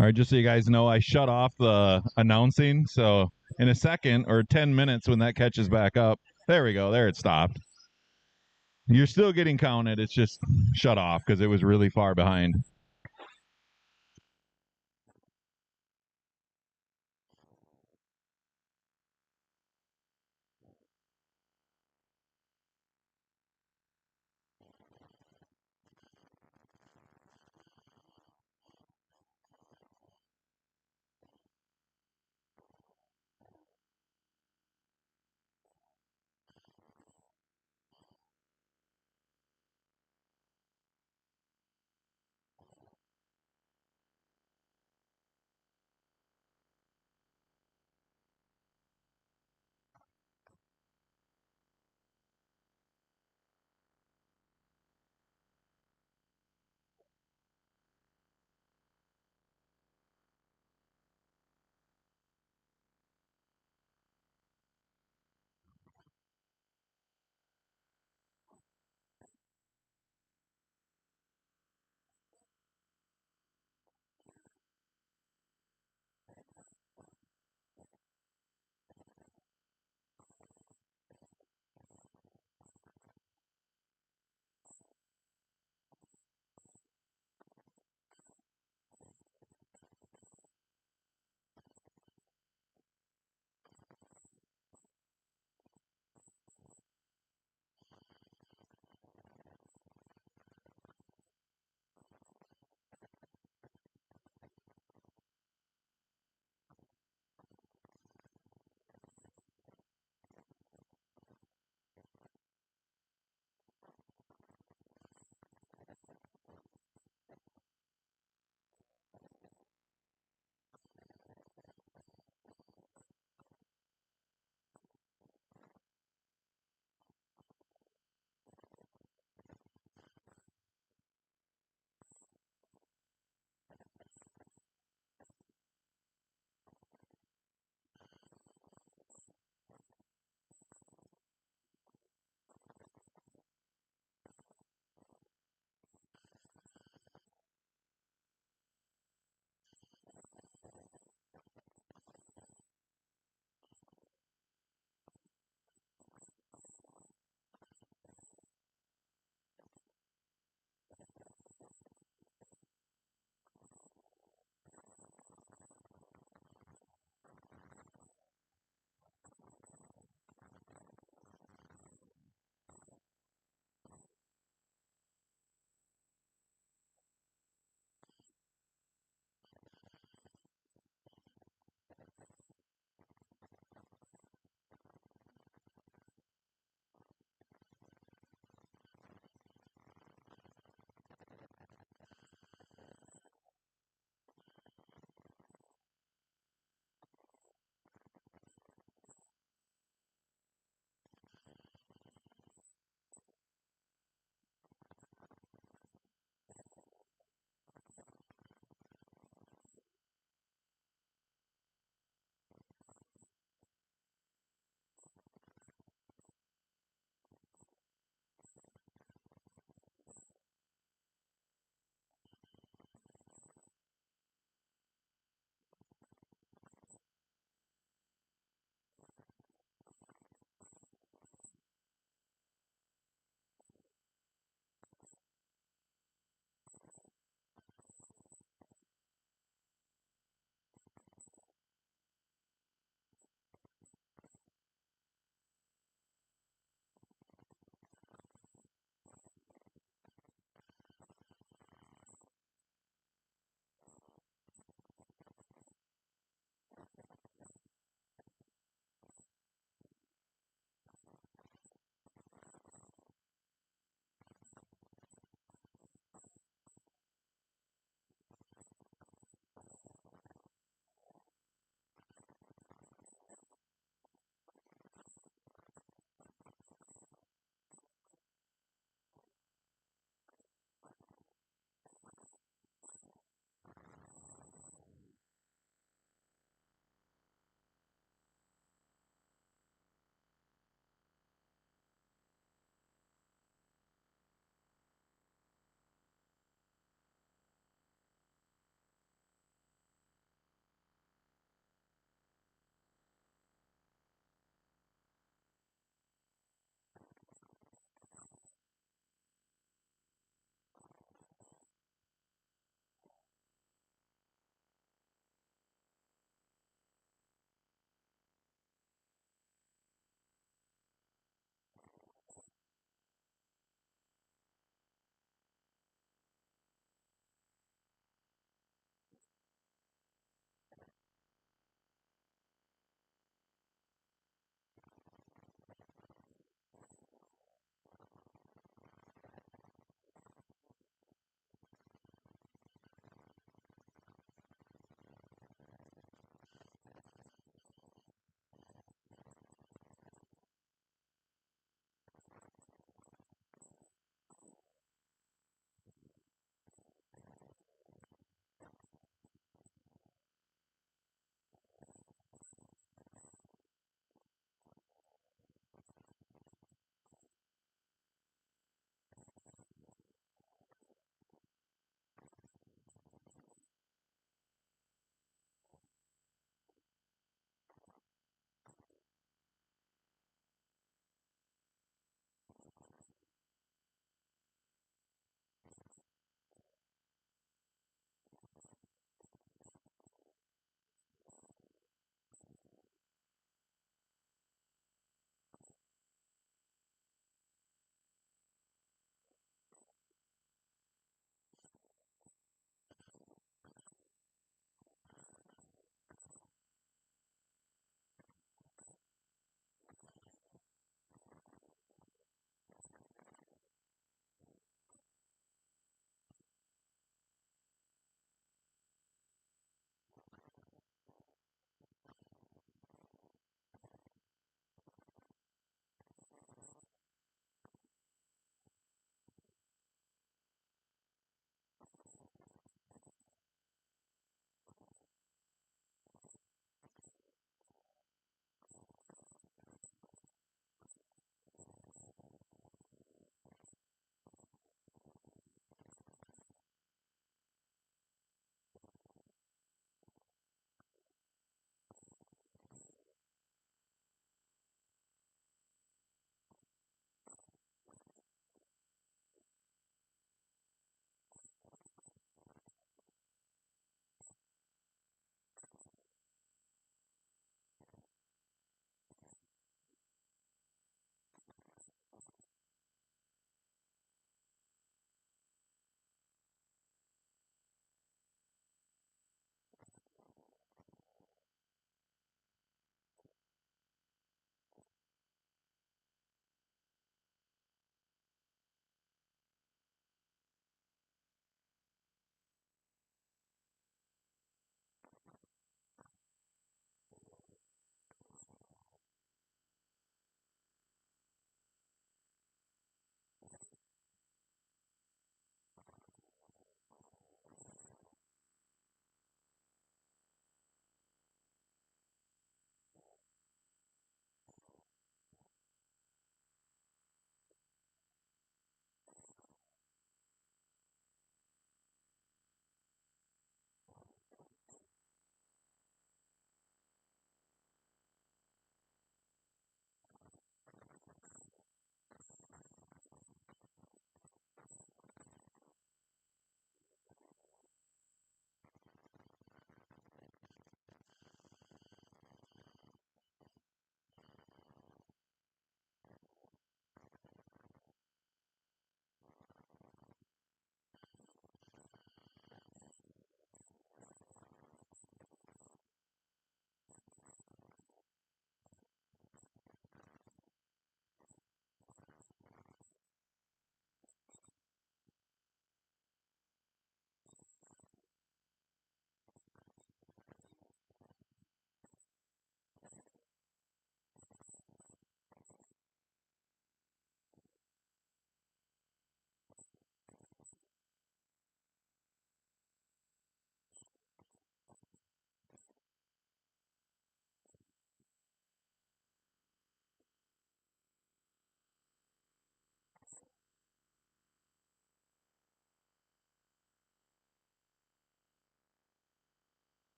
All right, just so you guys know, I shut off the announcing. So in a second or 10 minutes when that catches back up, there we go. There it stopped. You're still getting counted. It's just shut off because it was really far behind.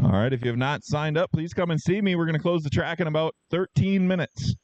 All right, if you have not signed up, please come and see me. We're going to close the track in about 13 minutes.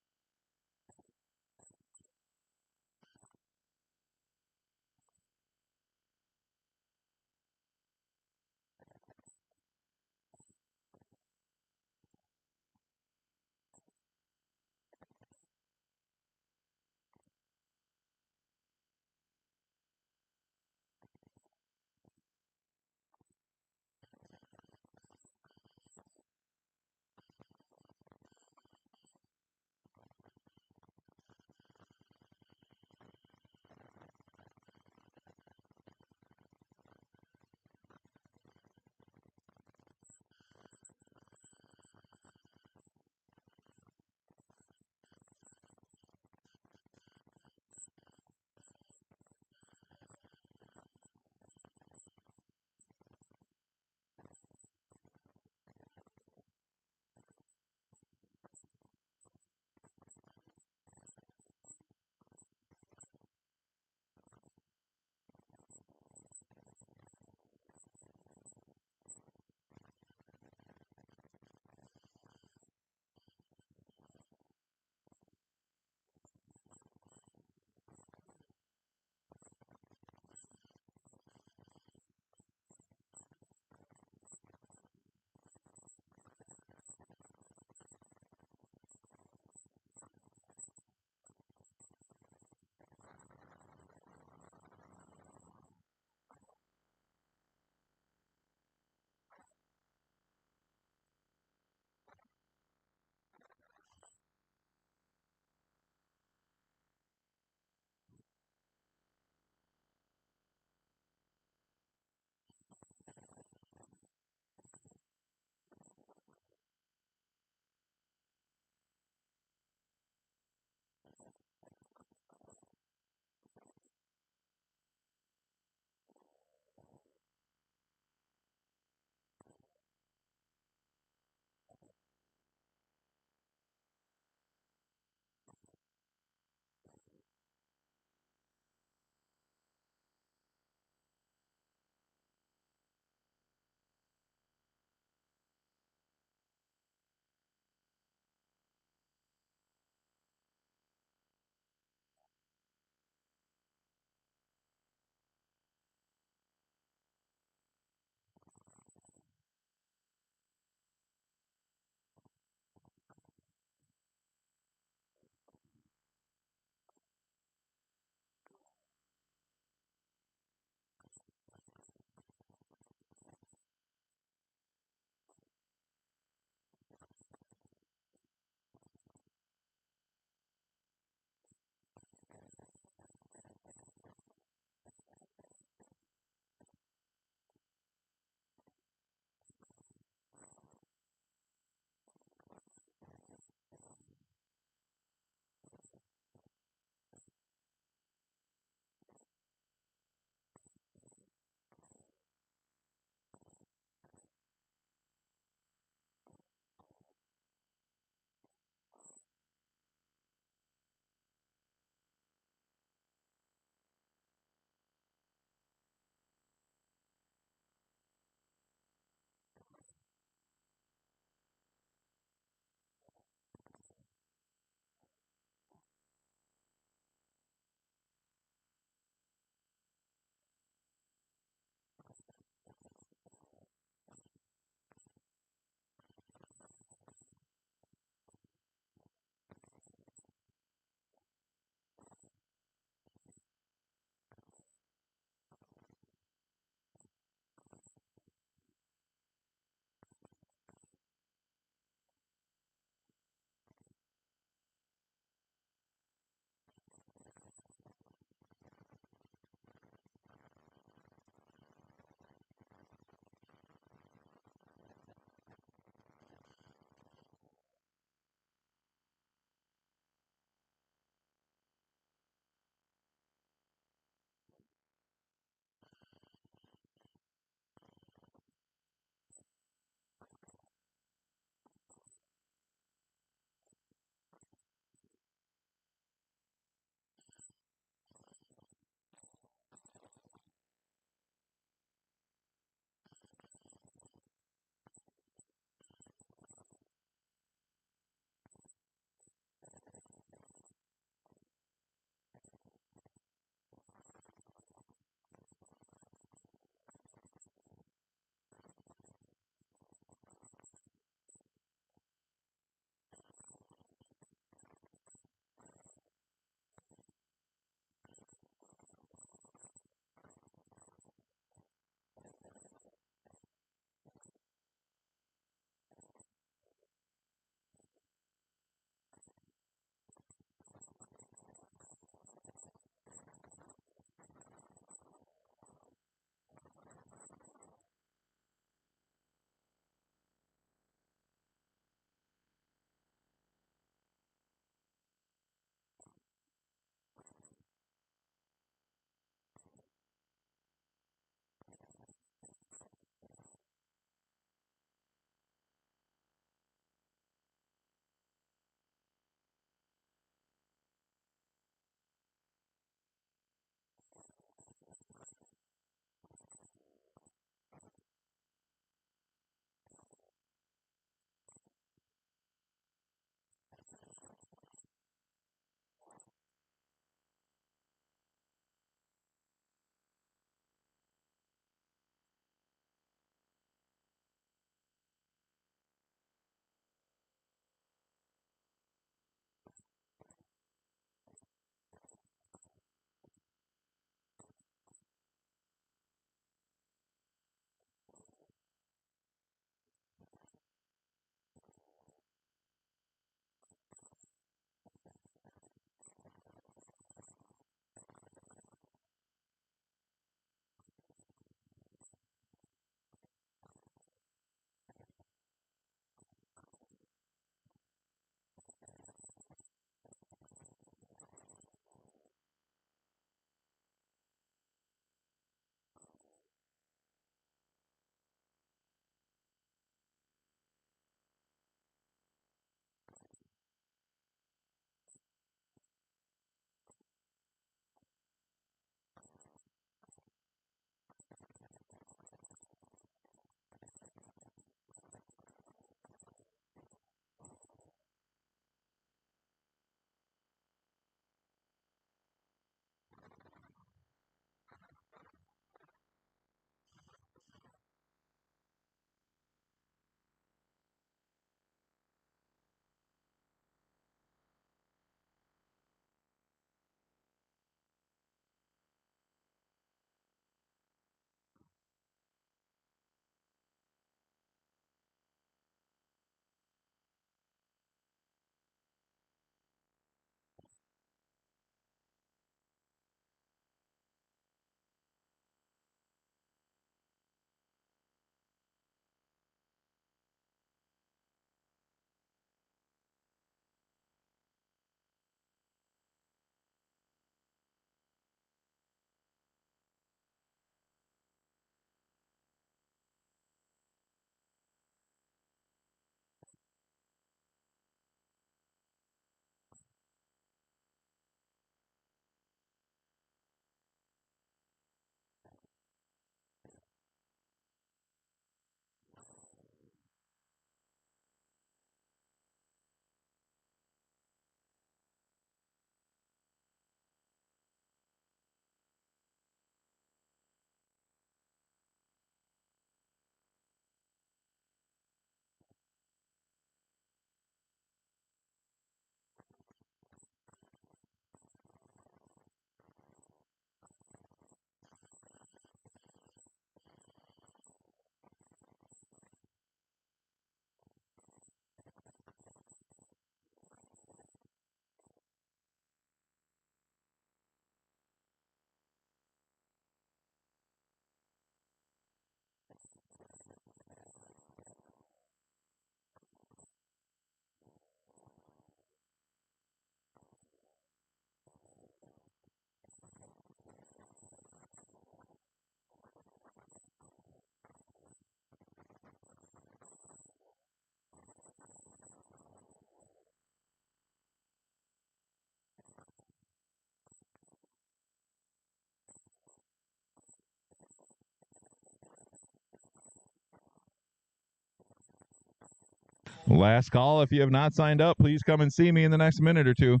Last call. If you have not signed up, please come and see me in the next minute or two.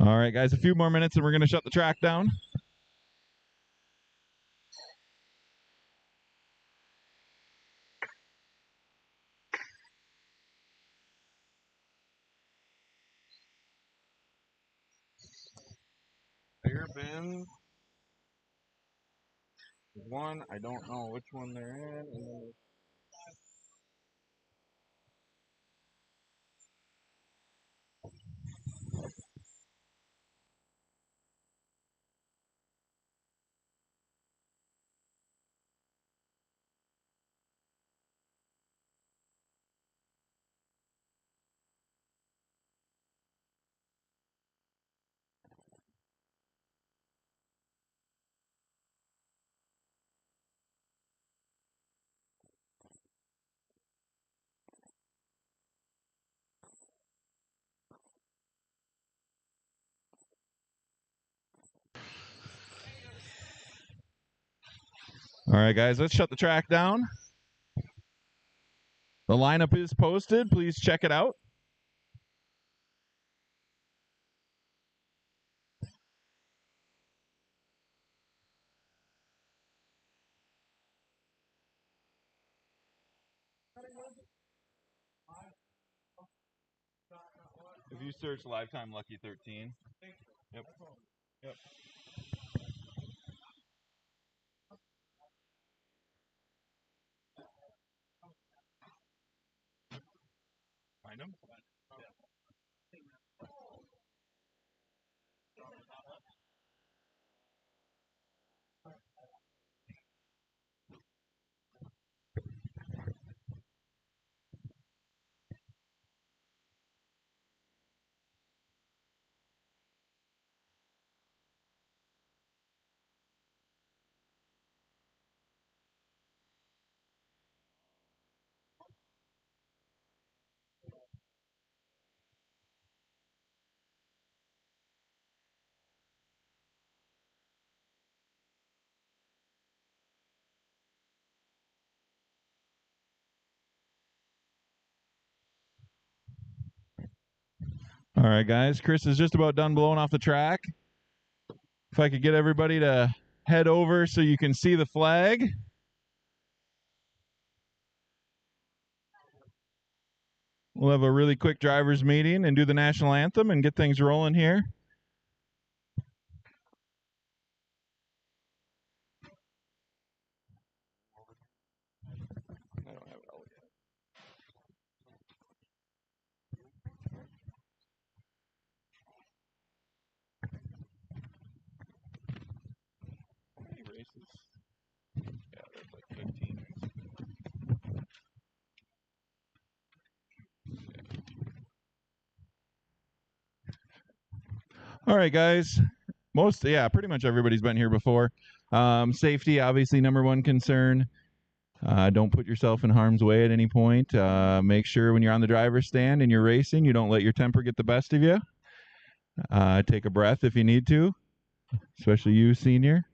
All right, guys, a few more minutes and we're going to shut the track down. Air bins. One, I don't know which one they're in. And then all right, guys, let's shut the track down. The lineup is posted. Please check it out. If you search Lifetime Lucky 13. Yep. Yep. Find them? All right, guys. Chris is just about done blowing off the track. If I could get everybody to head over so you can see the flag. We'll have a really quick driver's meeting and do the national anthem and get things rolling here. I don't have it all yet. How many races? Yeah, there's like 15. All right, guys. Pretty much everybody's been here before. Safety, obviously, number one concern. Don't put yourself in harm's way at any point. Make sure when you're on the driver's stand and you're racing, you don't let your temper get the best of you. Take a breath if you need to, especially you, senior.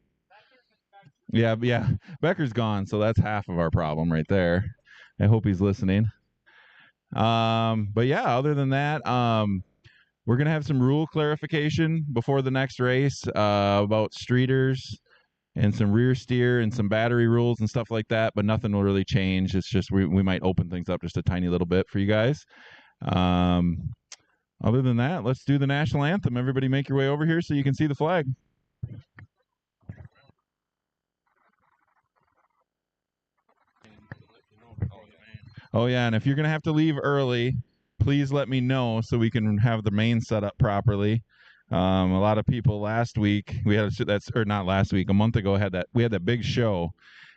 Yeah. Becker's gone, so that's half of our problem right there. I hope he's listening. But yeah, other than that, we're gonna have some rule clarification before the next race about streeters and some rear steer and some battery rules and stuff like that, but nothing will really change. It's just we might open things up just a tiny little bit for you guys. Other than that, let's do the national anthem. Everybody make your way over here so you can see the flag. Oh yeah, and if you're gonna have to leave early, please let me know so we can have the main set up properly. A lot of people last week a month ago we had that big show,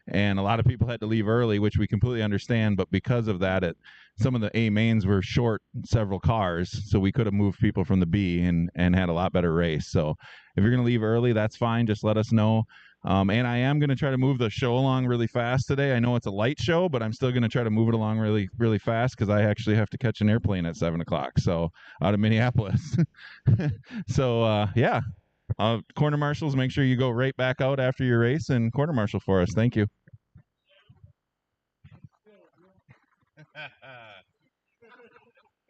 and a lot of people had to leave early, which we completely understand. But because of that, some of the A mains were short several cars, so we could have moved people from the B and had a lot better race. So if you're gonna leave early, that's fine. Just let us know. And I am going to try to move the show along really fast today. I know it's a light show, but I'm still going to try to move it along really, really fast because I actually have to catch an airplane at 7 o'clock. So out of Minneapolis. So yeah, corner marshals, make sure you go right back out after your race and corner marshal for us. Thank you.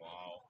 Wow.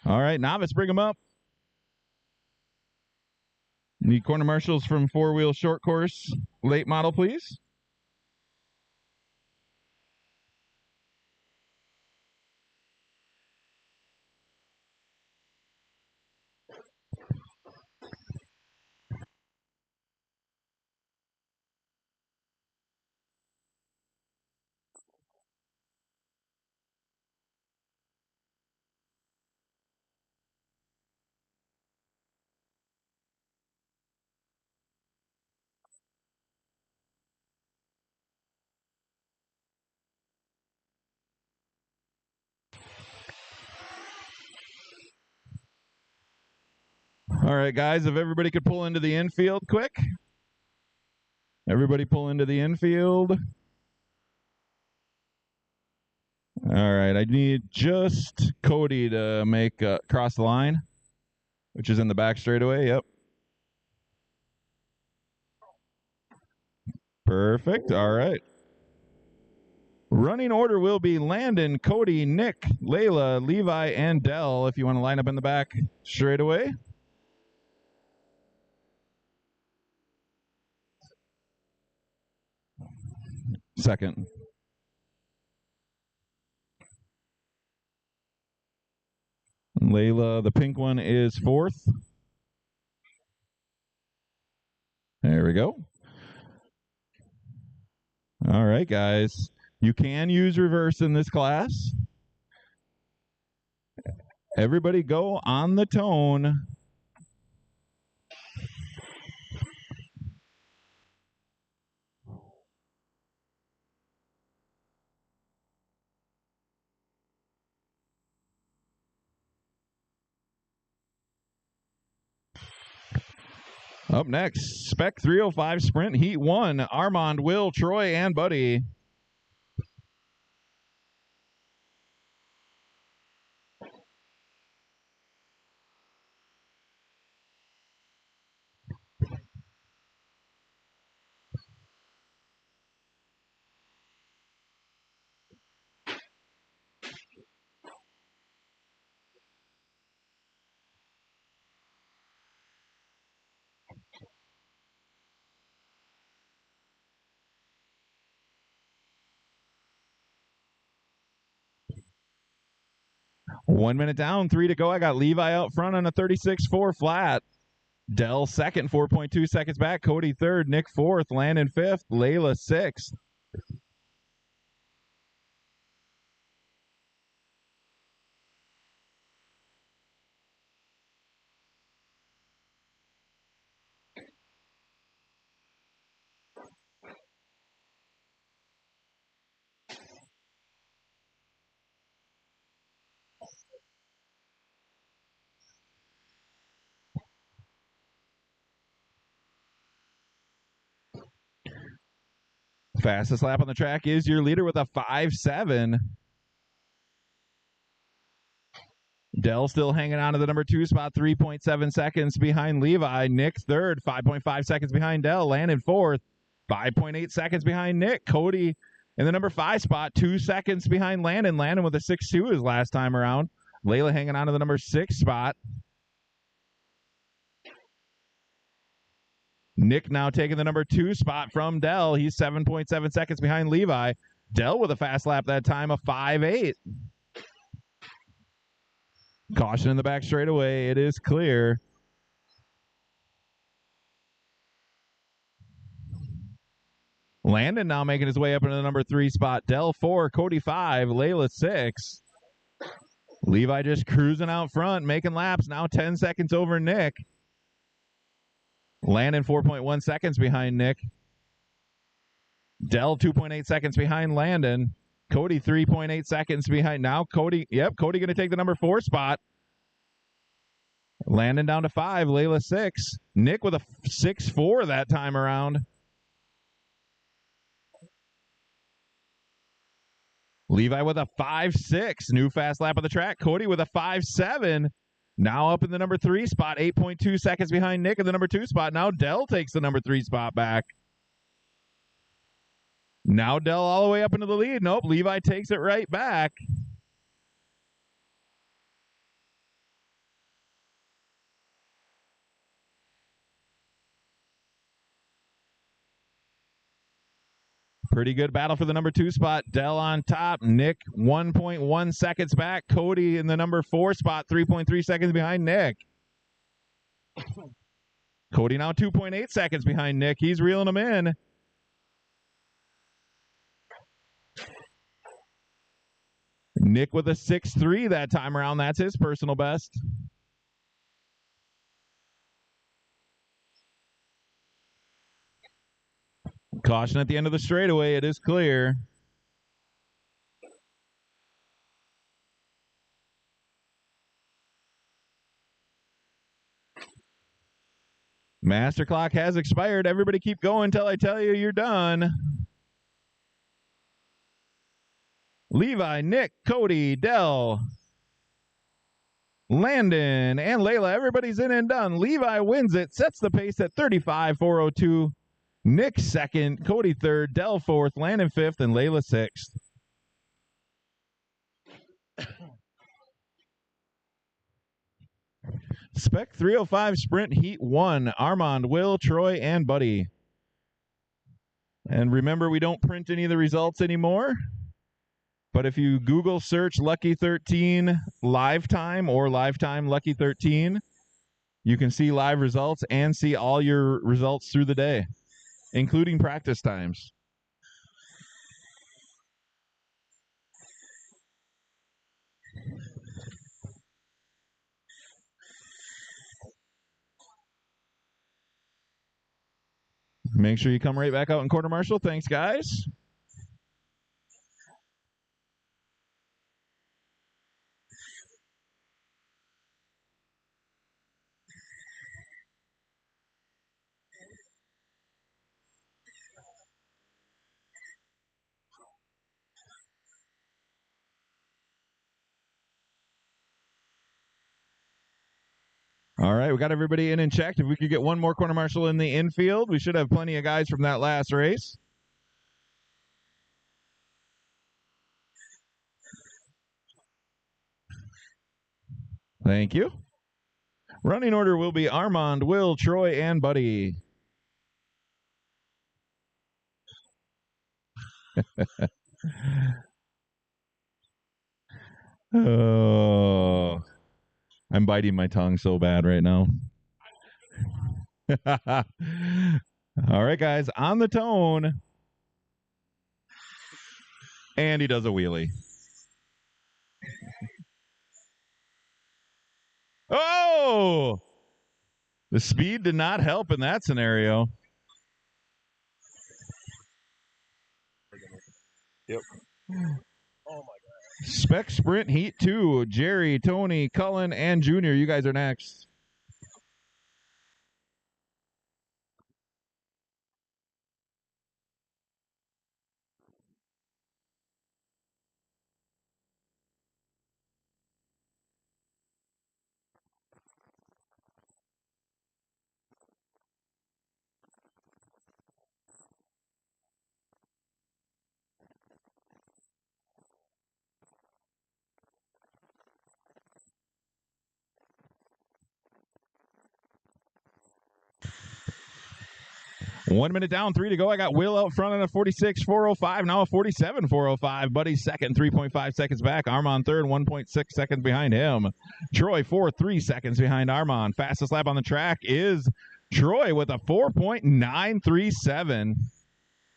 All right, novice, bring them up. Need corner marshals from four-wheel short course late model, please. All right, guys, if everybody could pull into the infield quick. Everybody pull into the infield. All right, I need just Cody to make cross the line, which is in the back straightaway. Yep. Perfect. All right. Running order will be Landon, Cody, Nick, Layla, Levi, and Dell. If you want to line up in the back straight away. Second. Layla, the pink one, is fourth. There we go. All right, guys. You can use reverse in this class. Everybody go on the tone. Up next, Spec 305 Sprint Heat 1, Armand, Will, Troy, and Buddy. One minute down, 3 to go. I got Levi out front on a 36.4 flat. Dell second, 4.2 seconds back. Cody third, Nick fourth, Landon fifth, Layla sixth. Fastest lap on the track is your leader with a 5.7. Dell still hanging on to the number 2 spot, 3.7 seconds behind Levi. Nick third, 5.5 seconds behind Dell. Landon fourth, 5.8 seconds behind Nick. Cody in the number 5 spot, 2 seconds behind Landon. Landon with a 6.2 his last time around. Layla hanging on to the number 6 spot. Nick now taking the number 2 spot from Dell. He's 7.7 seconds behind Levi. Dell with a fast lap that time, a 5.8. Caution in the back straightaway. It is clear. Landon now making his way up into the number 3 spot. Dell 4, Cody 5, Layla 6. Levi just cruising out front, making laps. Now 10 seconds over Nick. Landon 4.1 seconds behind Nick. Dell 2.8 seconds behind Landon. Cody 3.8 seconds behind. Now Cody going to take the number 4 spot. Landon down to 5, Layla 6. Nick with a 6.4 that time around. Levi with a 5.6. New fast lap of the track. Cody with a 5.7. Now up in the number 3 spot, 8.2 seconds behind Nick in the number 2 spot. Now Dell takes the number 3 spot back. Now Dell all the way up into the lead. Nope, Levi takes it right back. Pretty good battle for the number 2 spot. Dell on top. Nick 1.1 seconds back. Cody in the number 4 spot, 3.3 seconds behind Nick. Cody now 2.8 seconds behind Nick. He's reeling him in. Nick with a 6.3 that time around. That's his personal best. Caution at the end of the straightaway. It is clear. Master clock has expired. Everybody keep going until I tell you you're done. Levi, Nick, Cody, Dell, Landon, and Layla. Everybody's in and done. Levi wins it. Sets the pace at 35.402. Nick second, Cody third, Dell fourth, Landon fifth, and Layla sixth. Spec 305 Sprint Heat 1. Armand, Will, Troy, and Buddy. And remember, we don't print any of the results anymore. But if you Google search Lucky 13 live time or lifetime Lucky 13, you can see live results and see all your results through the day, including practice times. Make sure you come right back out in quarter marshal. Thanks, guys. All right, we got everybody in and checked. If we could get one more quarter marshal in the infield, we should have plenty of guys from that last race. Thank you. Running order will be Armand, Will, Troy, and Buddy. Oh, I'm biting my tongue so bad right now. All right, guys, on the tone. And he does a wheelie. Oh! The speed did not help in that scenario. Yep. Oh, my God. Spec Sprint Heat 2. Jerry, Tony, Cullen, and Junior. You guys are next. One minute down, 3 to go. I got Will out front on a 46.405. Now a 47.405. Buddy second, 3.5 seconds back. Armand third, 1.6 seconds behind him. Troy fourth, 3 seconds behind Armand. Fastest lap on the track is Troy with a 4.937.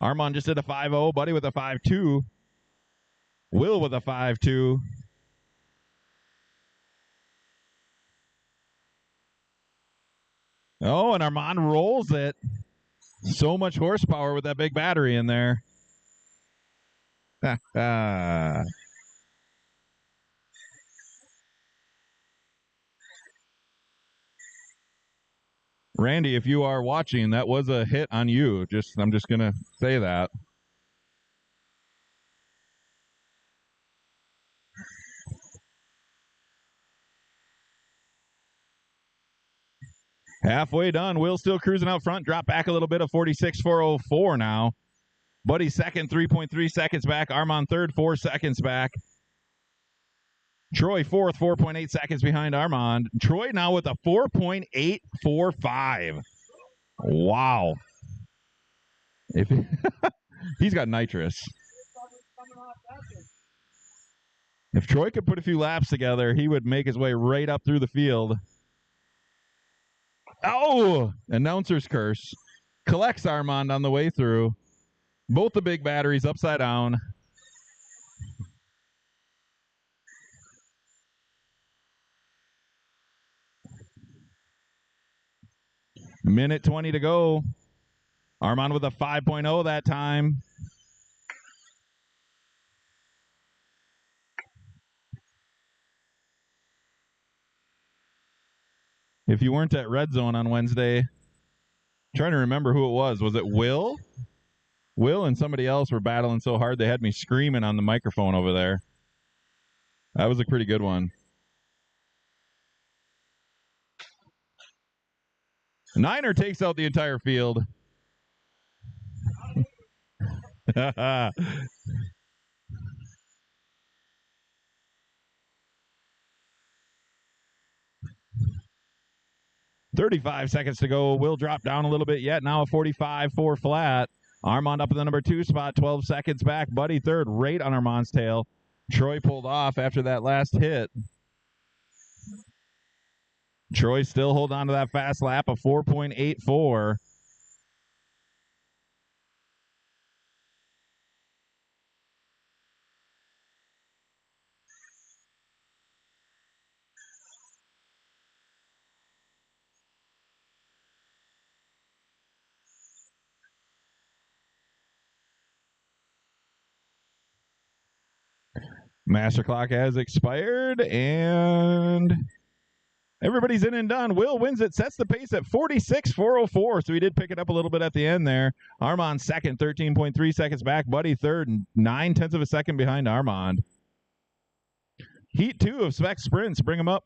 Armand just did a 5.0. Buddy with a 5.2. Will with a 5.2. Oh, and Armand rolls it. So much horsepower with that big battery in there. Randy, if you are watching, that was a hit on you. I'm just gonna say that. Halfway done. Will still cruising out front. Drop back a little bit of 46.404 now. Buddy second, 3.3 seconds back. Armand third, 4 seconds back. Troy fourth, 4.8 seconds behind Armand. Troy now with a 4.845. Wow. If he's got nitrous. If Troy could put a few laps together, he would make his way right up through the field. Oh, announcer's curse. Collects Armand on the way through. Both the big batteries upside down. Minute 20 to go. Armand with a 5.0 that time. If you weren't at Red Zone on Wednesday, I'm trying to remember who it was. Was it Will? Will and somebody else were battling so hard they had me screaming on the microphone over there. That was a pretty good one. Niner takes out the entire field. 35 seconds to go. Will drop down a little bit yet. Now a 45-4 flat. Armand up in the number 2 spot. 12 seconds back. Buddy third. Right on Armand's tail. Troy pulled off after that last hit. Troy still hold on to that fast lap of 4.84. Master clock has expired, and everybody's in and done. Will wins it, sets the pace at 46.404, so he did pick it up a little bit at the end there. Armand second, 13.3 seconds back. Buddy third, 9/10 of a second behind Armand. Heat 2 of Spec Sprints, bring them up.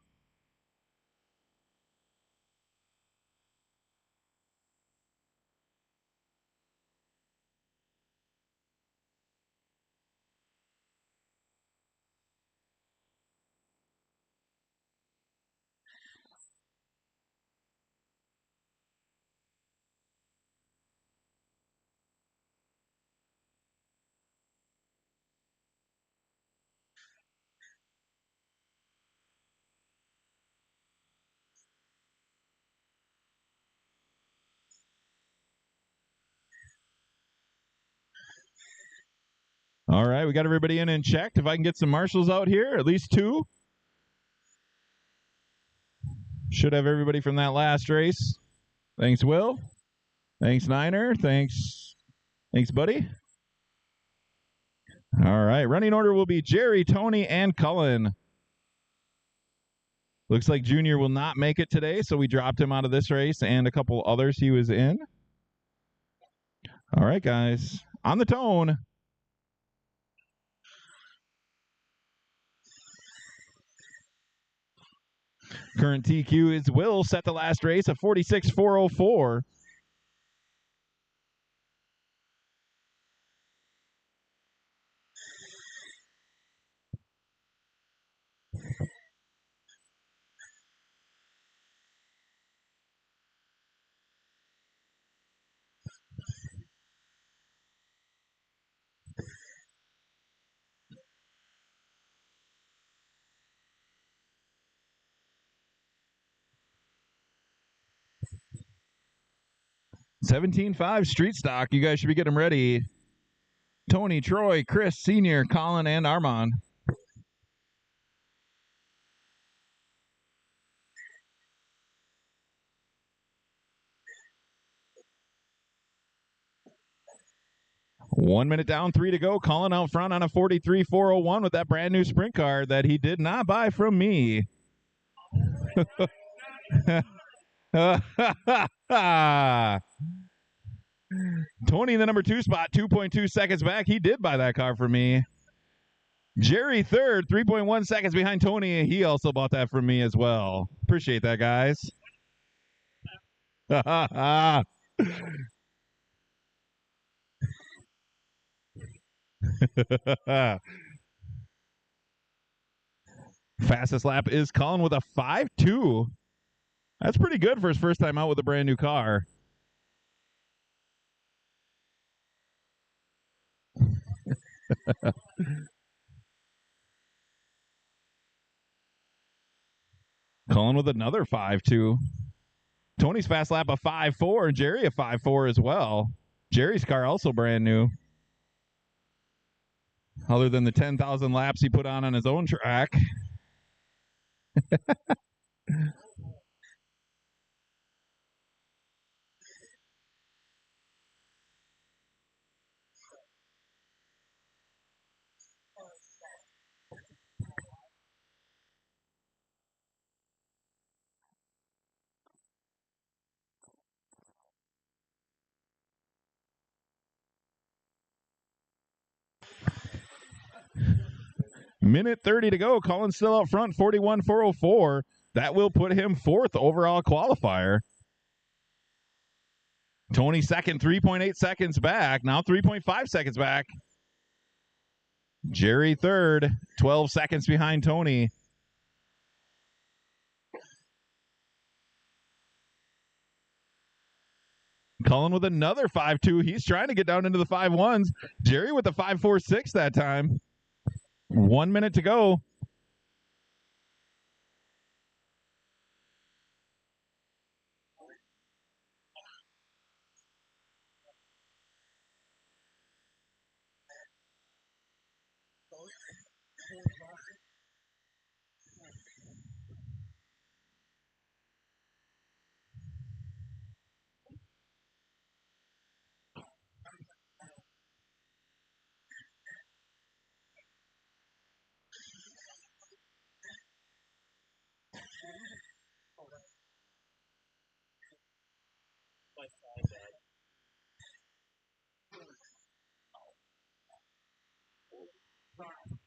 All right, we got everybody in and checked. If I can get some marshals out here, at least 2. Should have everybody from that last race. Thanks, Will. Thanks, Niner. Thanks, buddy. All right, running order will be Jerry, Tony, and Cullen. Looks like Junior will not make it today, so we dropped him out of this race and a couple others he was in. All right, guys, on the tone. Current TQ is Will, set the last race of 46.404. $17.5 street stock. You guys should be getting them ready. Tony, Troy, Chris, Senior, Colin, and Armand. One minute down, 3 to go. Colin out front on a 43.401 with that brand new sprint car that he did not buy from me. Tony in the number 2 spot, 2.2 seconds back. He did buy that car from me. Jerry third, 3.1 seconds behind Tony. He also bought that from me as well. Appreciate that, guys. Fastest lap is Colin with a 5.2. That's pretty good for his first time out with a brand new car. Colin with another 5.2. Tony's fast lap a 5.4, and Jerry a 5.4 as well. Jerry's car also brand new. Other than the 10,000 laps he put on his own track. Minute 30 to go. Colin's still out front, 41.404. That will put him 4th overall qualifier. Tony second, 3.8 seconds back. Now 3.5 seconds back. Jerry third, 12 seconds behind Tony. Cullen with another 5.2. He's trying to get down into the 5.1s. Jerry with the 5.46 that time. 1 minute to go.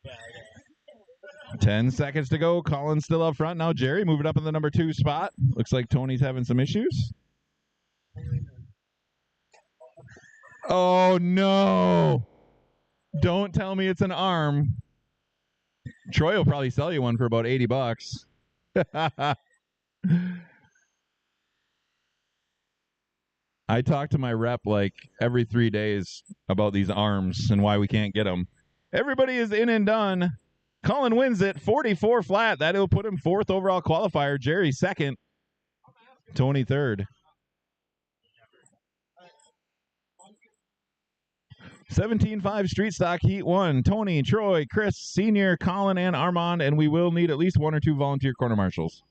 Yeah, yeah. 10 seconds to go. Cullen's still up front. Now Jerry moving up in the number 2 spot. Looks like Tony's having some issues. Oh, no. Don't tell me it's an arm. Troy will probably sell you one for about $80. I talk to my rep like every 3 days about these arms and why we can't get them. Everybody is in and done. Cullen wins it 44 flat. That'll put him 4th overall qualifier. Jerry 2nd. Tony 3rd. 17.5 street stock heat 1. Tony, Troy, Chris, Senior, Colin, and Armand, and we will need at least 1 or 2 volunteer corner marshals.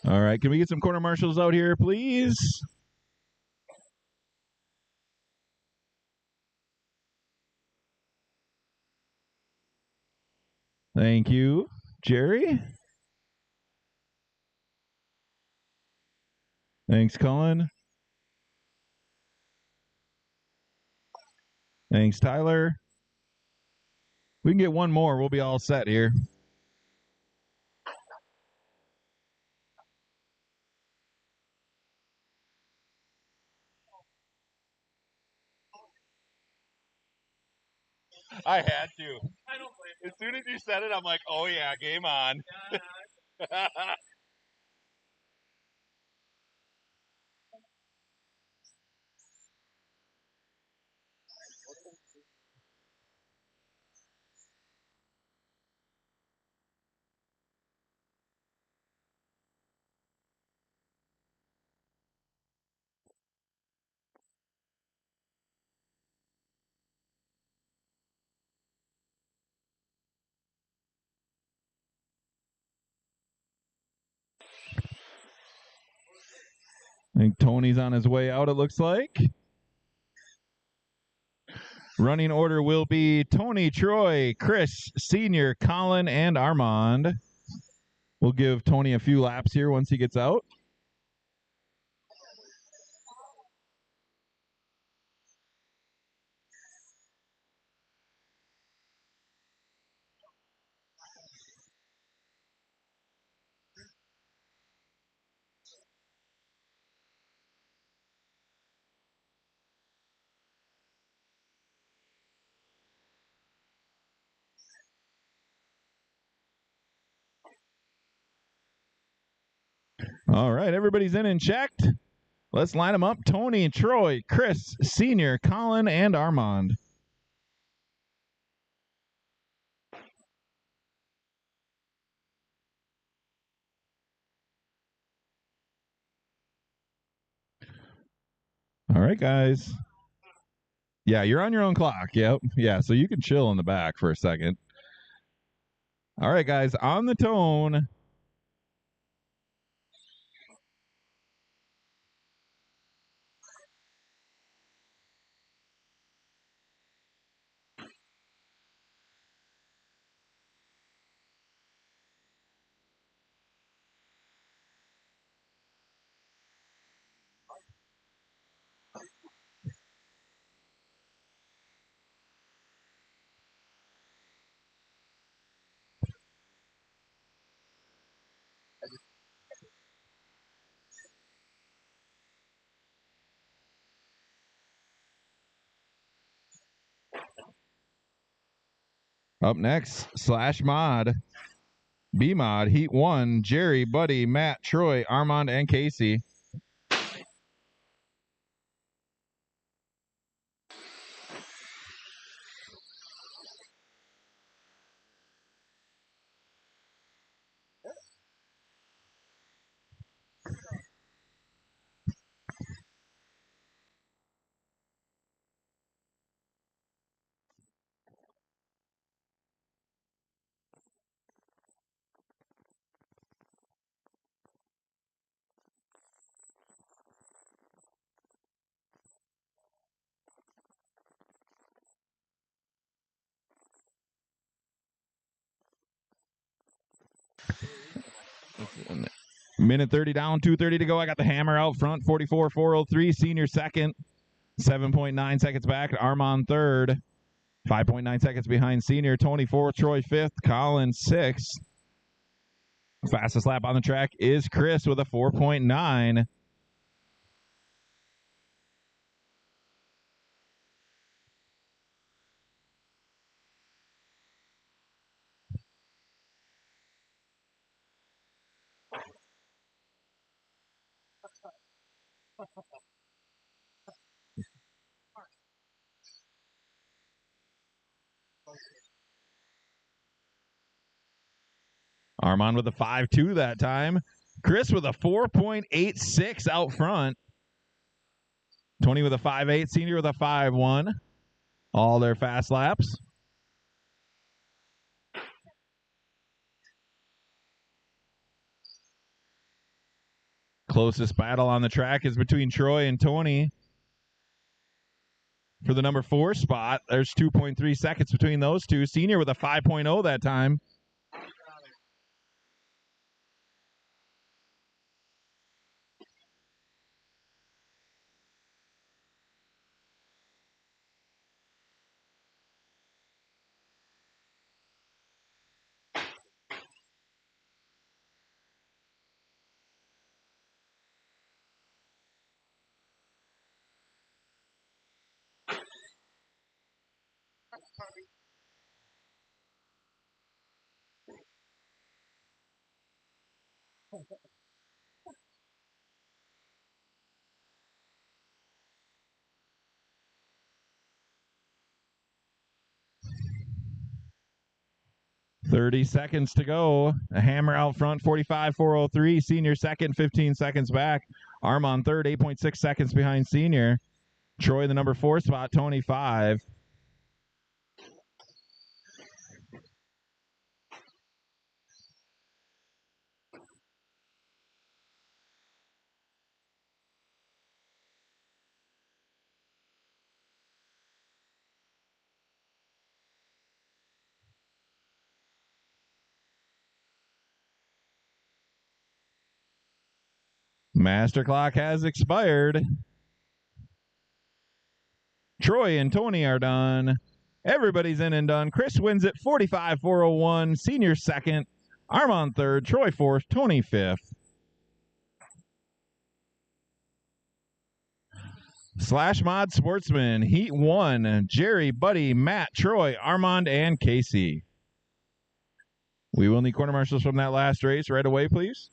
All right, can we get some corner marshals out here, please? Thank you. Jerry? Thanks, Cullen. Thanks, Tyler. We can get one more. We'll be all set here. I had to. I don't blame As soon as you said it, I'm like, oh, yeah, game on. Yeah. I think Tony's on his way out, it looks like. Running order will be Tony, Troy, Chris, Senior, Colin, and Armand. We'll give Tony a few laps here once he gets out. All right, everybody's in and checked. Let's line them up. Tony, Troy, Chris, Senior, Colin, and Armand. All right, guys. Yeah, you're on your own clock. Yep. Yeah, so you can chill in the back for a second. All right, guys, on the tone. Up next, Slash Mod, B Mod, Heat 1, Jerry, Buddy, Matt, Troy, Armand, and Casey. Minute 30 down, 2:30 to go. I got the hammer out front, 44.403. Senior second, 7.9 seconds back. Armand third, 5.9 seconds behind senior. Tony fourth, Troy fifth, Colin sixth. Fastest lap on the track is Chris with a 4.9. Armand with a 5.2 that time. Chris with a 4.86 out front. Tony with a 5.8. Senior with a 5.1. All their fast laps. Closest battle on the track is between Troy and Tony. For the number 4 spot, there's 2.3 seconds between those two. Senior with a 5.0 that time. Okay. 30 seconds to go. A hammer out front, 45.403. Senior second, 15 seconds back. Armand third, 8.6 seconds behind senior. Troy, the number 4 spot, Tony 5. Master clock has expired. Troy and Tony are done. Everybody's in and done. Chris wins it 45.401. Senior second. Armand third. Troy fourth. Tony fifth. Slash Mod Sportsman. Heat 1. Jerry, Buddy, Matt, Troy, Armand, and Casey. We will need corner marshals from that last race right away, please.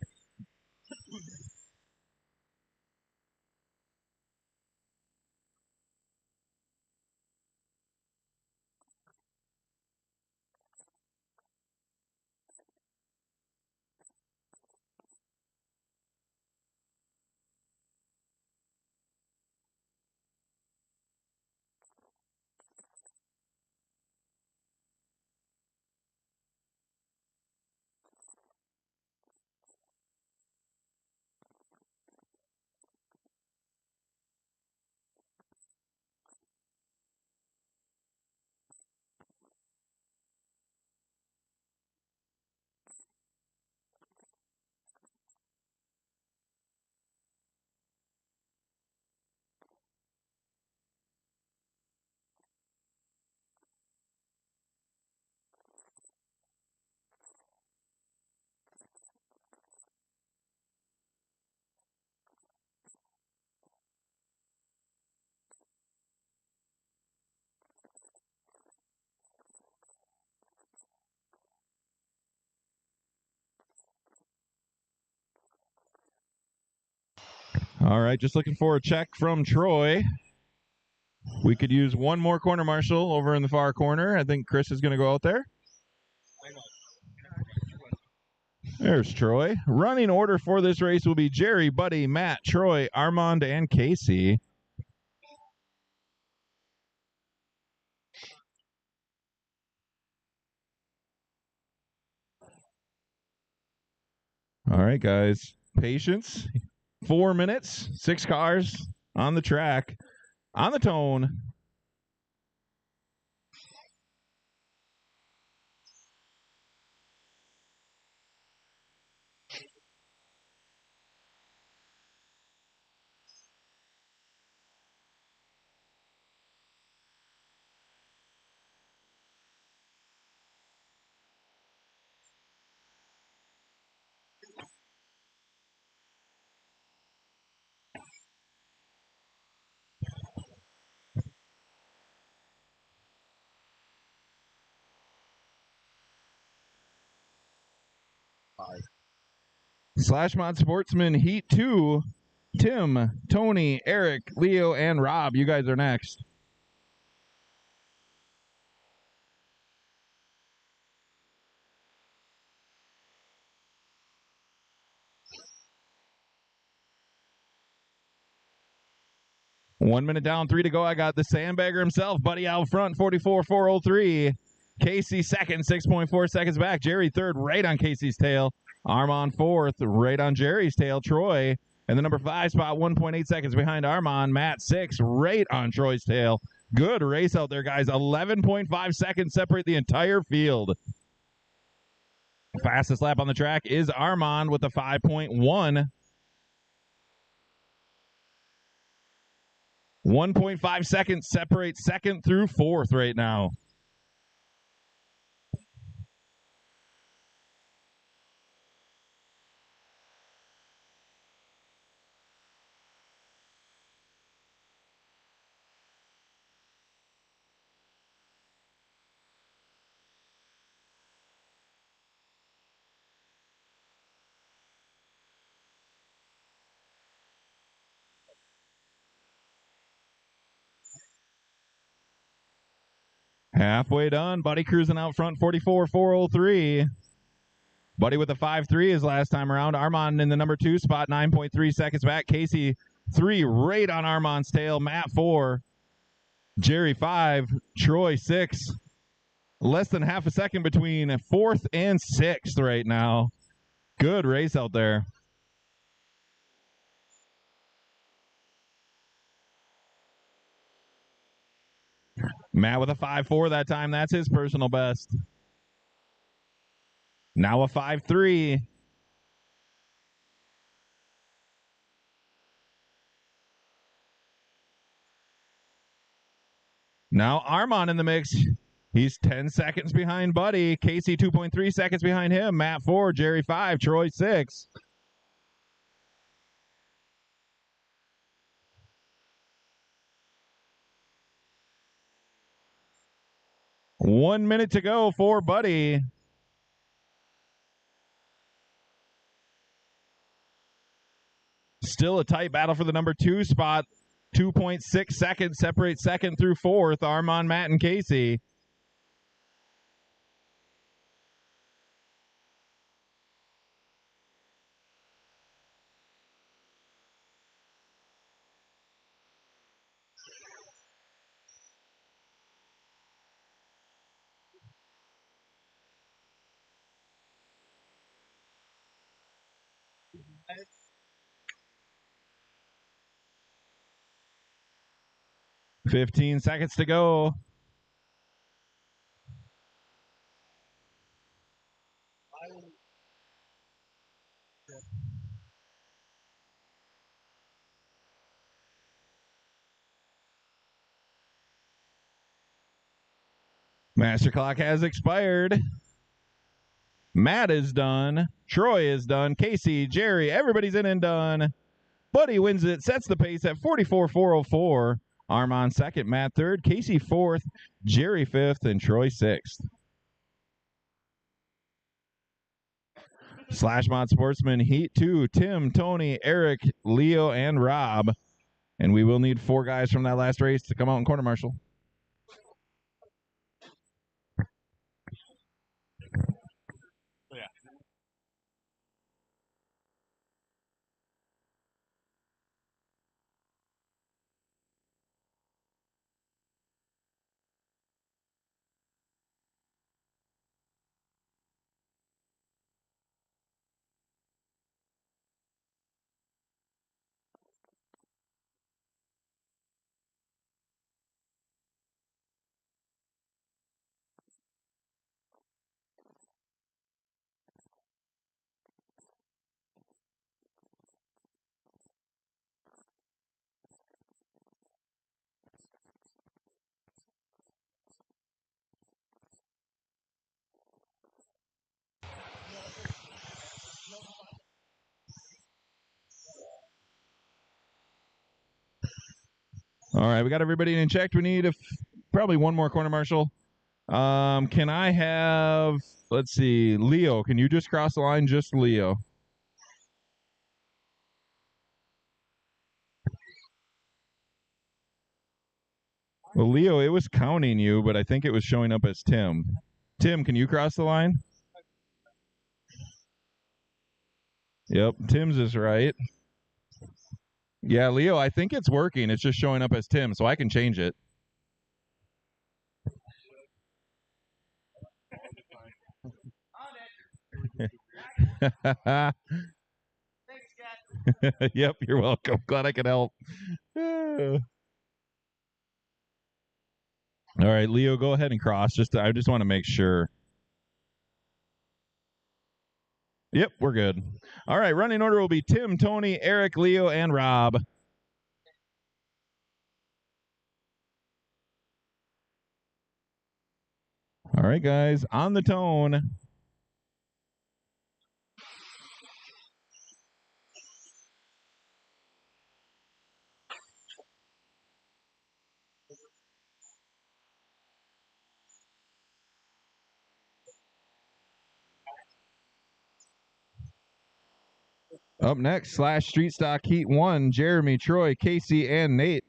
All right, just looking for a check from Troy. We could use one more corner marshal over in the far corner. I think Chris is going to go out there. There's Troy. Running order for this race will be Jerry, Buddy, Matt, Troy, Armand, and Casey. All right, guys. Patience. 4 minutes, 6 cars on the track, on the tone. Slash Mod Sportsman Heat 2. Tim, Tony, Eric, Leo, and Rob. You guys are next. One minute down, 3 to go. I got the sandbagger himself, Buddy out front, 44.403. Casey second, 6.4 seconds back. Jerry third, right on Casey's tail. Armand fourth, right on Jerry's tail. Troy in the number 5 spot, 1.8 seconds behind Armand. Matt 6, right on Troy's tail. Good race out there, guys. 11.5 seconds separate the entire field. Fastest lap on the track is Armand with a 5.1. 1.5 seconds separate second through fourth right now. Halfway done. Buddy cruising out front, 44.403. Buddy with a 5.3 his last time around. Armand in the number 2 spot, 9.3 seconds back. Casey 3, right on Armand's tail. Matt 4. Jerry 5. Troy 6. Less than half a second between 4th and 6th right now. Good race out there. Matt with a 5.4 that time. That's his personal best. Now a 5.3. Now Armand in the mix. He's 10 seconds behind Buddy. Casey 2.3 seconds behind him. Matt 4, Jerry 5, Troy 6. One minute to go for Buddy. Still a tight battle for the number 2 spot. 2.6 seconds separate second through fourth. Armand, Matt, and Casey. $15 seconds to go. Master clock has expired. Matt is done. Troy is done. Casey, Jerry, everybody's in and done. Buddy wins it, sets the pace at 44.404. Armand second, Matt third, Casey fourth, Jerry fifth, and Troy sixth. Slash Mod Sportsman Heat 2, Tim, Tony, Eric, Leo, and Rob. And we will need 4 guys from that last race to come out and corner marshal. All right, we got everybody in checked. We need probably one more corner marshal. Can I have, let's see, Leo, can you just cross the line? Just Leo. Well, Leo, it was counting you, but I think it was showing up as Tim. Tim, can you cross the line? Yep, Tim's is right. Yeah, Leo, I think it's working. It's just showing up as Tim, so I can change it. Yep, you're welcome. Glad I could help. All right, Leo, go ahead and cross. I just want to make sure. Yep, we're good. All right, running order will be Tim, Tony, Eric, Leo, and Rob. All right, guys, on the tone. Up next, Slash Street Stock Heat 1, Jeremy, Troy, Casey, and Nate.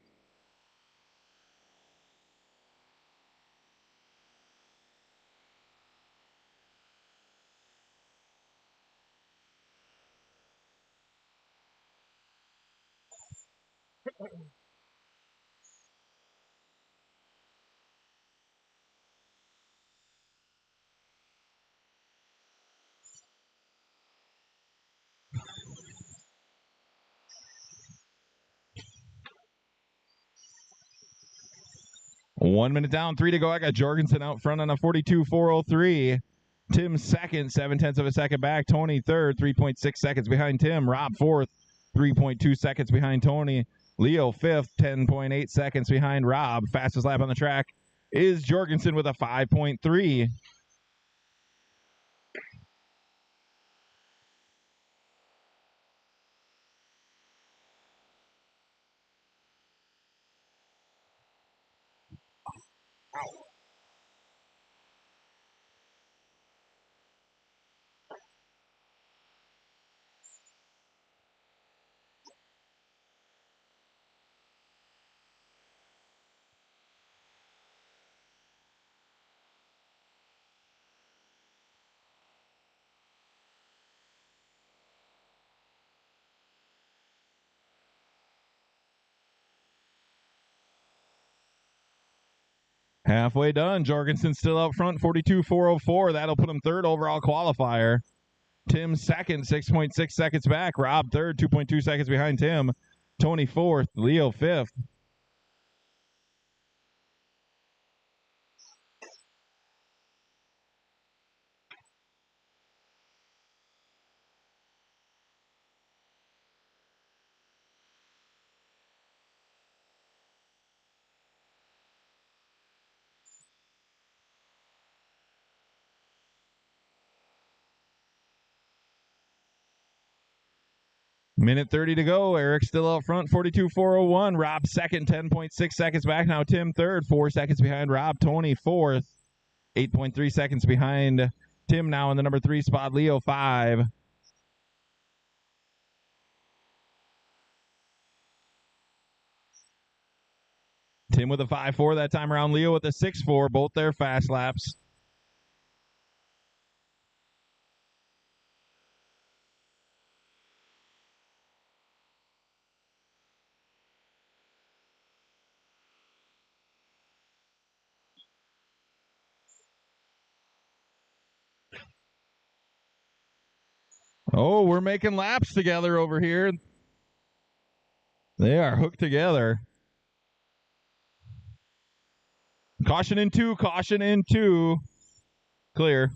One minute down, 3 to go. I got Jorgensen out front on a 42.403. Tim second, 0.7 of a second back. Tony third, 3.6 seconds behind Tim. Rob fourth, 3.2 seconds behind Tony. Leo fifth, 10.8 seconds behind Rob. Fastest lap on the track is Jorgensen with a 5.3. Halfway done. Jorgensen still out front, 42.404. That'll put him third overall qualifier. Tim second, 6.6 seconds back. Rob third, 2.2 seconds behind Tim. Tony fourth. Leo fifth. Minute 30 to go. Eric still out front, 42.401. Rob second, 10.6 seconds back. Now Tim third, 4 seconds behind Rob. Tony fourth, 8.3 seconds behind Tim now in the number 3 spot. Leo 5. Tim with a 5.4 that time around. Leo with a 6.4. Both their fast laps. Oh, we're making laps together over here. They are hooked together. Caution in two. Caution in two. Clear.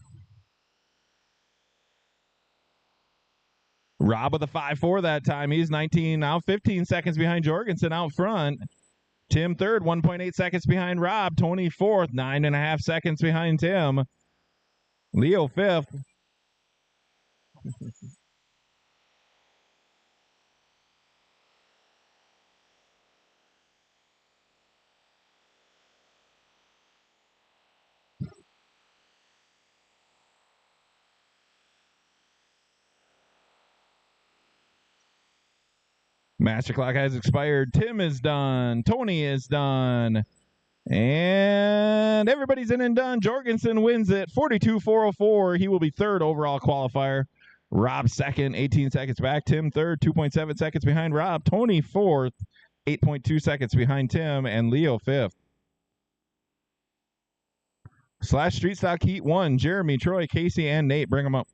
Rob with a 5.4 that time. He's 19 now, 15 seconds behind Jorgensen out front. Tim third, 1.8 seconds behind Rob. Tony fourth, 9.5 seconds behind Tim. Leo fifth. Master clock has expired. Tim is done. Tony is done. And everybody's in and done. Jorgensen wins it, 42.404. He will be third overall qualifier. Rob second, 18 seconds back. Tim third, 2.7 seconds behind Rob. Tony fourth, 8.2 seconds behind Tim. And Leo fifth. Slash Street Stock Heat 1. Jeremy, Troy, Casey, and Nate. Bring them up.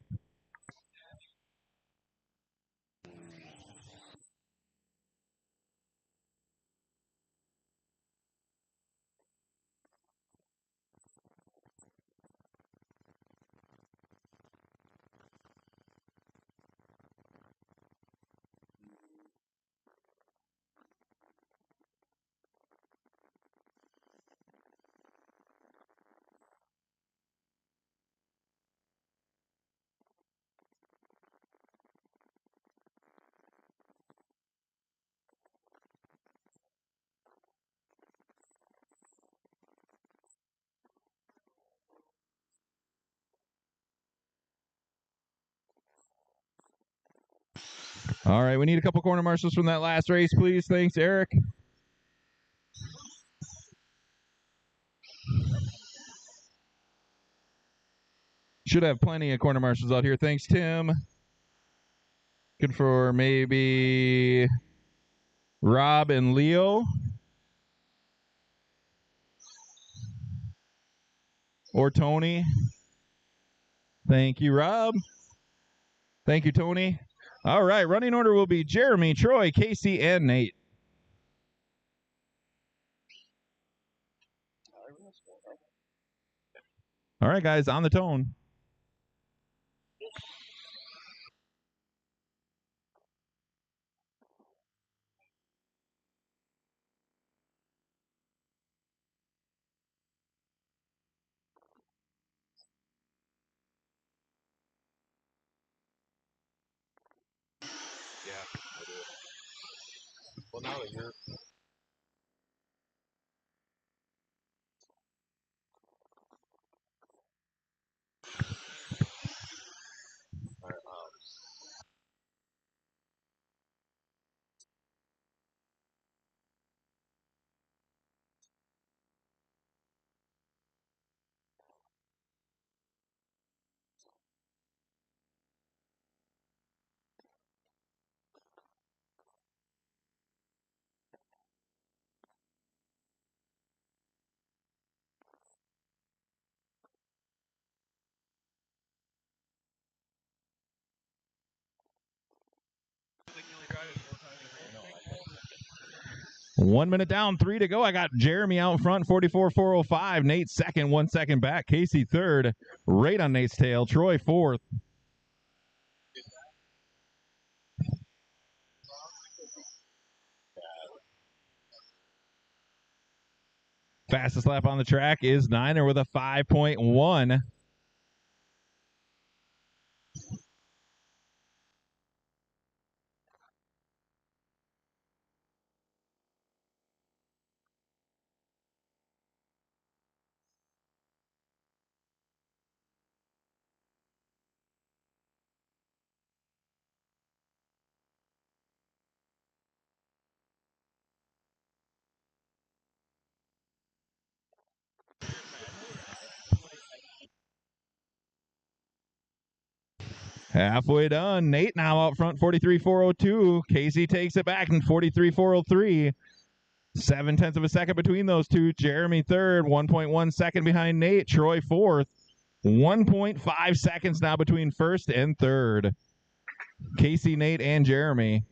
All right, we need a couple corner marshals from that last race, please. Thanks, Eric. Should have plenty of corner marshals out here. Thanks, Tim. Good for maybe Rob and Leo. Or Tony. Thank you, Rob. Thank you, Tony. All right, running order will be Jeremy, Troy, Casey, and Nate. All right, guys, on the tone. Yeah, I do. Well, now that you're all right, 1 minute down, 3 to go. I got Jeremy out front, 44.405. Nate second, 1 second back. Casey third, right on Nate's tail. Troy fourth. Fastest lap on the track is Niner with a 5.1. Halfway done. Nate now out front, 43.402. Casey takes it back in 43.403. 0.7 of a second between those two. Jeremy third, 1.1 second behind Nate. Troy fourth. 1.5 seconds now between first and third. Casey, Nate, and Jeremy.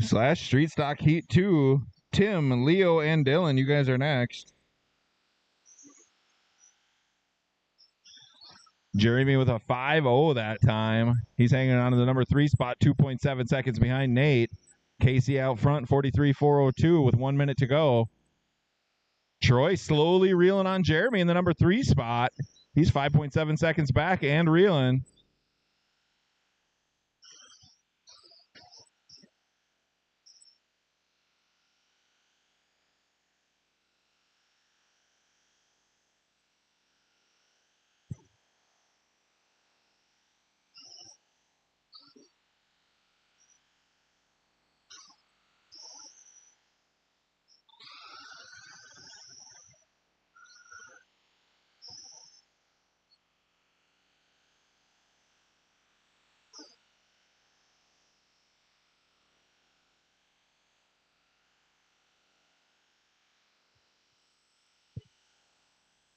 Slash Street Stock Heat 2. Tim, Leo, and Dylan, you guys are next. Jeremy with a 5.0 that time. He's hanging on to the number 3 spot, 2.7 seconds behind Nate. Casey out front, 43.402 with 1 minute to go. Troy slowly reeling on Jeremy in the number 3 spot. He's 5.7 seconds back and reeling.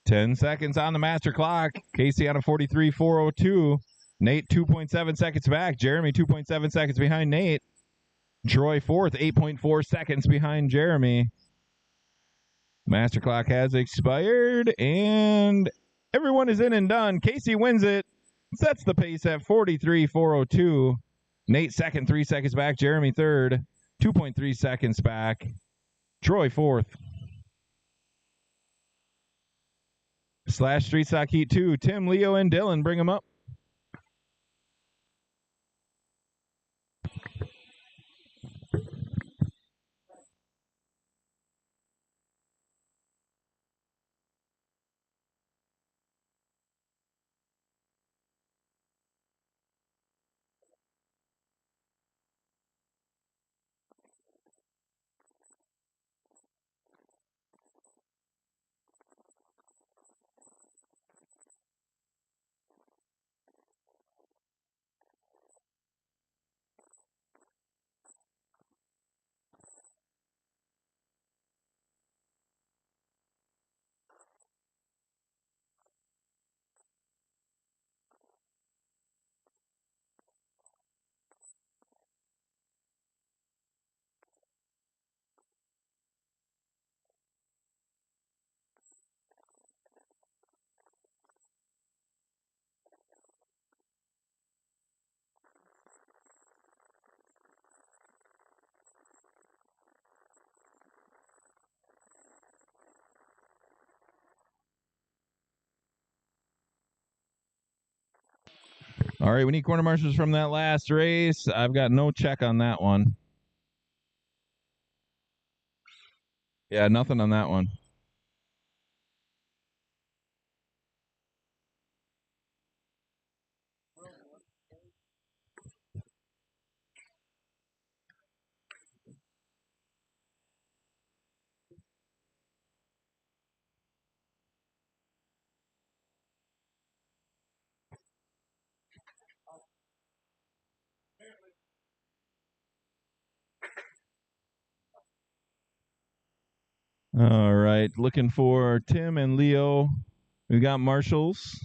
Ten seconds on the master clock. Casey on a 43.402. Nate 2.7 seconds back. Jeremy 2.7 seconds behind Nate. Troy fourth, 8.4 seconds behind Jeremy. Master clock has expired, and everyone is in and done. Casey wins it, sets the pace at 43.402. Nate second, 3 seconds back. Jeremy third, 2.3 seconds back. Troy fourth. Slash Street Stock Heat 2. Tim, Leo, and Dylan, bring them up. All right, we need corner marshals from that last race. I've got no check on that one. Yeah, nothing on that one. All right, looking for Tim and Leo. We got marshals.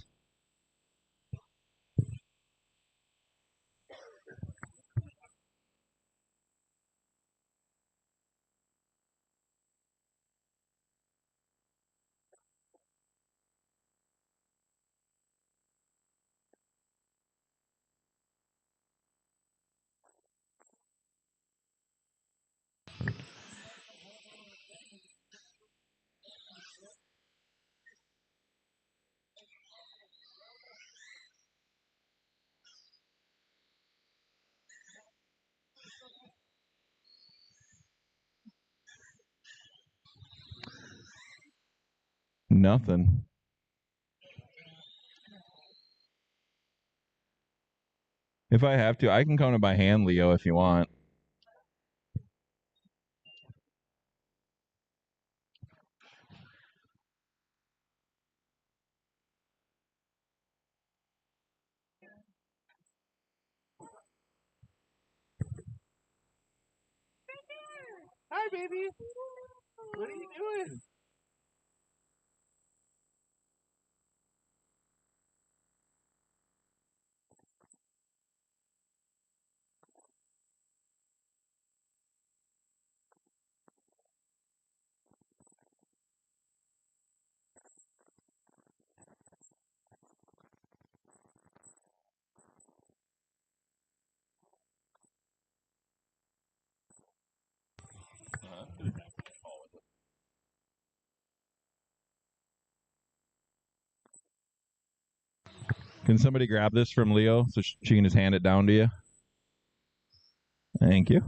Nothing. If I have to, I can count it by hand, Leo, if you want. Hi, baby. What are you doing? Can somebody grab this from Leo so she can just hand it down to you? Thank you.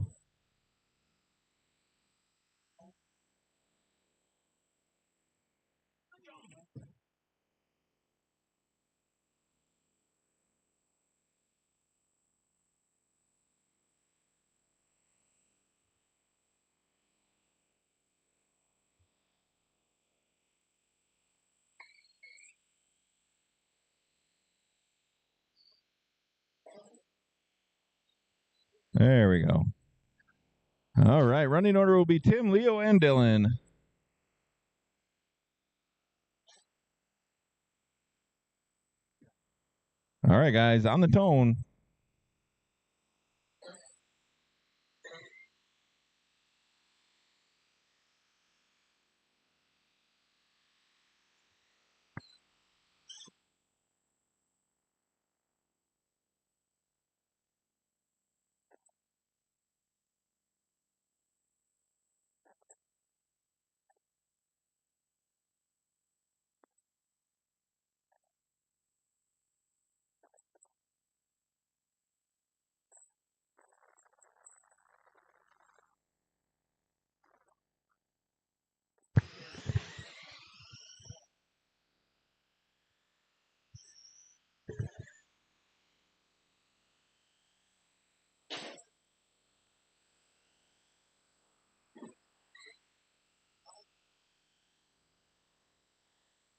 There we go. All right, running order will be Tim, Leo, and Dylan. All right, guys, on the tone.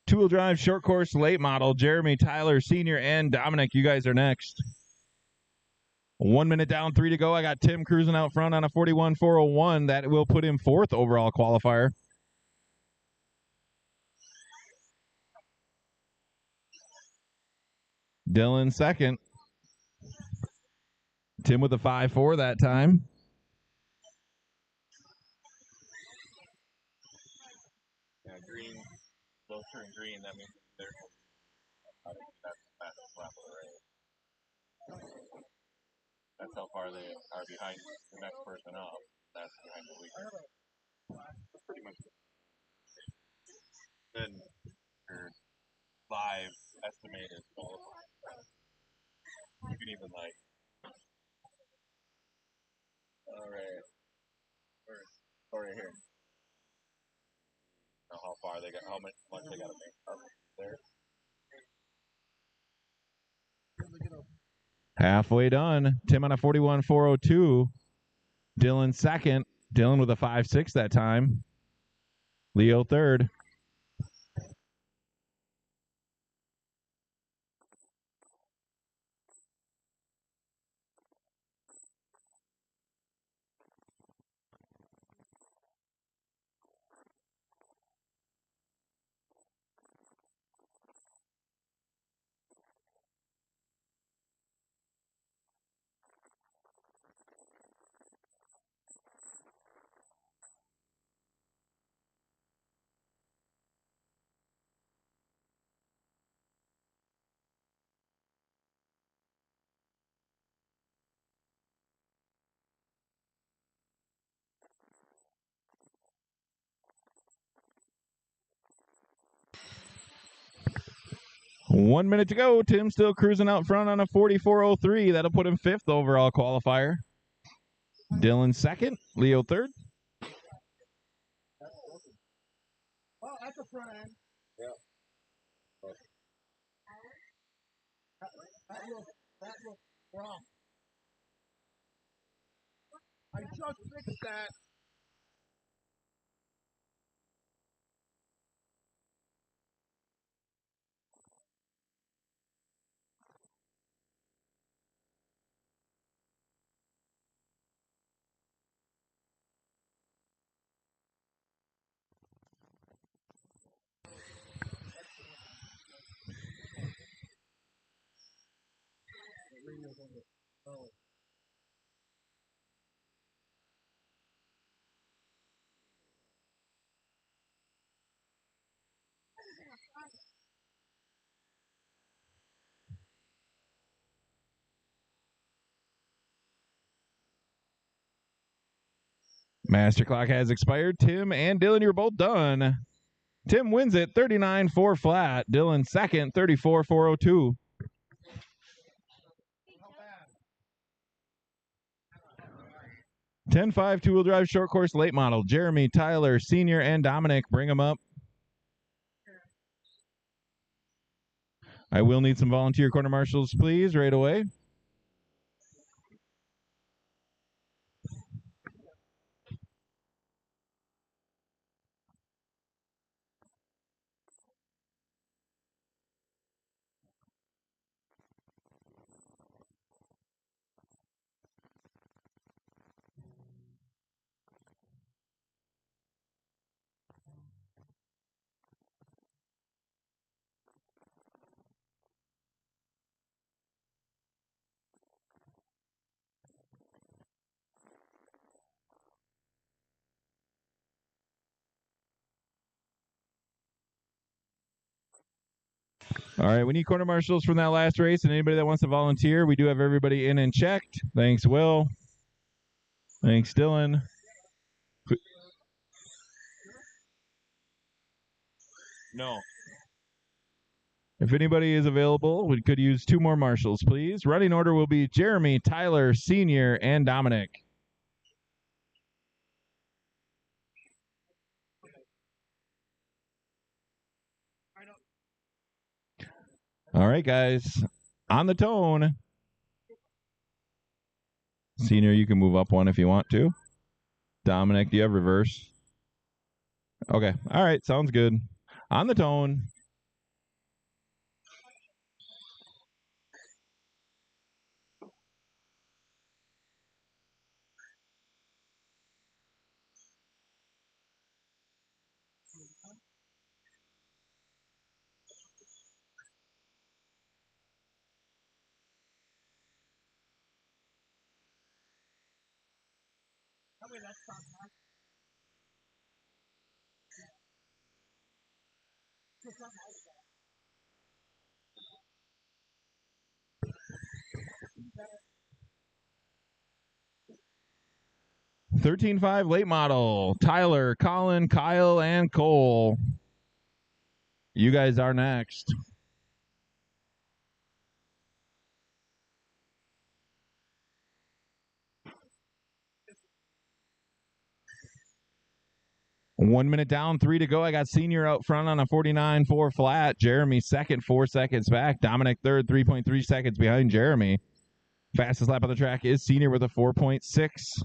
Two-wheel drive, short course, late model, Jeremy, Tyler, Senior, and Dominic. You guys are next. 1 minute down, 3 to go. I got Tim cruising out front on a 41.401. That will put him fourth overall qualifier. Dylan second. Tim with a 5.4 that time. Yeah, green. Both turn green. That means they're. That's the fastest lap of the race. That's how far they are behind the next person up. That's behind the leader. That's pretty much it. Then your live estimated qualifier. You can even like. All right. Or here. Know how far they got, how much they got to make up there. Halfway done. Tim on a 41.402. Dylan second. Dylan with a 5.6 that time. Leo third. One minute to go. Tim still cruising out front on a 44.03. That'll put him fifth overall qualifier. Dylan second. Leo third. Oh, at the front end. Yeah. That looks wrong. I just fixed that. Master clock has expired. Tim and Dylan, you're both done. Tim wins it 39-4 flat. Dylan second, 34-402. 10-5 two-wheel drive short course late model. Jeremy, Tyler, Senior, and Dominic. Bring them up. I will need some volunteer quarter marshals, please, right away. All right, we need quarter marshals from that last race, and anybody that wants to volunteer, we do have everybody in and checked. Thanks, Will. Thanks, Dylan. No. If anybody is available, we could use 2 more marshals, please. Running order will be Jeremy, Tyler, Senior, and Dominic. All right, guys. On the tone. Senior, you can move up one if you want to. Dominic, do you have reverse? Okay. All right. Sounds good. On the tone. That's not 13-5 late model. Tyler, Colin, Kyle, and Cole. You guys are next. One minute down, 3 to go. I got Senior out front on a 49-4 flat. Jeremy second, 4 seconds back. Dominic third, 3.3 seconds behind Jeremy. Fastest lap on the track is Senior with a 4.6.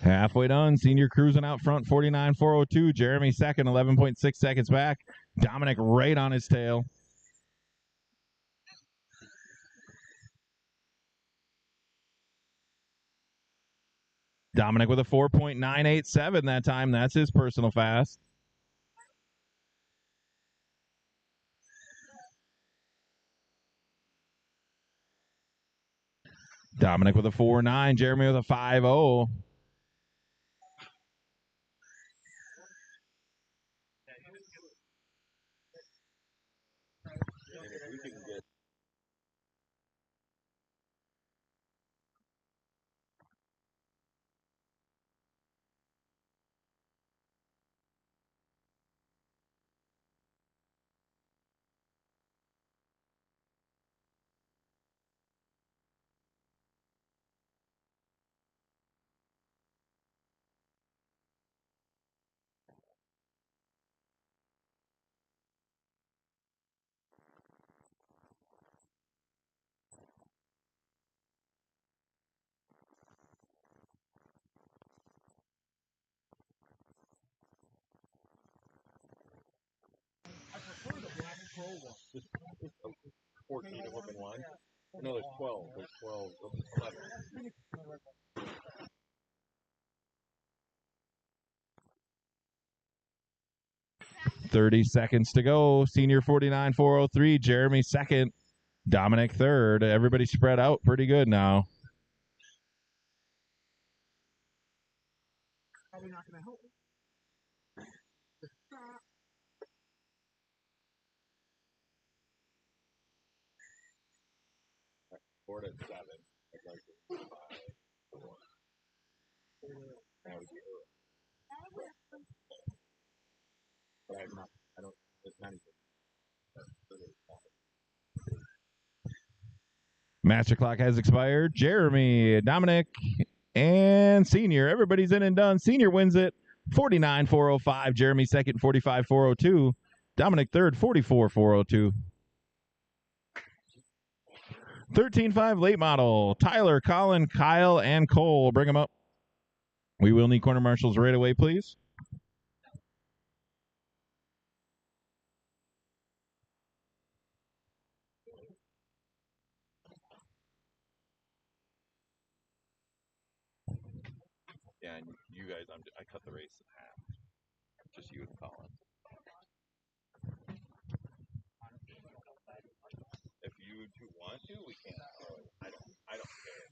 Halfway done. Senior cruising out front, 49-402. Jeremy second, 11.6 seconds back. Dominic right on his tail. Dominic with a 4.987 that time. That's his personal fast. Dominic with a 4.9. Jeremy with a 5.0. prefer the Black Pro one. Just 14 of them in one. No, there's 12. There's 12. 11. 30 seconds to go. Senior 49.403. Jeremy second. Dominic third. Everybody spread out pretty good now. Probably not going to help. Four to 7. I'd like to 5, 4. That would be early. But I don't, it's not even. Master clock has expired. Jeremy, Dominic, and Senior. Everybody's in and done. Senior wins it. 49.405. Jeremy second. 45.402. Dominic third. 44.402. 13.5 late model. Tyler, Colin, Kyle, and Cole. Bring them up. We will need corner marshals right away, please. Yeah, and you guys, I cut the race in half. Just you and Colin. If you two want to, we can. I don't care.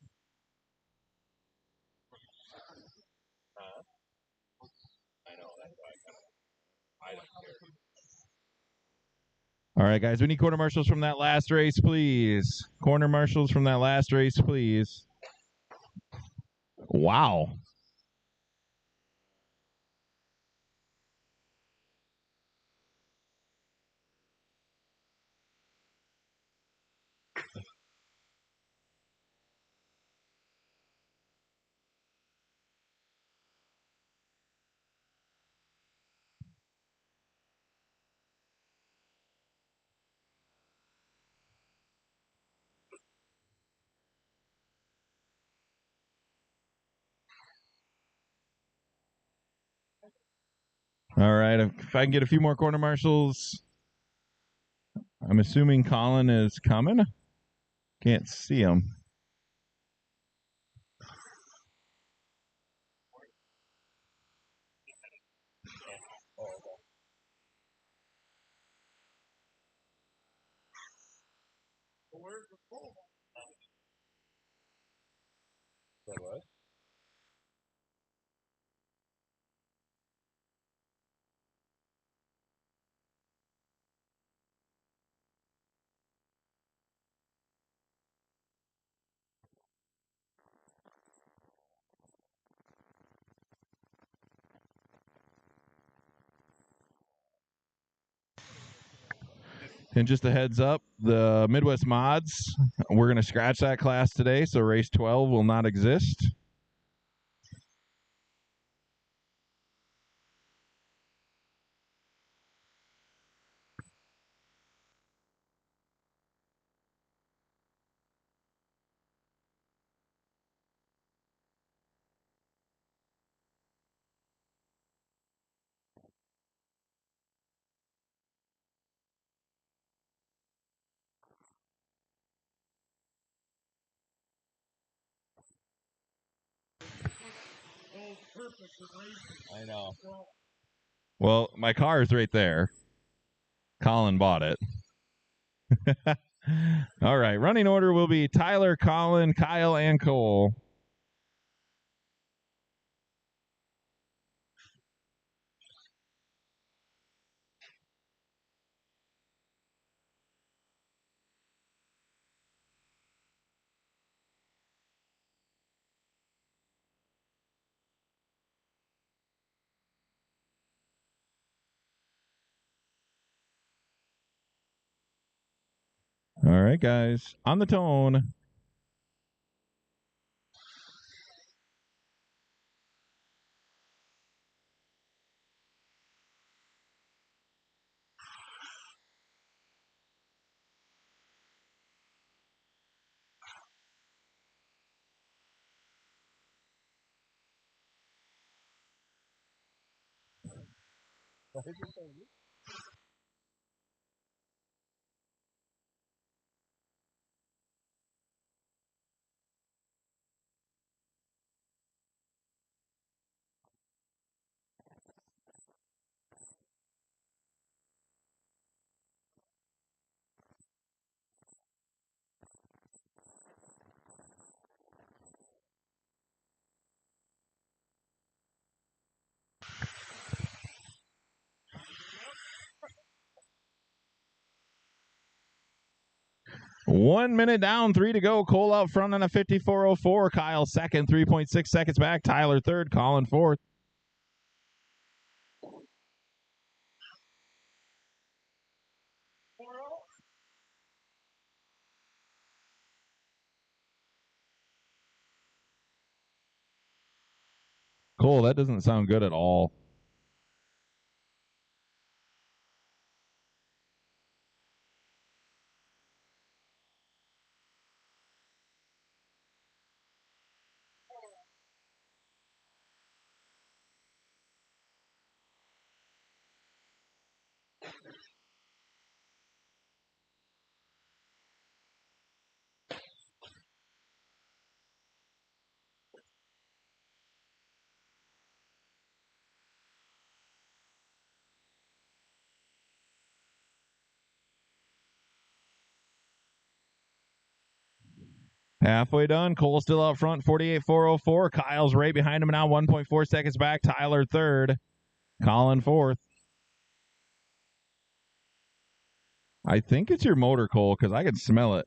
I know, that's why I don't care. All right, guys, we need corner marshals from that last race, please. Corner marshals from that last race, please. Wow. All right, if I can get a few more corner marshals. I'm assuming Colin is coming. Can't see him. What? And just a heads up, the Midwest Mods, we're going to scratch that class today, so race 12 will not exist. I know. Well, my car is right there. Colin bought it. All right. Running order will be Tyler, Colin, Kyle, and Cole. All right, guys. On the tone. One minute down, 3 to go. Cole out front on a 54.04. Kyle second, 3.6 seconds back. Tyler third, Colin fourth. Cole, that doesn't sound good at all. Halfway done. Cole still out front, 48.404. Kyle's right behind him now, 1.4 seconds back. Tyler third, Colin fourth. I think it's your motor, Cole, because I can smell it.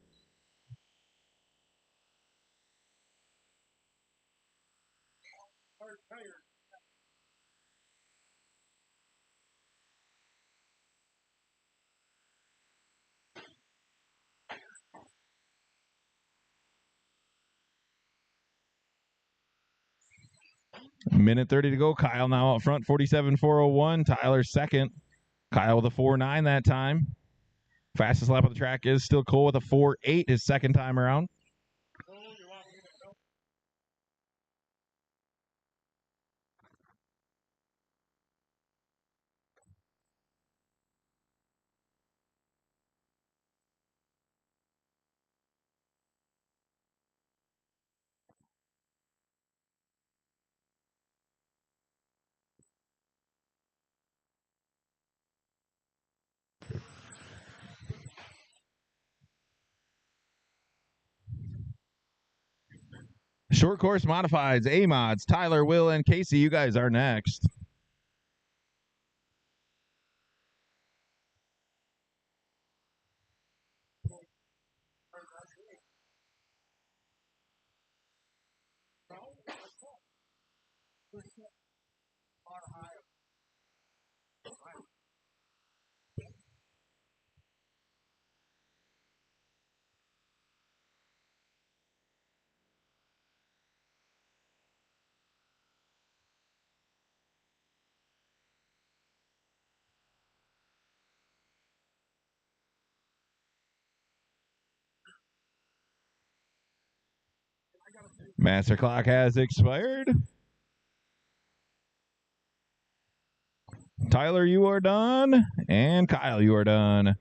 Minute 30 to go. Kyle now out front, 47.401. Tyler second. Kyle with a 4.9 that time. Fastest lap of the track is still Cole with a 4.8 his second time around. Short course modifieds, A-Mods, Tyler, Will, and Casey, you guys are next. Master clock has expired. Tyler, you are done. And Kyle, you are done.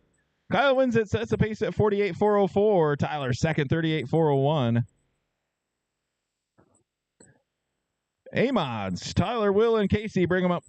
Kyle wins it, sets the pace at 48.404. Tyler second, 38.401. A-Mods, Tyler, Will, and Casey, bring them up.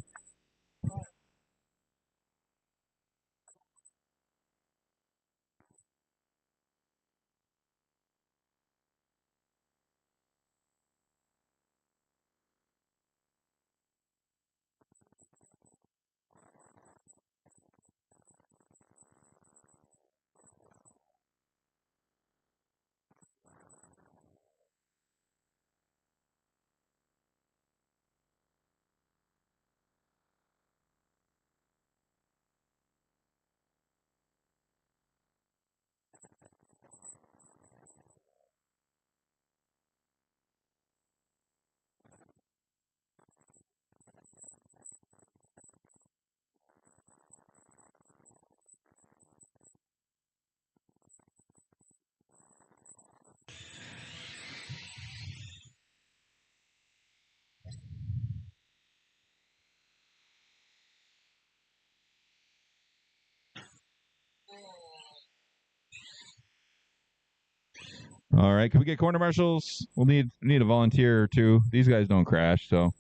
All right, can we get corner marshals? We'll need a volunteer or two. These guys don't crash, so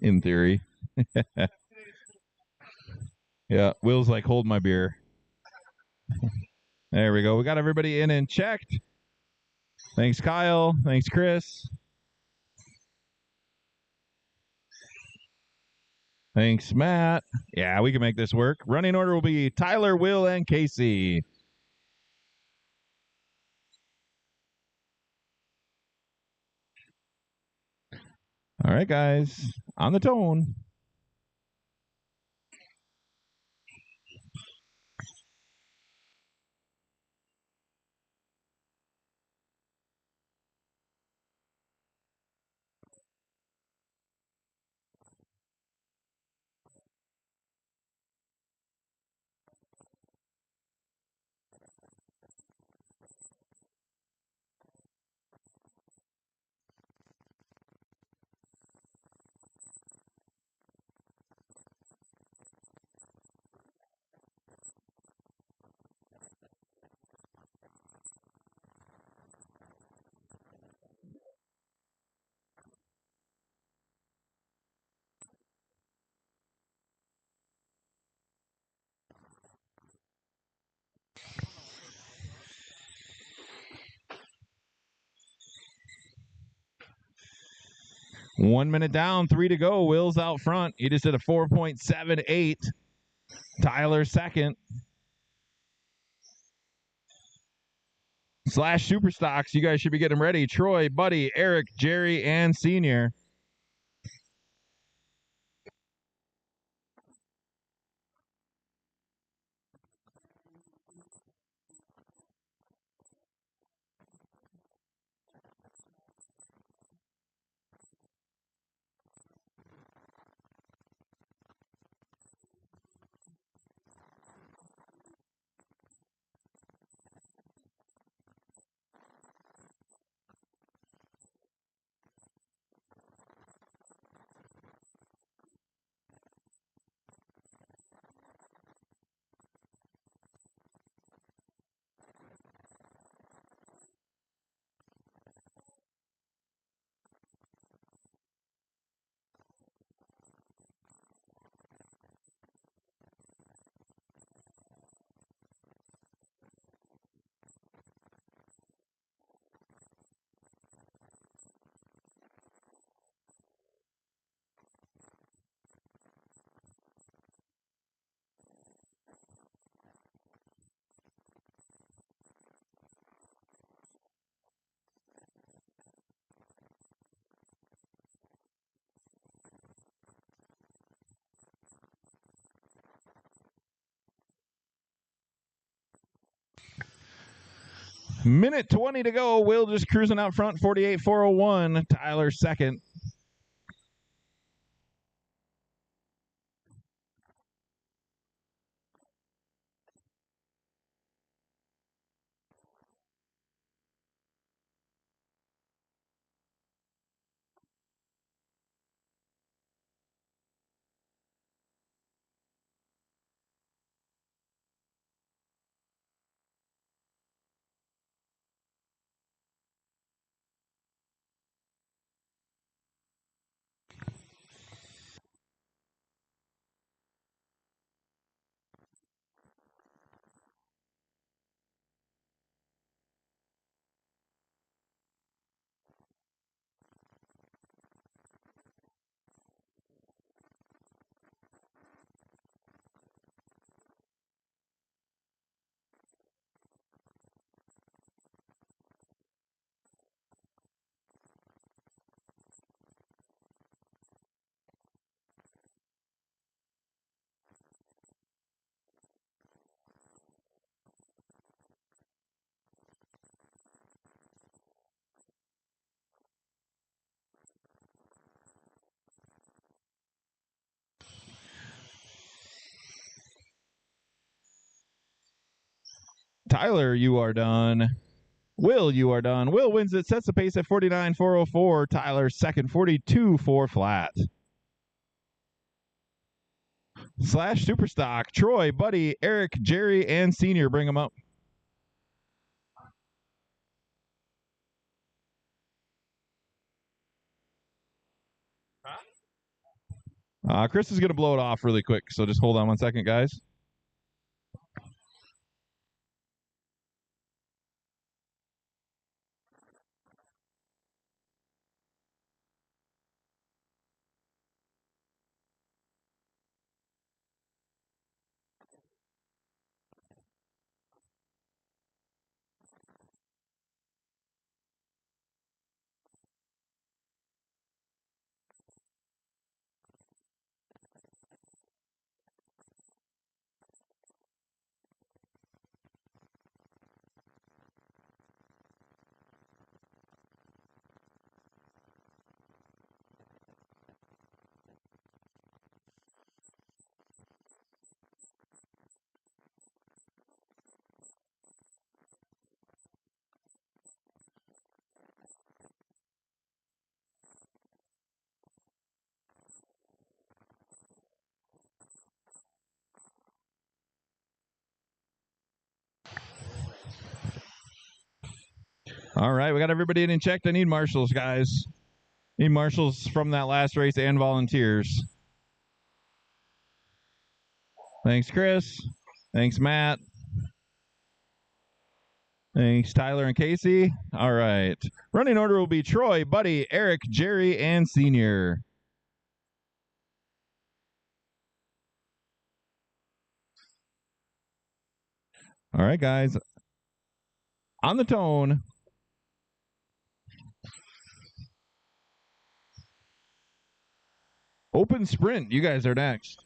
in theory. Yeah, Will's like, hold my beer. There we go. We got everybody in and checked. Thanks, Kyle. Thanks, Chris. Thanks, Matt. Yeah, we can make this work. Running order will be Tyler, Will, and Casey. All right, guys. On the tone. One minute down, 3 to go. Will's out front. He just did a 4.78. Tyler second. Slash Superstocks. You guys should be getting ready. Troy, Buddy, Eric, Jerry, and Senior. Minute 20 to go. Will just cruising out front, 48.401. Tyler second. Tyler, you are done. Will, you are done. Will wins it, sets the pace at 49.404. Tyler second, 42.4 flat. Slash Superstock. Troy, Buddy, Eric, Jerry, and Senior. Bring them up. Chris is going to blow it off really quick, so just hold on 1 second, guys. All right, we got everybody in and checked. I need marshals, guys. Need marshals from that last race and volunteers. Thanks, Chris. Thanks, Matt. Thanks, Tyler and Casey. All right. Running order will be Troy, Buddy, Eric, Jerry, and Senior. All right, guys. On the tone. Open sprint. You guys are next.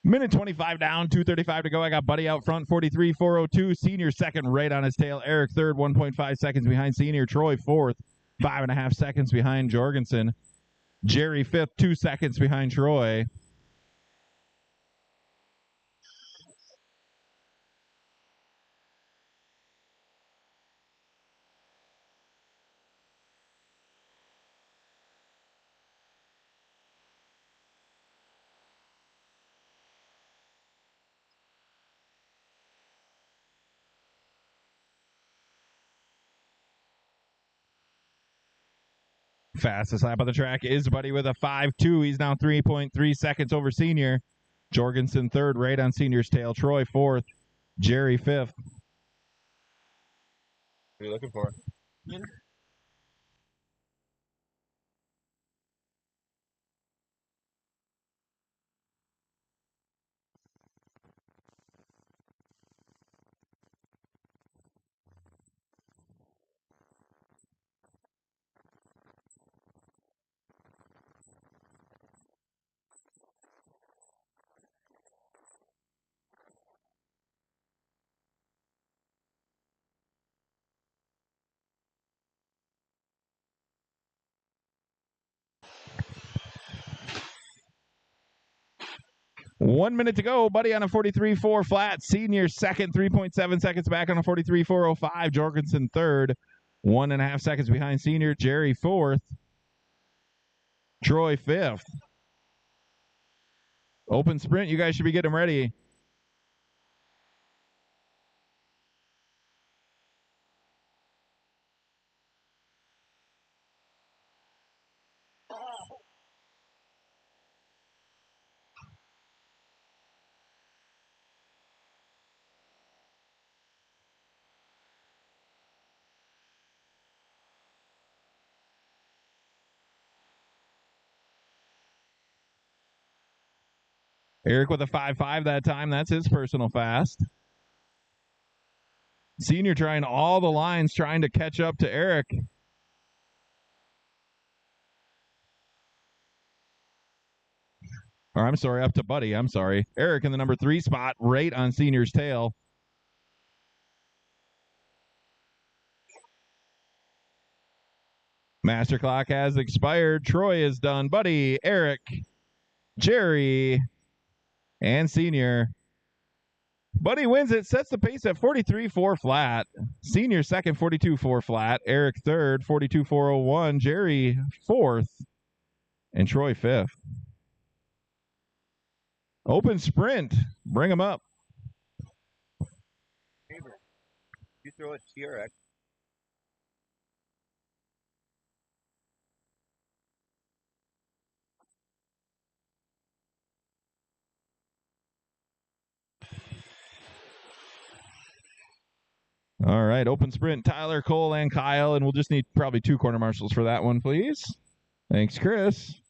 Minute 25 down, 2:35 to go. I got Buddy out front, 43.402. Senior second, right on his tail. Eric third, 1.5 seconds behind Senior. Troy fourth, 5.5 seconds behind Jorgensen. Jerry fifth, 2 seconds behind Troy. Fastest lap of the track is Buddy with a 5.2. He's now 3.3 seconds over Senior. Jorgensen third, right on Senior's tail. Troy fourth. Jerry fifth. What are you looking for? One minute to go. Buddy on a 43.4 flat. Senior second, 3.7 seconds back on a 43.405. Jorgensen third, 1.5 seconds behind Senior. Jerry fourth. Troy fifth. Open sprint. You guys should be getting ready. Eric with a 5.5 that time. That's his personal fast. Senior trying all the lines, trying to catch up to Eric. Or I'm sorry, up to Buddy. I'm sorry. Eric in the number 3 spot, right on Senior's tail. Master clock has expired. Troy is done. Buddy, Eric, Jerry, and Senior. Buddy wins it, sets the pace at 43.4 flat. Senior second, 42.4 flat. Eric third, 42.401. Jerry fourth, and Troy fifth. Open sprint. Bring them up. You throw it TRX. All right, open sprint, Tyler, Cole, and Kyle, and we'll just need probably 2 corner marshals for that one, please. Thanks, Chris.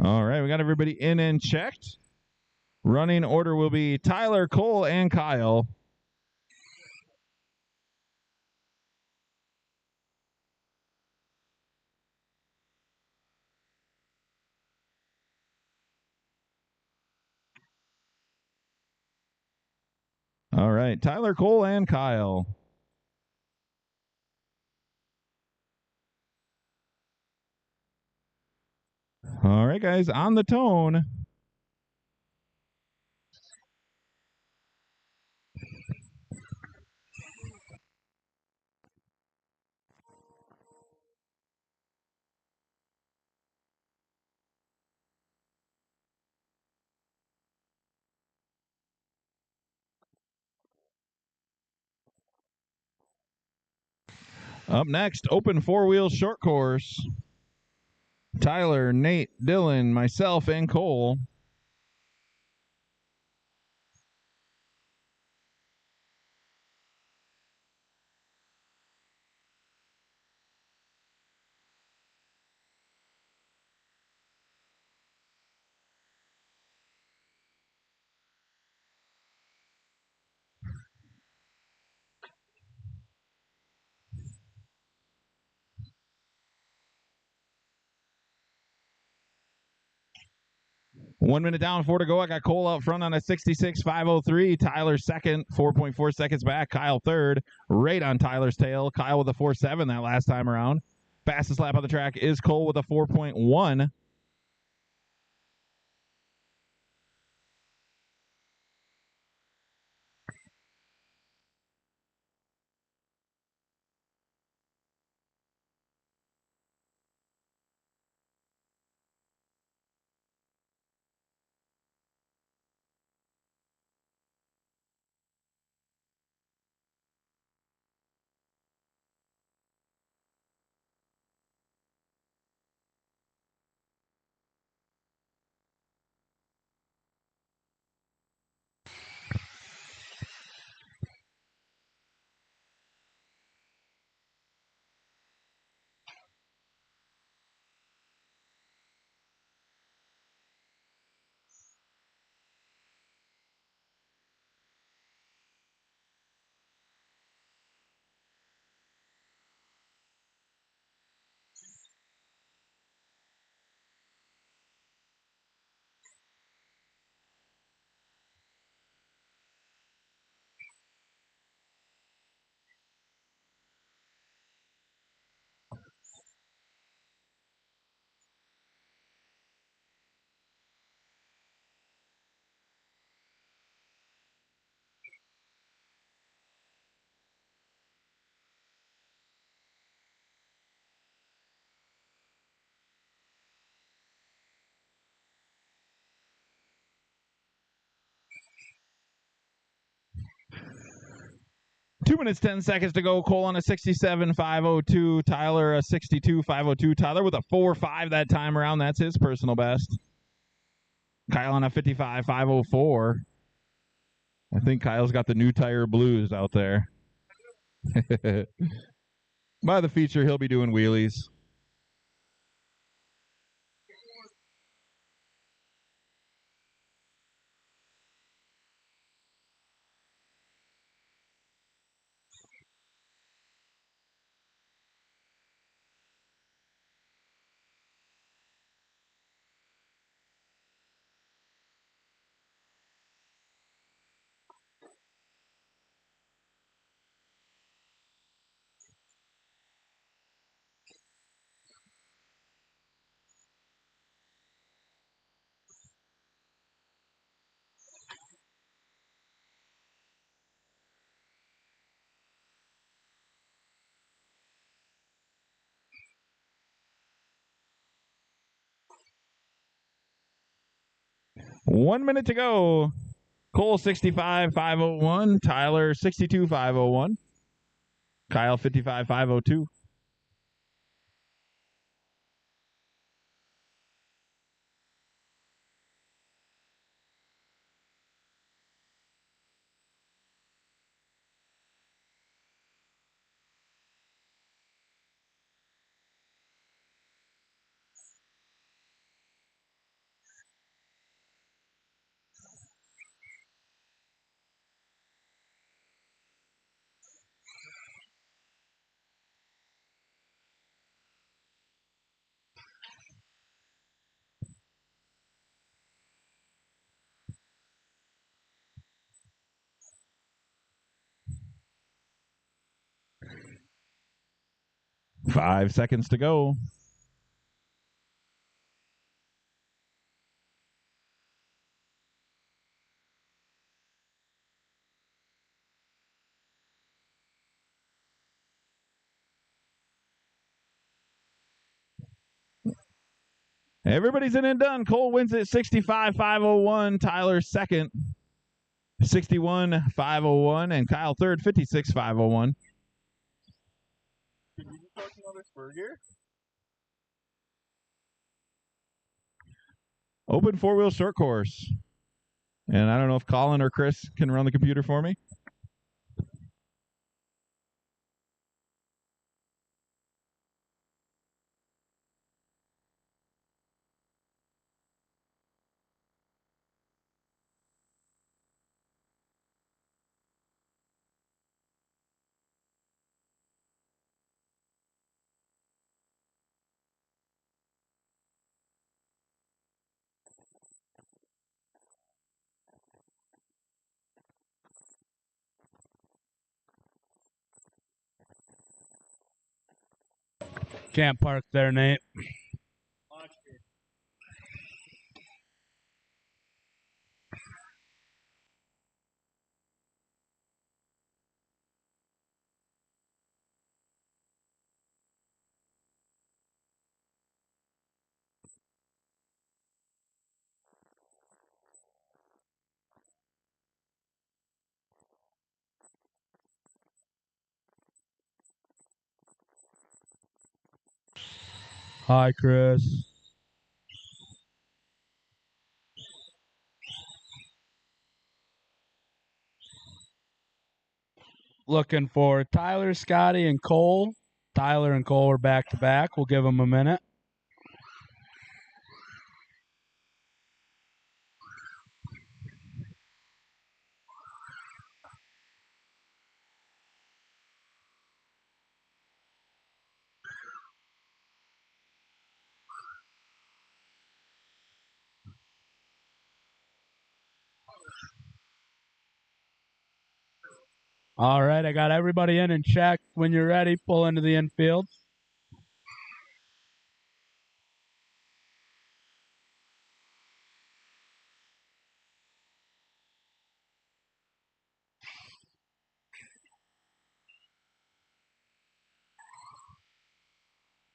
All right, we got everybody in and checked. Running order will be Tyler, Cole, and Kyle. All right, Tyler, Cole, and Kyle. All right, guys, on the tone. Up next, open 4-wheel short course. Tyler, Nate, Dylan, myself, and Cole. One minute down, 4 to go. I got Cole out front on a 66.503. Tyler second, 4.4 seconds back. Kyle third, right on Tyler's tail. Kyle with a 4.7 that last time around. Fastest lap on the track is Cole with a 4.1. 2 minutes, 10 seconds to go. Cole on a 67.502. Tyler a 62.502. Tyler with a 4.5 that time around. That's his personal best. Kyle on a 55.504. I think Kyle's got the new tire blues out there. By the feature, he'll be doing wheelies. One minute to go. Cole 65.501. Tyler 62.501. Kyle 55.502. Five seconds to go. Everybody's in and done. Cole wins it 65.501. Tyler second, 61.501. And Kyle third, 56.501. Did you just watch another spur gear? Open four-wheel short course. And I don't know if Colin or Chris can run the computer for me. Can't park there, Nate. Hi, Chris. Looking for Tyler, Scotty, and Cole. Tyler and Cole are back to back. We'll give them a minute. All right, I got everybody in and check. When you're ready, pull into the infield.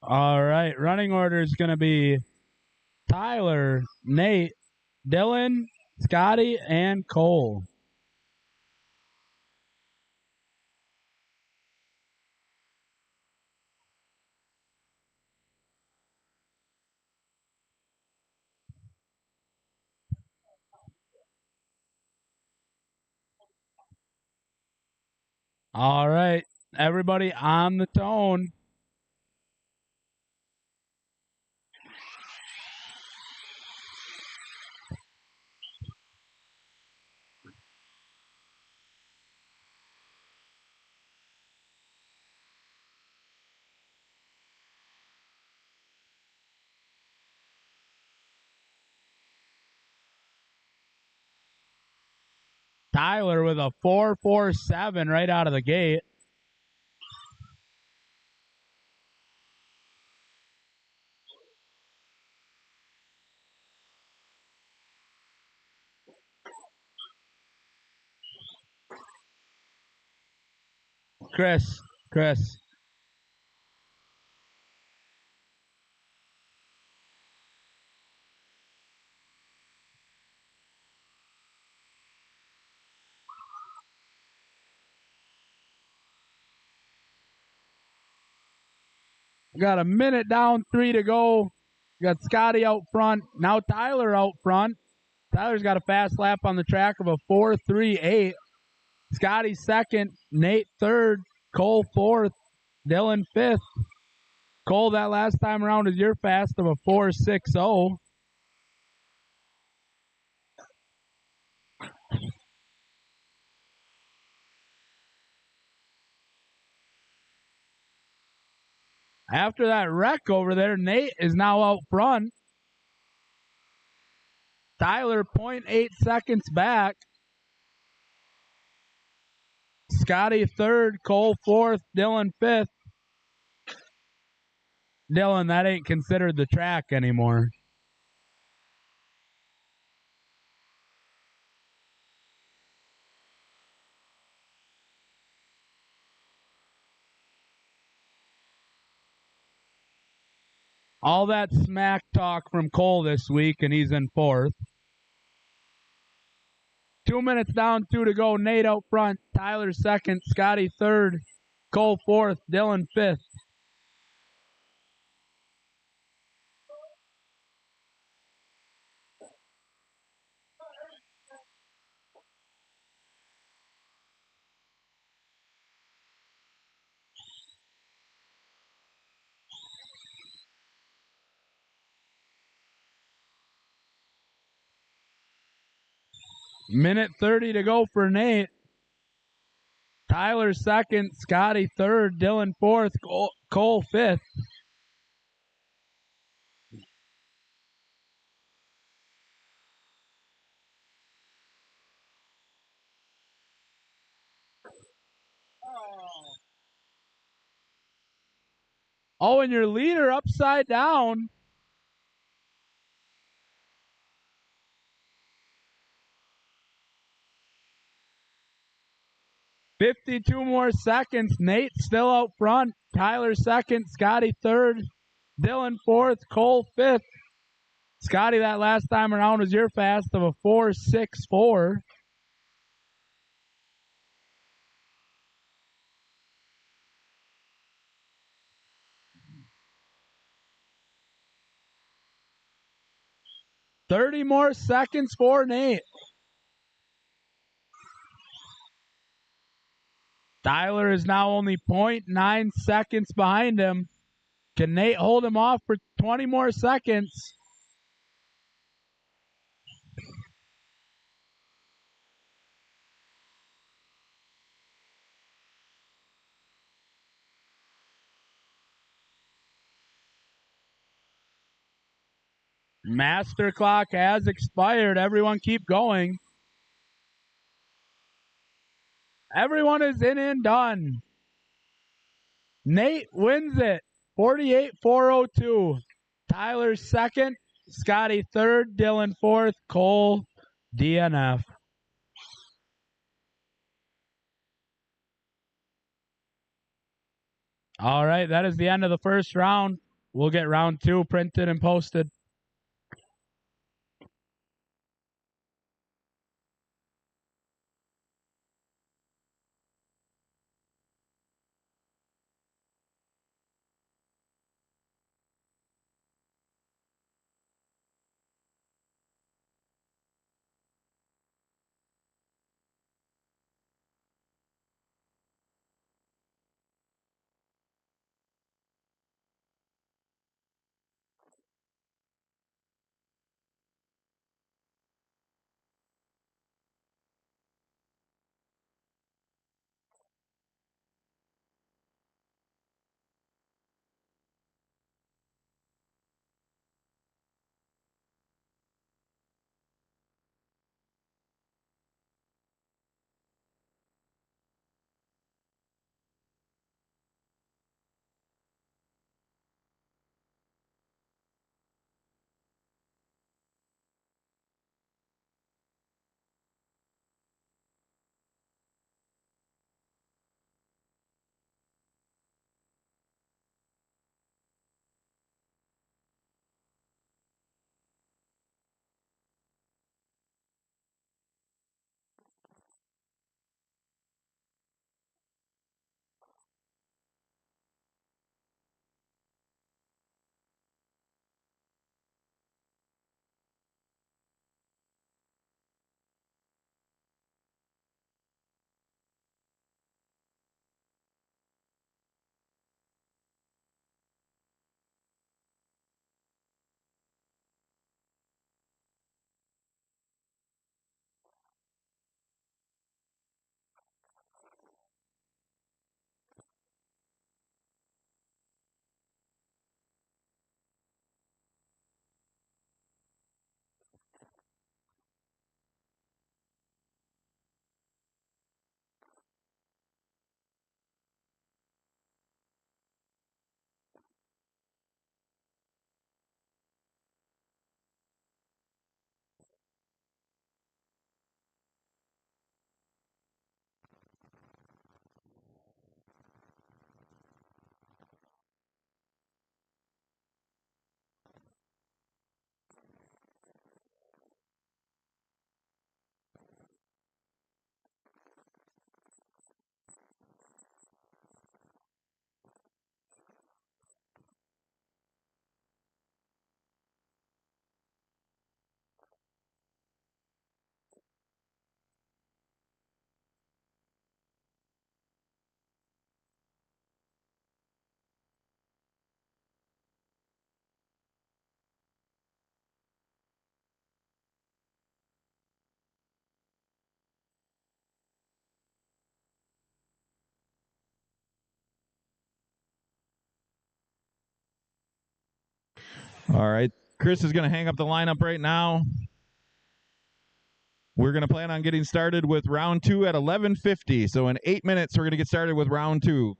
All right, running order is going to be Tyler, Nate, Dylan, Scotty, and Cole. All right. Everybody on the tone. Tyler with a 4.47 right out of the gate. Chris. Got a minute down, 3 to go. Got Scotty out front. Now Tyler out front. Tyler's got a fast lap on the track of a 4.38. Scotty second, Nate third, Cole fourth, Dylan fifth. Cole, that last time around is your fast of a 4.60. After that wreck over there, Nate is now out front. Tyler 0.8 seconds back. Scotty third, Cole fourth, Dylan fifth. Dylan, that ain't considered the track anymore. All that smack talk from Cole this week, and he's in fourth. 2 minutes down, 2 to go. Nate out front. Tyler second. Scotty third. Cole fourth. Dylan fifth. Minute 30 to go for Nate. Tyler second. Scotty third. Dylan fourth. Cole fifth. Oh, and your leader upside down. $52 more seconds. Nate still out front. Tyler second. Scotty third. Dylan fourth. Cole fifth. Scotty, that last time around was your fast of a 4.64. $30 more seconds for Nate. Tyler is now only 0.9 seconds behind him. Can Nate hold him off for 20 more seconds? Master clock has expired. Everyone keep going. Everyone is in and done. Nate wins it. 48-402. Tyler second. Scotty third. Dylan fourth. Cole DNF. All right, that is the end of the first round. We'll get round 2 printed and posted. All right. Chris is going to hang up the lineup right now. We're going to plan on getting started with round 2 at 11:50. So in 8 minutes, we're going to get started with round 2.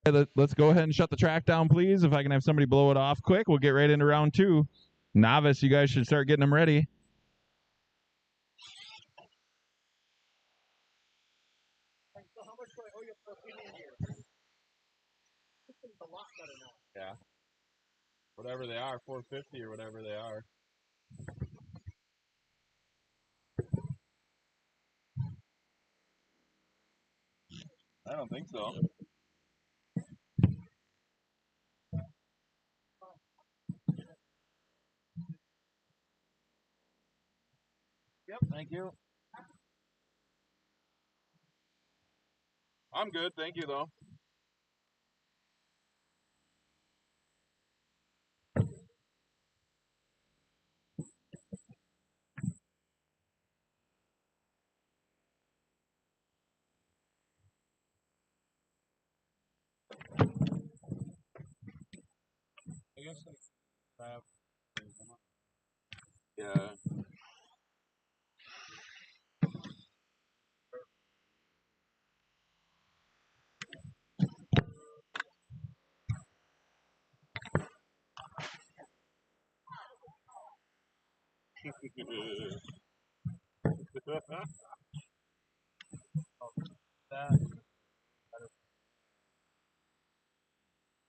Let's go ahead and shut the track down, please. If I can have somebody blow it off quick, we'll get right into round 2. Novice, you guys should start getting them ready. Yeah. Whatever they are, 450 or whatever they are. I don't think so. Yep, thank you. I'm good, thank you though. I guess yeah.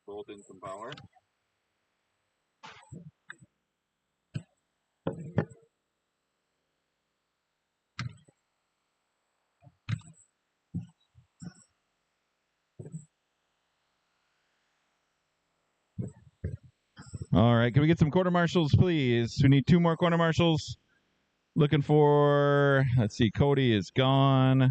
Bolt in some power. All right, can we get some quarter marshals, please? We need 2 more quarter marshals. Looking for, let's see, Cody is gone.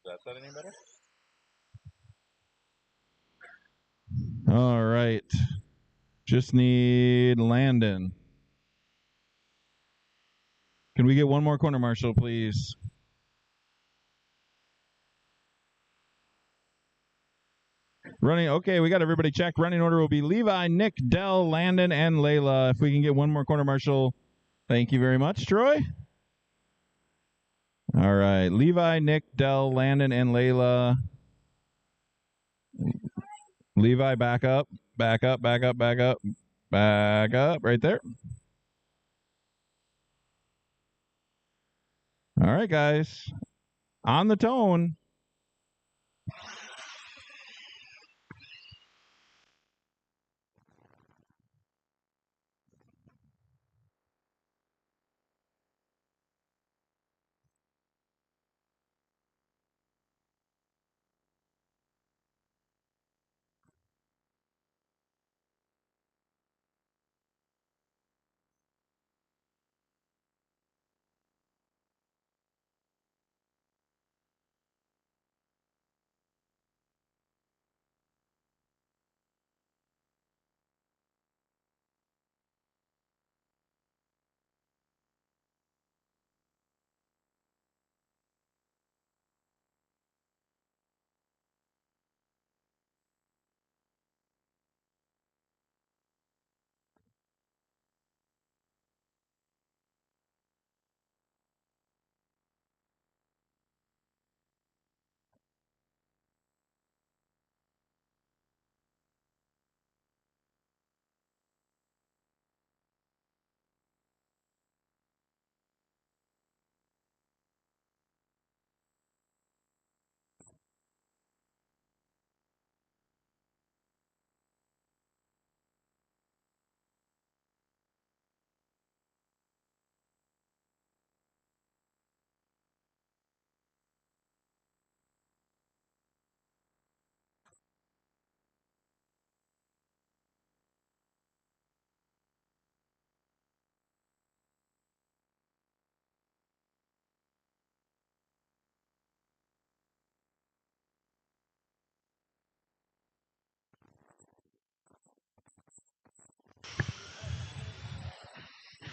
Does that any better? All right. Just need Landon. Can we get 1 more corner marshal, please? Running, okay, we got everybody checked. Running order will be Levi, Nick, Dell, Landon, and Layla. If we can get 1 more corner marshal, thank you very much, Troy. All right, Levi, Nick, Dell, Landon, and Layla. Levi, back up, back up, back up, back up, back up, right there. All right, guys, on the tone.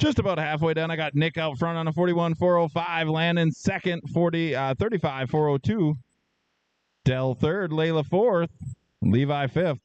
Just about halfway done. I got Nick out front on a 41.405. Landon second, 35.402. Dell third. Layla fourth. Levi fifth.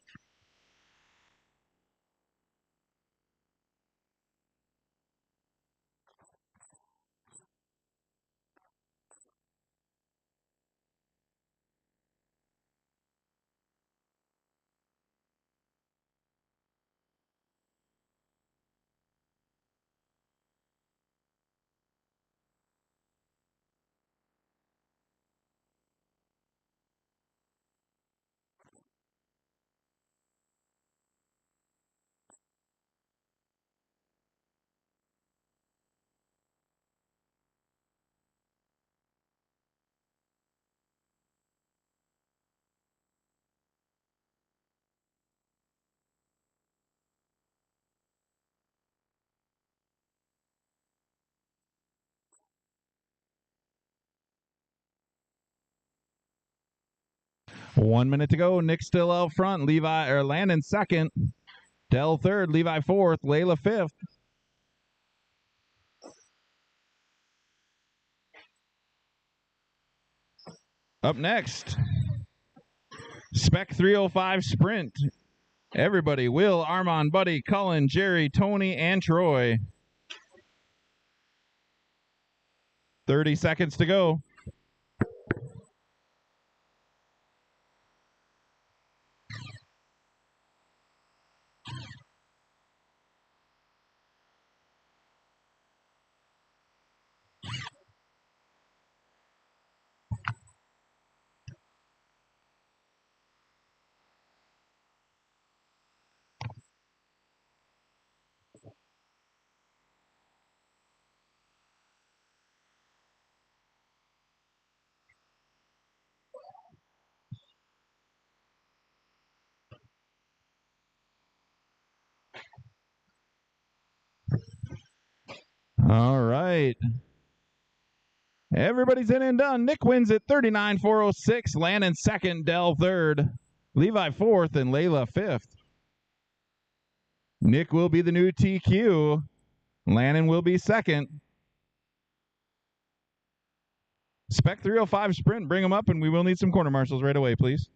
One minute to go. Nick still out front. Landon second. Dell third. Levi fourth. Layla fifth. Up next, Spec 305 Sprint. Everybody, Will, Armand, Buddy, Cullen, Jerry, Tony, and Troy. 30 seconds to go. All right. Everybody's in and done. Nick wins at 39.406. Landon second. Dell third. Levi fourth. And Layla fifth. Nick will be the new TQ. Landon will be second. Spec 305 Sprint. Bring them up, and we will need some corner marshals right away, please.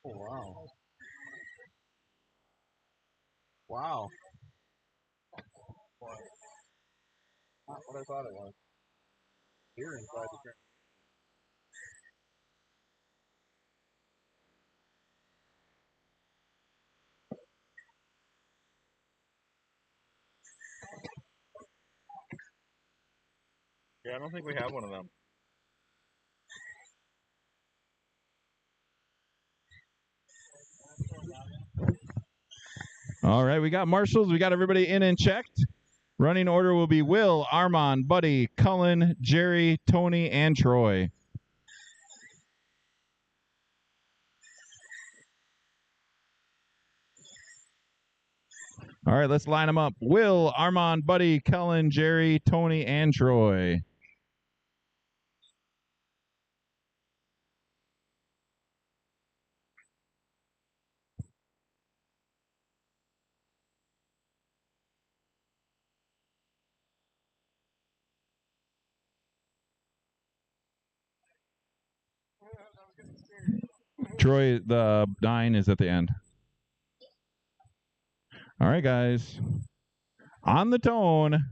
Oh, wow. Wow. Not what I thought it was. Here inside the train. Yeah, I don't think we have one of them. All right, we got marshals. We got everybody in and checked. Running order will be Will, Armand, Buddy, Cullen, Jerry, Tony, and Troy. All right, let's line them up. Will, Armand, Buddy, Cullen, Jerry, Tony, and Troy. Troy, the 9 is at the end. All right, guys. On the tone.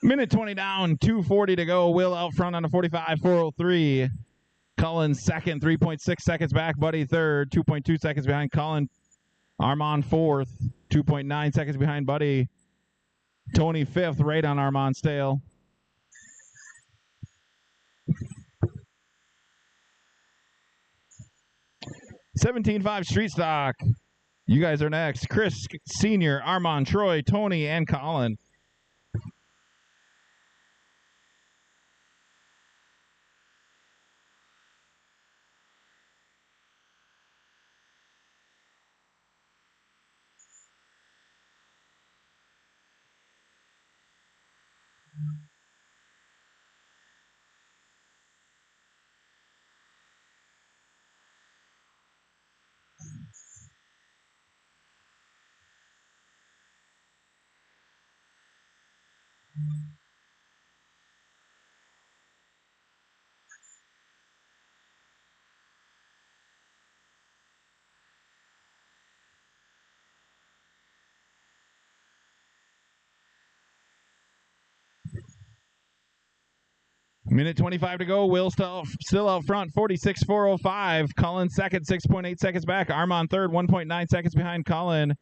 Minute 20 down, 2:40 to go. Will out front on the 45, 4:03. Cullen second, 3.6 seconds back. Buddy third, 2.2 seconds behind Cullen. Armand fourth, 2.9 seconds behind Buddy. Tony fifth, right on Armand's tail. $17.5 street stock. You guys are next. Chris Sr., Armand, Troy, Tony, and Colin. Minute 25 to go. Will still out front, 46.405. Colin second, 6.8 seconds back. Armand third, 1.9 seconds behind Colin.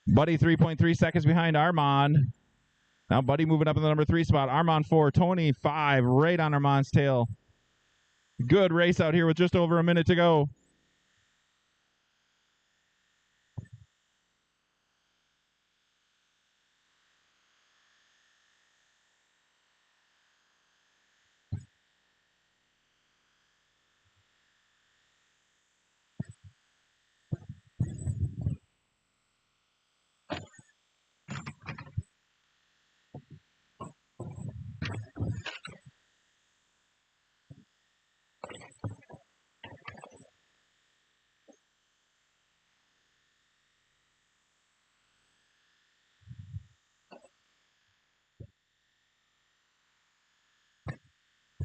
Buddy 3.3 seconds behind Armand. Now Buddy moving up in the number 3 spot. Armand 4, Tony 5, right on Armand's tail. Good race out here with just over a minute to go.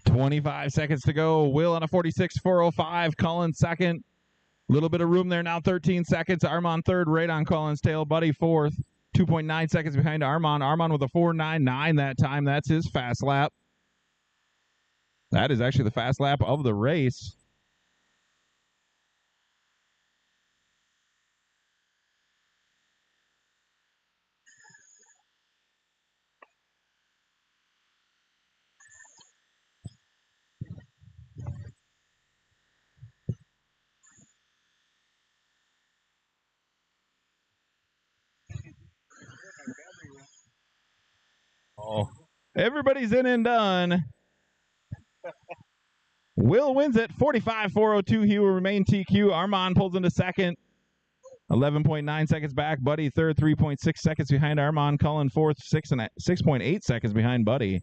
$25 seconds to go. Will on a 46.405. Cullen second. A little bit of room there now. 13 seconds. Armand third, right on Cullen's tail. Buddy fourth. 2.9 seconds behind Armand. Armand with a 4.99 that time. That's his fast lap. That is actually the fast lap of the race. Oh, everybody's in and done. Will wins it, 45.402. He will remain TQ. Armand pulls into second, 11.9 seconds back. Buddy third, 3.6 seconds behind Armand. Cullen fourth, 6.8 seconds behind Buddy.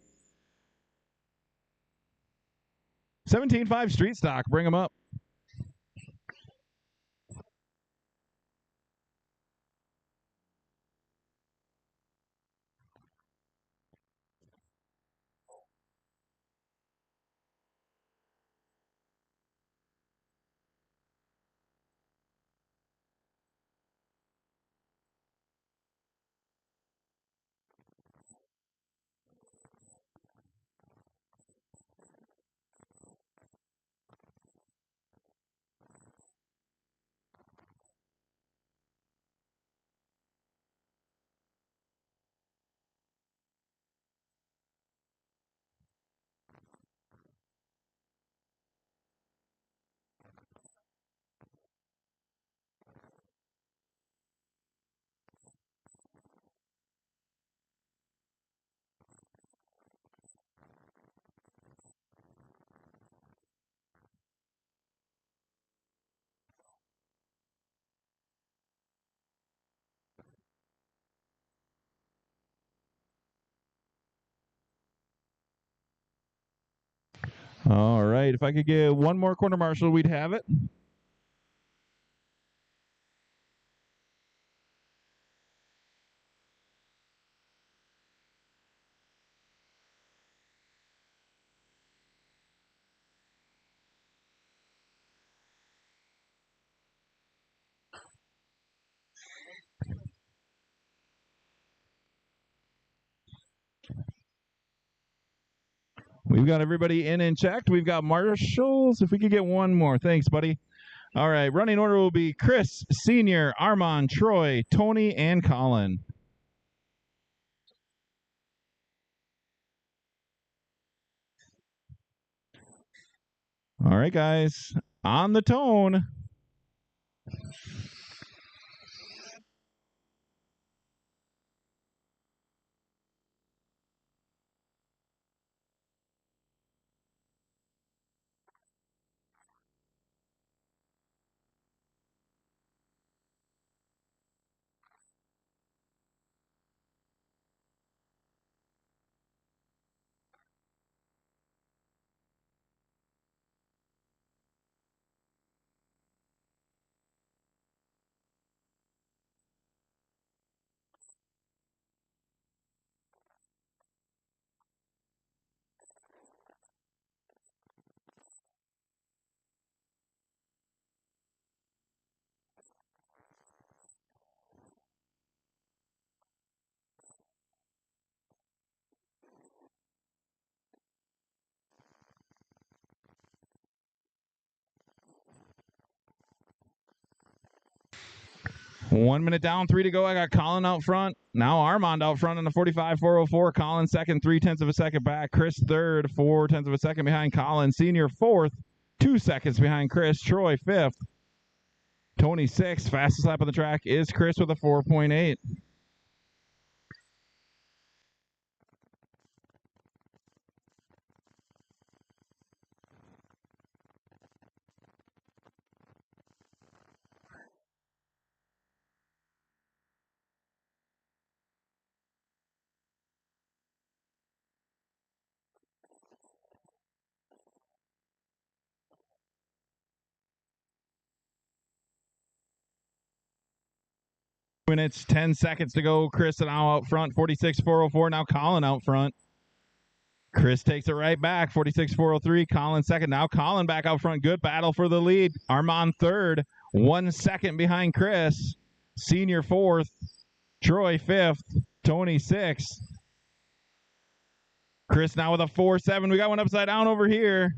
17.5 street stock. Bring him up. All right. If I could get one more quarter marshal, we'd have it. We've got everybody in and checked. We've got marshals. If we could get one more. Thanks, buddy. All right, running order will be Chris, Senior, Armand, Troy, Tony, and Colin. All right, guys, on the tone. One minute down, 3 to go. I got Colin out front. Now Armand out front on the 45-404. Colin second, 0.3 of a second back. Chris third, 0.4 of a second behind Colin. Senior fourth, 2 seconds behind Chris. Troy fifth. Tony sixth. Fastest lap on the track is Chris with a 4.8. Minutes, 10 seconds to go. Chris now out front, 46-404. Now Colin out front. Chris takes it right back, 46-403. Colin second. Now Colin back out front. Good battle for the lead. Armand third, 1 second behind Chris. Senior fourth. Troy fifth. Tony sixth. Chris now with a 4.7. We got one upside down over here.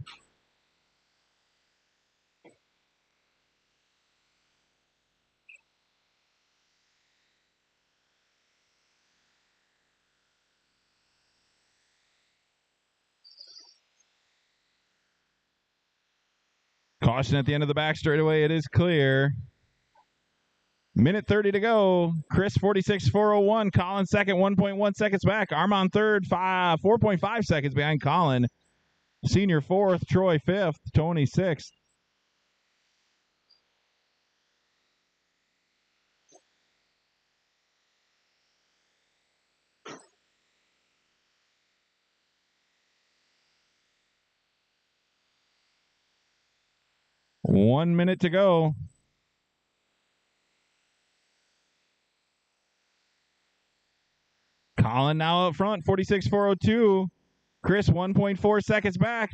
Caution at the end of the back straightaway. It is clear. Minute 30 to go. Chris 46-401. Colin second, 1.1 seconds back. Armand third, 4.5 seconds behind Colin. Senior fourth. Troy fifth. Tony sixth. One minute to go. Colin now up front, 46-402. Chris 1.4 seconds back.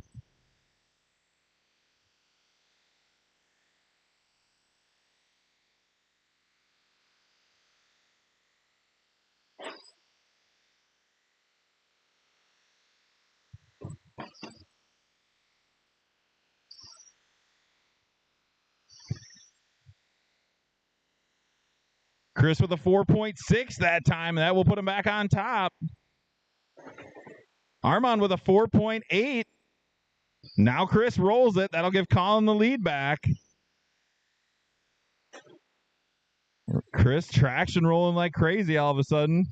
Chris with a 4.6 that time. That will put him back on top. Armand with a 4.8. Now Chris rolls it. That'll give Colin the lead back. Chris traction rolling like crazy all of a sudden.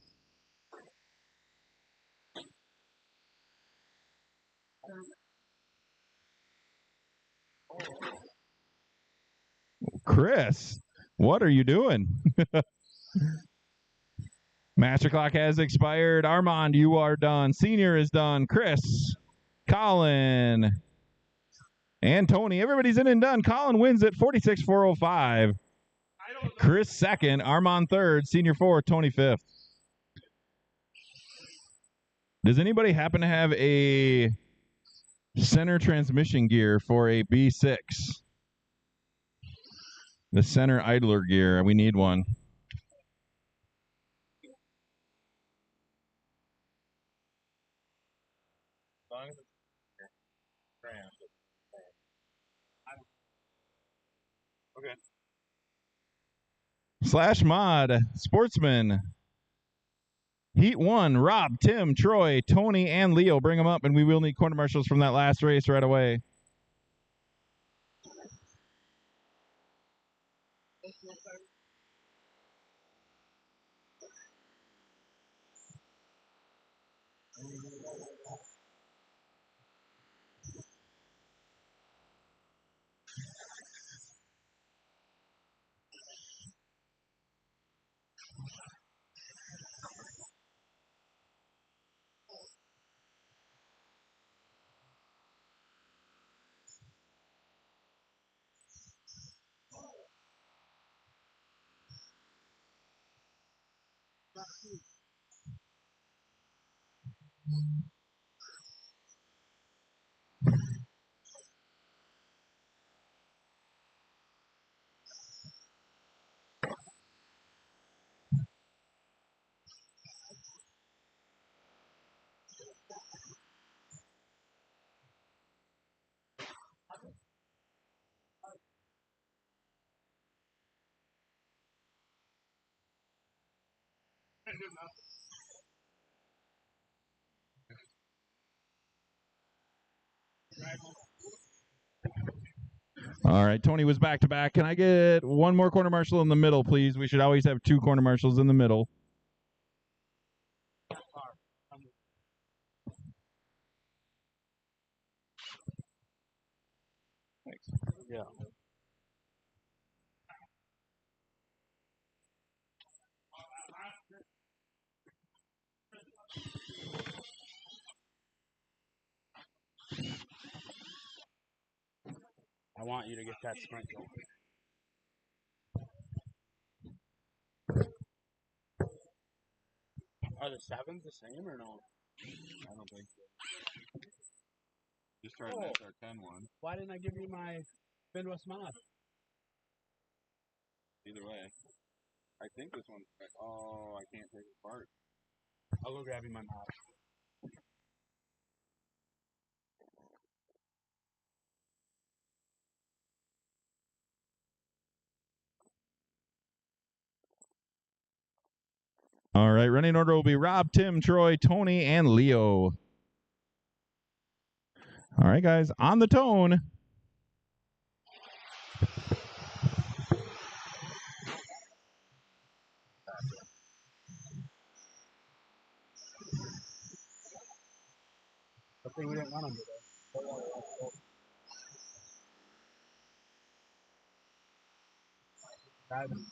Chris, what are you doing? Master clock has expired. Armand, you are done. Senior is done. Chris, Colin, and Tony. Everybody's in and done. Colin wins it 46-405. Chris second. Armand third. Senior fourth. Tony fifth. Does anybody happen to have a center transmission gear for a B6? The center idler gear. We need one. Okay. Slash Mod, Sportsman. Heat 1, Rob, Tim, Troy, Tony, and Leo. Bring them up, and we will need corner marshals from that last race right away. All right, Tony was back to back. Can I get one more corner marshal in the middle, please? We should always have 2 corner marshals in the middle. Thanks. Yeah. I want you to get that sprint going. Are the sevens the same or no? I don't think so. Just try an SR10 one. Why didn't I give you my Midwest mod? Either way. I think this one's like, oh, I can't take it apart. I'll go grab you my mod. All right, running order will be Rob, Tim, Troy, Tony, and Leo. All right, guys, on the tone. I think we didn't run them today. Driving.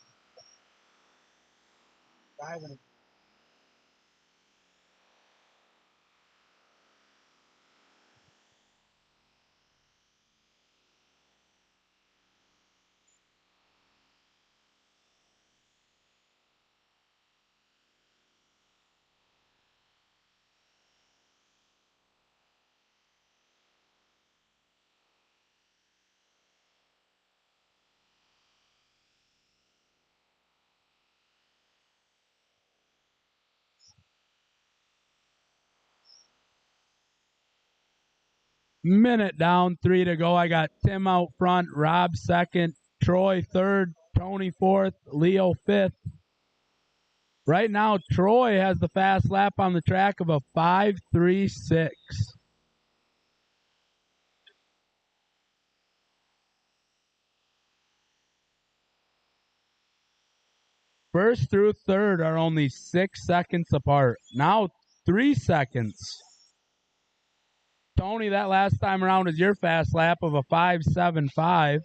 Minute down, 3 to go. I got Tim out front, Rob second, Troy third, Tony fourth, Leo fifth. Right now, Troy has the fast lap on the track of a 5.36. First through third are only 6 seconds apart. Now 3 seconds. Tony, that last time around is your fast lap of a 5.75.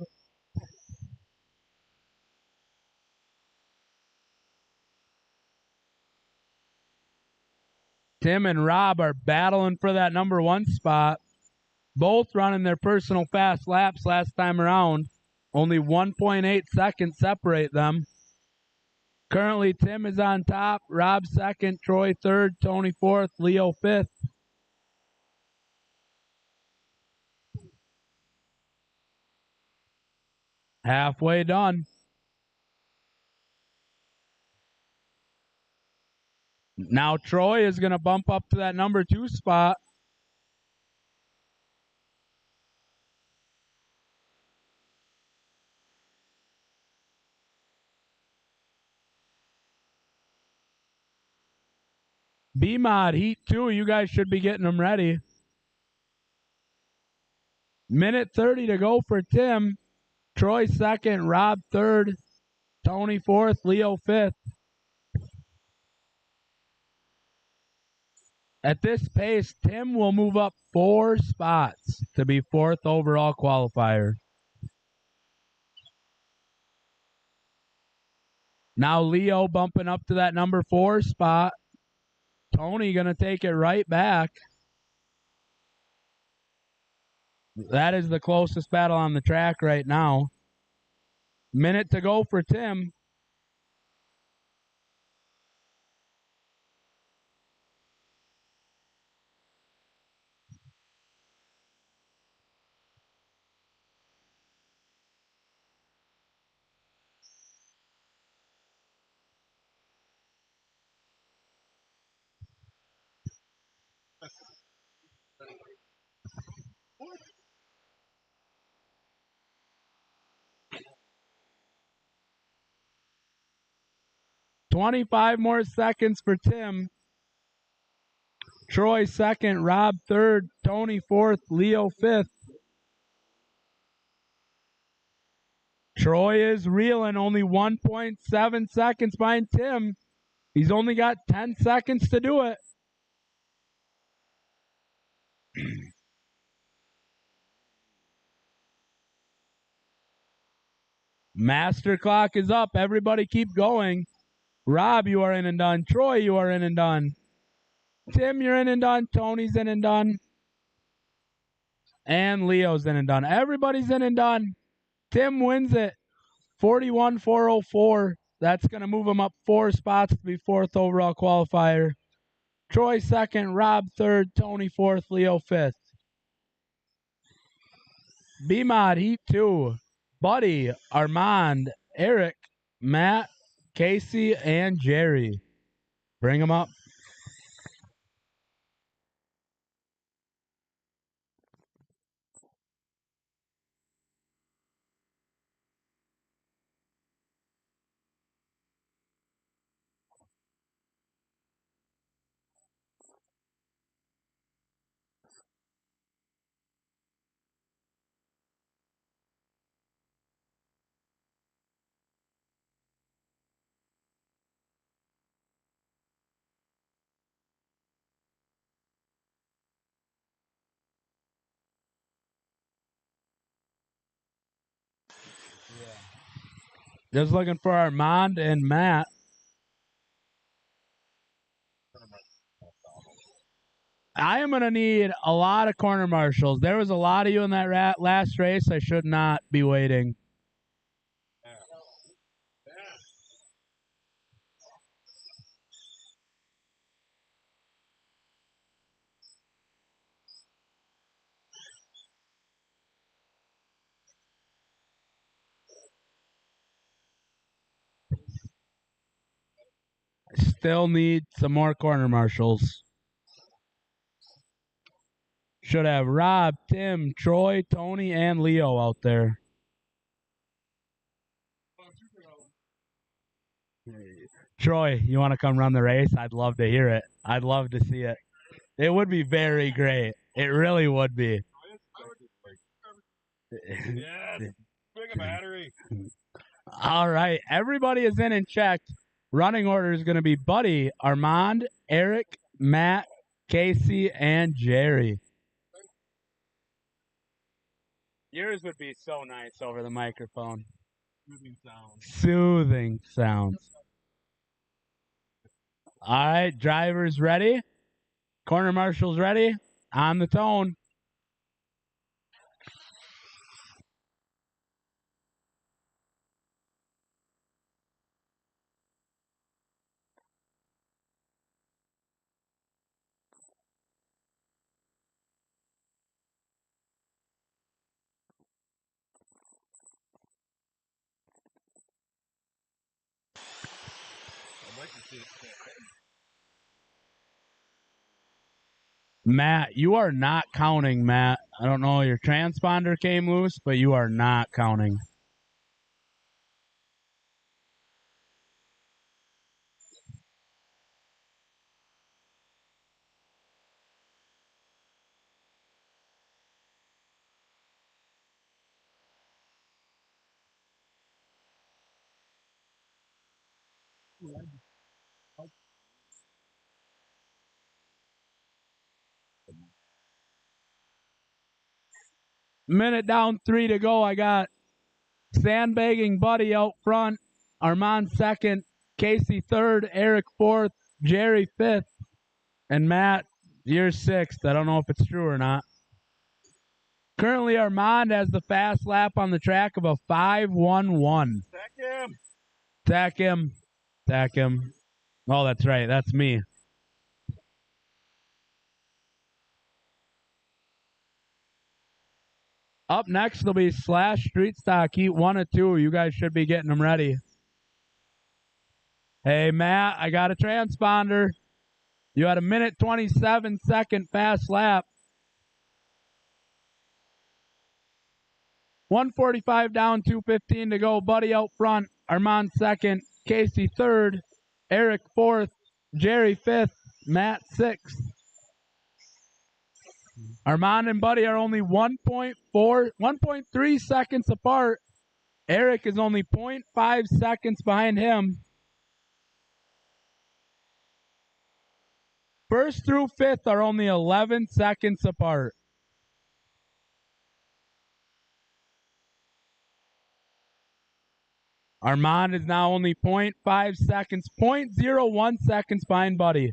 Tim and Rob are battling for that number 1 spot. Both running their personal fast laps last time around. Only 1.8 seconds separate them. Currently, Tim is on top, Rob second, Troy third, Tony fourth, Leo fifth. Halfway done. Now Troy is going to bump up to that number 2 spot. B-Mod, Heat 2, you guys should be getting them ready. Minute 30 to go for Tim. Troy second, Rob third, Tony fourth, Leo fifth. At this pace, Tim will move up 4 spots to be fourth overall qualifier. Now Leo bumping up to that number 4 spot. Tony going to take it right back. That is the closest battle on the track right now. Minute to go for Tim. $25 more seconds for Tim. Troy second, Rob third, Tony fourth, Leo fifth. Troy is reeling, only 1.7 seconds behind Tim. He's only got 10 seconds to do it. Master clock is up. Everybody keep going. Rob, you are in and done. Troy, you are in and done. Tim, you're in and done. Tony's in and done. And Leo's in and done. Everybody's in and done. Tim wins it. 41,404. That's going to move him up 4 spots to be fourth overall qualifier. Troy second, Rob third, Tony fourth, Leo fifth. B-Mod, Heat 2. Buddy, Armand, Eric, Matt, Casey, and Jerry. Bring them up. Just looking for Armand and Matt. I am going to need a lot of corner marshals. There was a lot of you in that last race. I should not be waiting. Still need some more corner marshals. Should have Rob, Tim, Troy, Tony, and Leo out there. Troy, you want to come run the race? I'd love to hear it. I'd love to see it. It would be very great. It really would be. Yes. Big battery. All right. Everybody is in and checked. Running order is going to be Buddy, Armand, Eric, Matt, Casey, and Jerry. Yours would be so nice over the microphone. Soothing sounds. Soothing sounds. All right, drivers ready? Corner marshals ready? On the tone. I'd like to see it. Matt, you are not counting, Matt. I don't know, your transponder came loose, but you are not counting. Minute down, 3 to go. I got Sandbagging Buddy out front, Armand second, Casey third, Eric fourth, Jerry fifth, and Matt, you're sixth. I don't know if it's true or not. Currently, Armand has the fast lap on the track of a 5:11. Tack him. Oh, that's right. That's me. Up next will be Slash Street Stock Heat 1 and 2. You guys should be getting them ready. Hey, Matt, I got a transponder. You had a minute 27-second fast lap. 145 down, 2:15 to go. Buddy out front. Armand second. Casey third. Eric fourth. Jerry fifth. Matt sixth. Armand and Buddy are only 1.3 seconds apart. Eric is only 0.5 seconds behind him. First through fifth are only 11 seconds apart. Armand is now only 0.5 seconds, 0.01 seconds behind Buddy.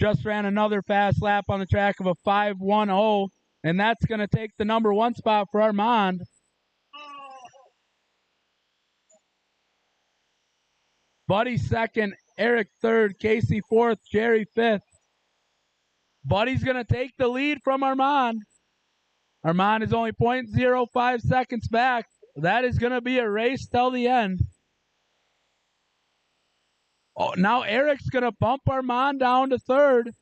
Just ran another fast lap on the track of a 5:10, and that's going to take the number one spot for Armand. Buddy second, Eric third, Casey fourth, Jerry fifth. Buddy's going to take the lead from Armand. Armand is only 0.05 seconds back. That is going to be a race till the end. Oh, now Eric's going to bump Armand down to third.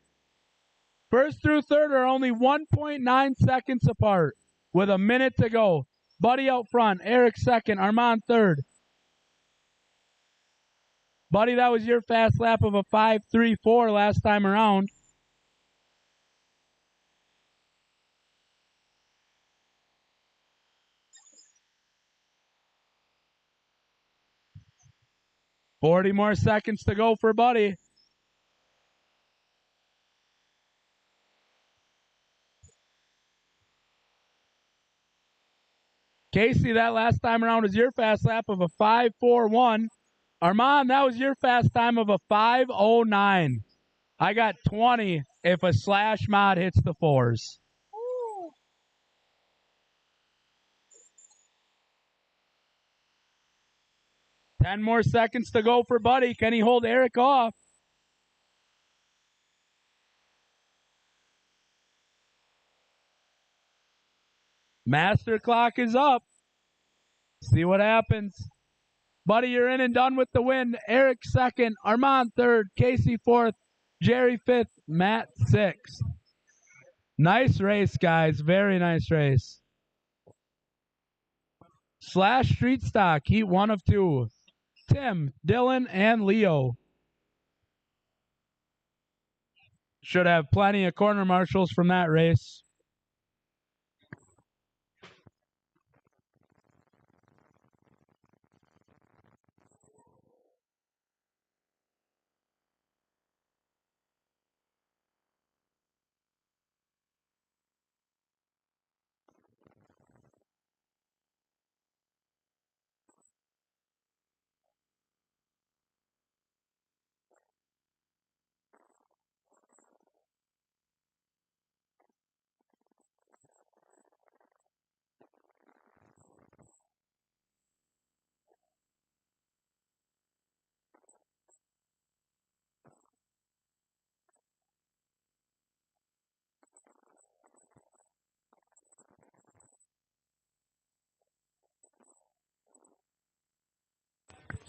First through third are only 1.9 seconds apart with a minute to go. Buddy out front, Eric second, Armand third. Buddy, that was your fast lap of a 5:34 last time around. $40 more seconds to go for Buddy. Casey, that last time around was your fast lap of a 5:41. Armand, that was your fast time of a 5:09. I got 20 if a slash mod hits the fours. Woo. $10 more seconds to go for Buddy. Can he hold Eric off? Master clock is up. See what happens. Buddy, you're in and done with the win. Eric second, Armand third, Casey fourth, Jerry fifth, Matt sixth. Nice race, guys. Very nice race. Slash Street Stock, Heat 1 of 2. Tim, Dylan, and Leo. Should have plenty of corner marshals from that race.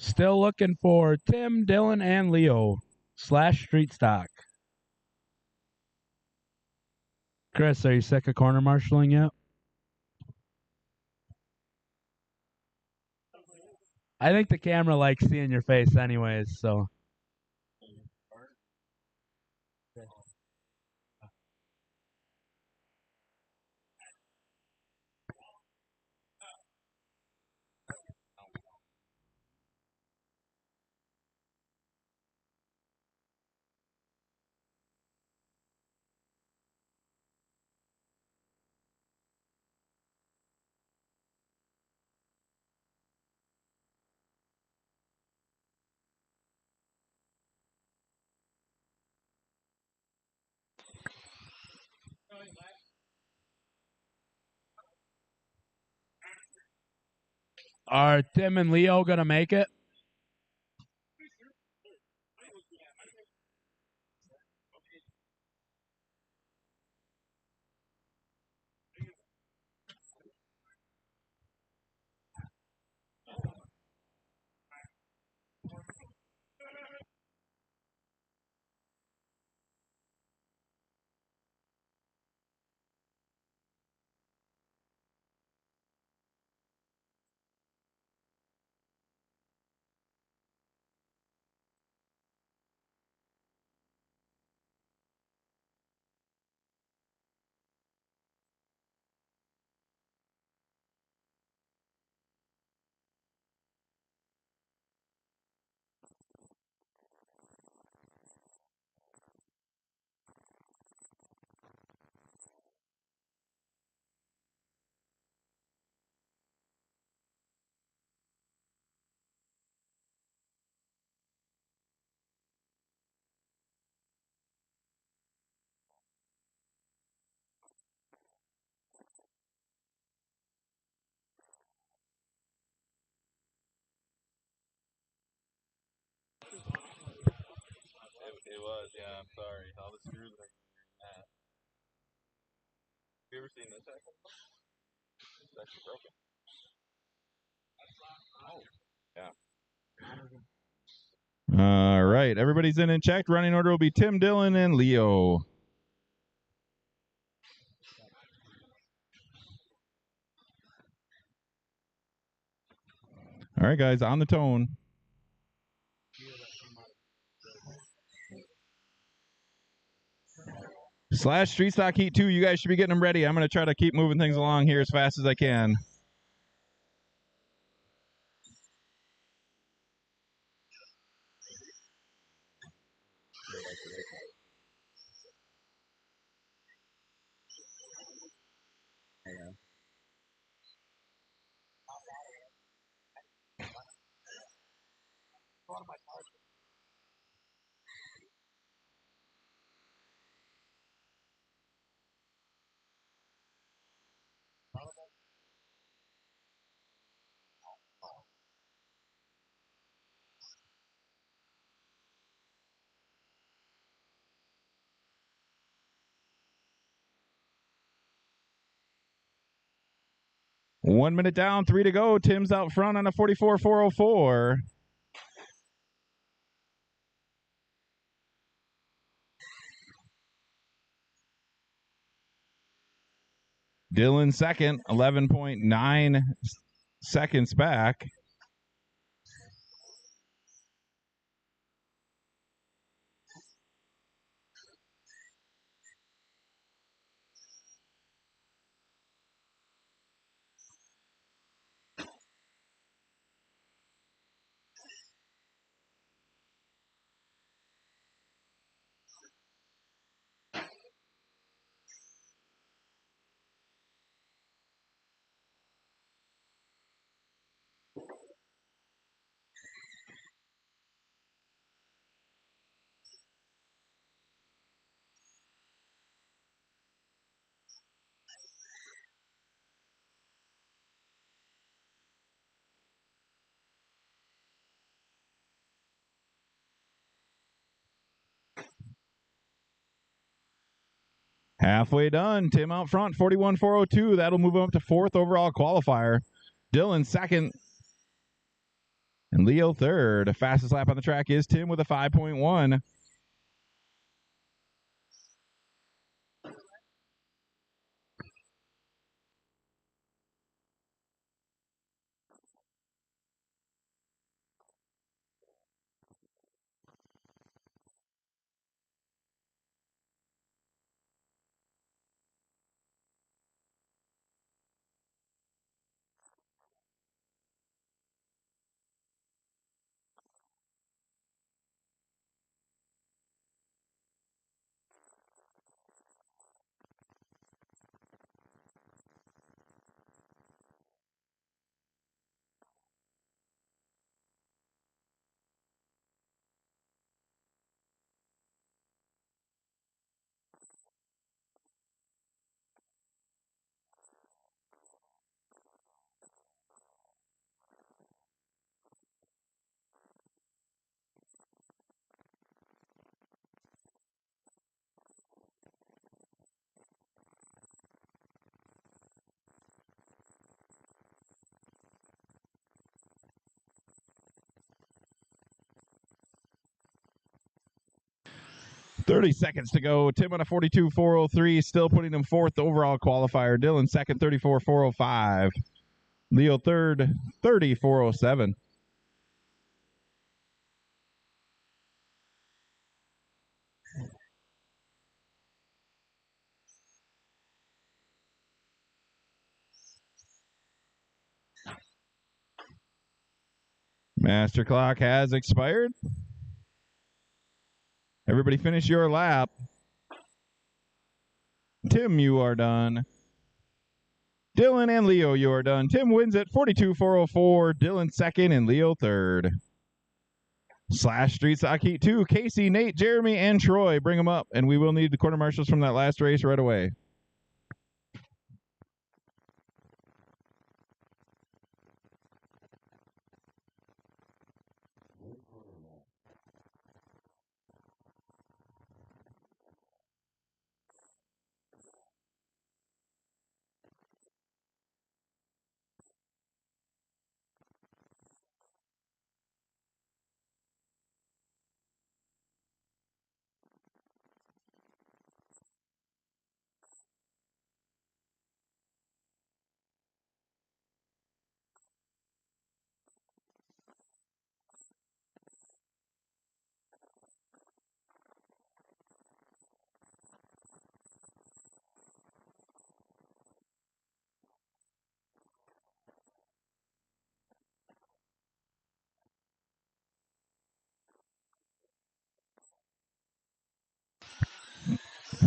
Still looking for Tim, Dylan, and Leo. Slash Street Stock. Chris, are you sick of corner marshaling yet? I think the camera likes seeing your face anyways, so. Are Tim and Leo going to make it? It was, yeah. I'm sorry. All the screws are that. Have you ever seen this axle? It's actually broken. Oh. Yeah. All right. Everybody's in and checked. Running order will be Tim, Dylan, and Leo. All right, guys, on the tone. Slash Street Stock Heat 2, you guys should be getting them ready. I'm going to try to keep moving things along here as fast as I can. One minute down, 3 to go. Tim's out front on a 44.404. Dylan second, 11.9 seconds back. Halfway done. Tim out front, 41.402. That'll move him up to fourth overall qualifier. Dylan second. And Leo third. Fastest lap on the track is Tim with a 5.1. 30 seconds to go. Tim on a 42.403, still putting him fourth overall qualifier. Dylan second, 34.405. Leo third, 30.407. Master clock has expired. Everybody finish your lap. Tim, you are done. Dylan and Leo, you are done. Tim wins at 42.404. Dylan second and Leo third. Slash Street Stock Heat 2. Casey, Nate, Jeremy, and Troy. Bring them up, and we will need the quarter marshals from that last race right away.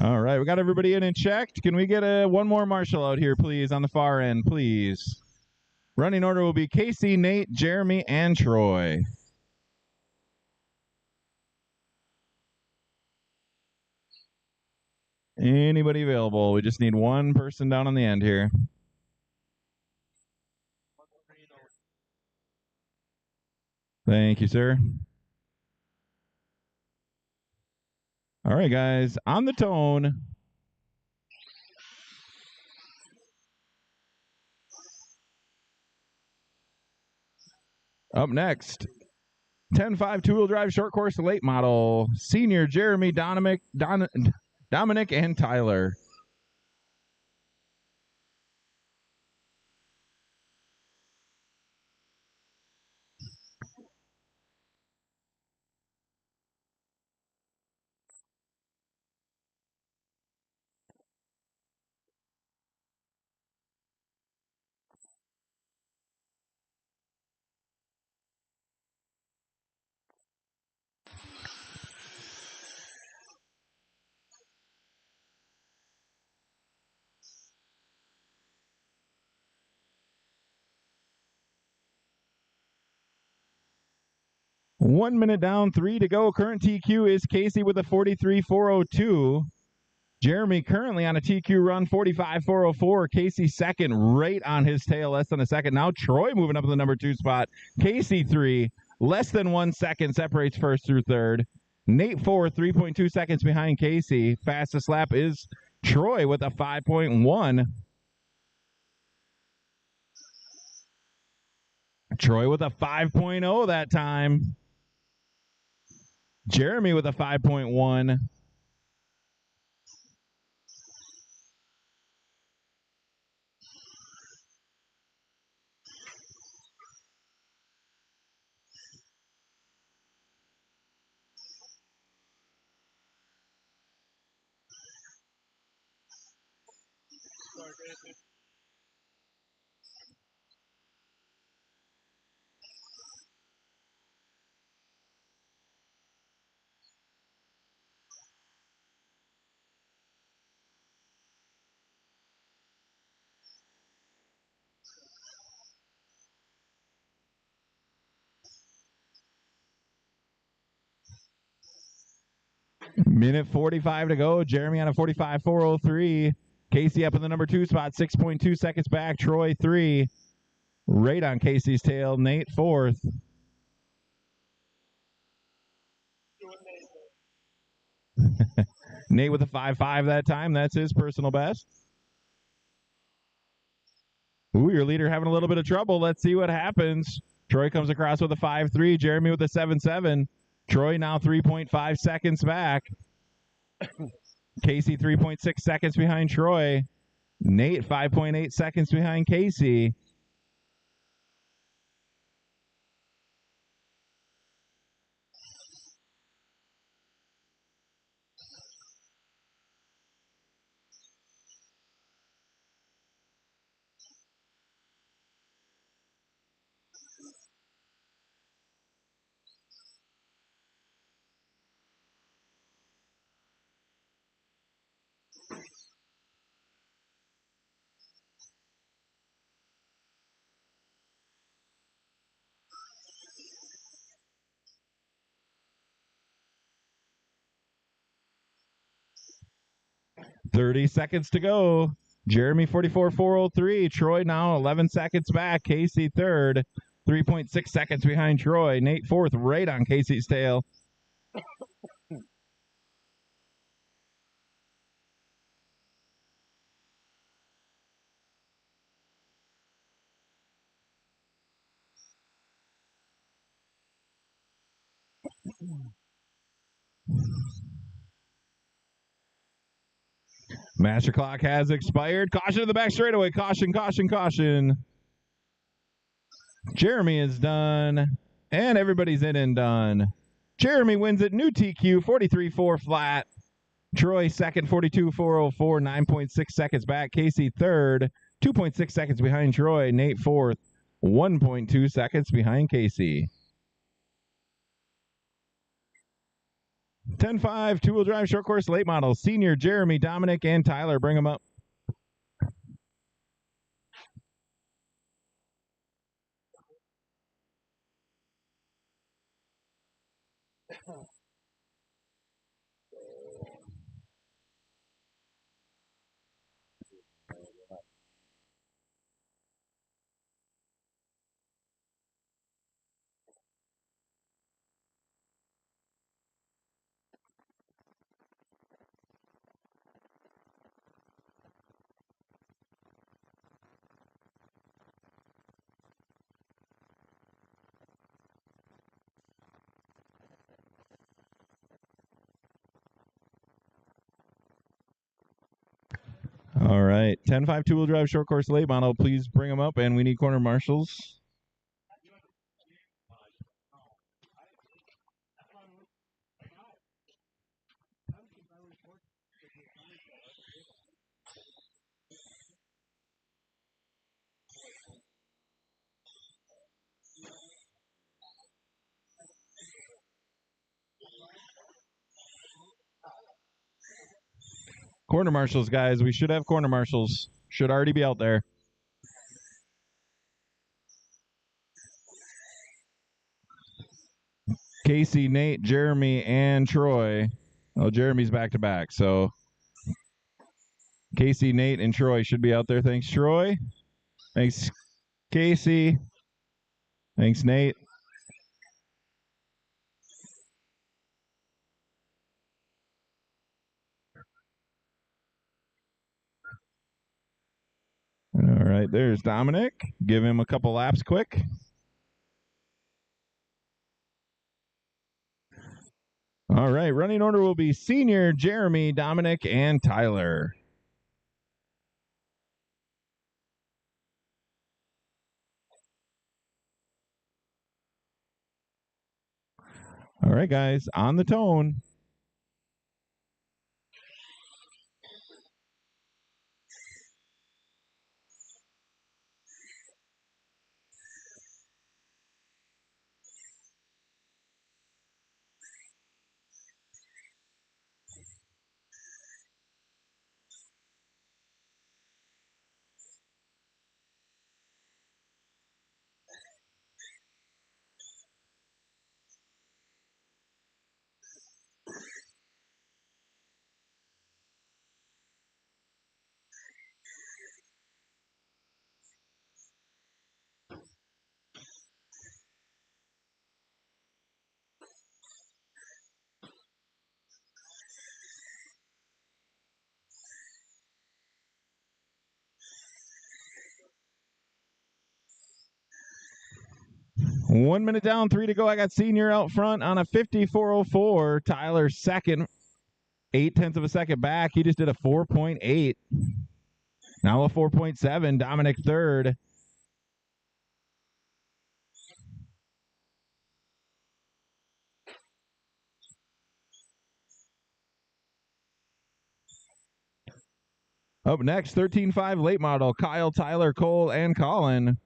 All right, we got everybody in and checked. Can we get one more marshal out here, please, on the far end, please? Running order will be Casey, Nate, Jeremy, and Troy. Anybody available? We just need one person down on the end here. Thank you, sir. All right, guys, on the tone. Up next, 10.5 two-wheel drive short course late model, senior Jeremy, Dominic, and Tyler. One minute down, 3 to go. Current TQ is Casey with a 43.402. Jeremy currently on a TQ run, 45.404. Casey second, right on his tail, less than a second. Now Troy moving up to the number 2 spot. Casey 3, less than 1 second, separates first through third. Nate 4, 3.2 seconds behind Casey. Fastest lap is Troy with a 5.1. Troy with a 5.0 that time. Jeremy with a 5.1. Minute 45 to go. Jeremy on a 45.403. Casey up in the number 2 spot, 6.2 seconds back. Troy 3. Right on Casey's tail. Nate 4th. Nate with a 5.5 that time. That's his personal best. Ooh, your leader having a little bit of trouble. Let's see what happens. Troy comes across with a 5.3. Jeremy with a 7.7. Troy now 3.5 seconds back. Casey 3.6 seconds behind Troy. Nate 5.8 seconds behind Casey. $30 seconds to go. Jeremy 44.403. Troy now 11 seconds back. Casey third. 3.6 seconds behind Troy. Nate fourth, right on Casey's tail. Master clock has expired. Caution to the back straightaway. Caution, caution, caution. Jeremy is done. And everybody's in and done. Jeremy wins it. New TQ, 43.4 flat. Troy second, 42.404, 9.6 seconds back. Casey third, 2.6 seconds behind Troy. Nate fourth, 1.2 seconds behind Casey. 10-5, two-wheel drive, short course, late model. Senior, Jeremy, Dominic, and Tyler. Bring them up. All right. 10-5, two-wheel drive, short course, late model. Please bring them up, and we need corner marshals. Corner marshals, guys. We should have corner marshals. Should already be out there. Casey, Nate, Jeremy, and Troy. Oh, Jeremy's back to back. So Casey, Nate, and Troy should be out there. Thanks, Troy. Thanks, Casey. Thanks, Nate. All right, there's Dominic. Give him a couple laps quick. All right, running order will be Senior, Jeremy, Dominic, and Tyler. All right, guys, on the tone. One minute down, 3 to go. I got Senior out front on a 54.04. Tyler second. 0.8 of a second back. He just did a 4.8. Now a 4.7. Dominic third. Up next, 13.5 late model, Kyle, Tyler, Cole, and Colin.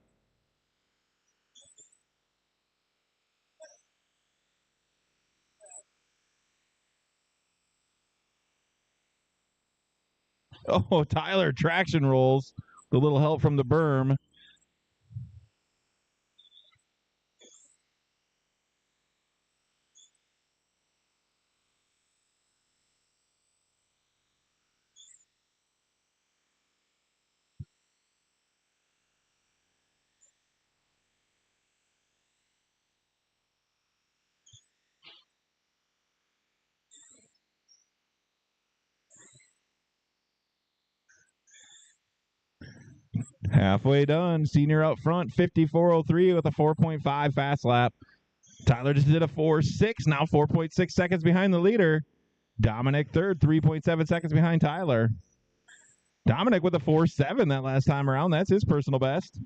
Oh, Tyler traction rolls. The little help from the berm. Halfway done. Senior out front, 54.03 with a 4.5 fast lap. Tyler just did a 4.6, now 4.6 seconds behind the leader. Dominic third, 3.7 seconds behind Tyler. Dominic with a 4.7 that last time around. That's his personal best.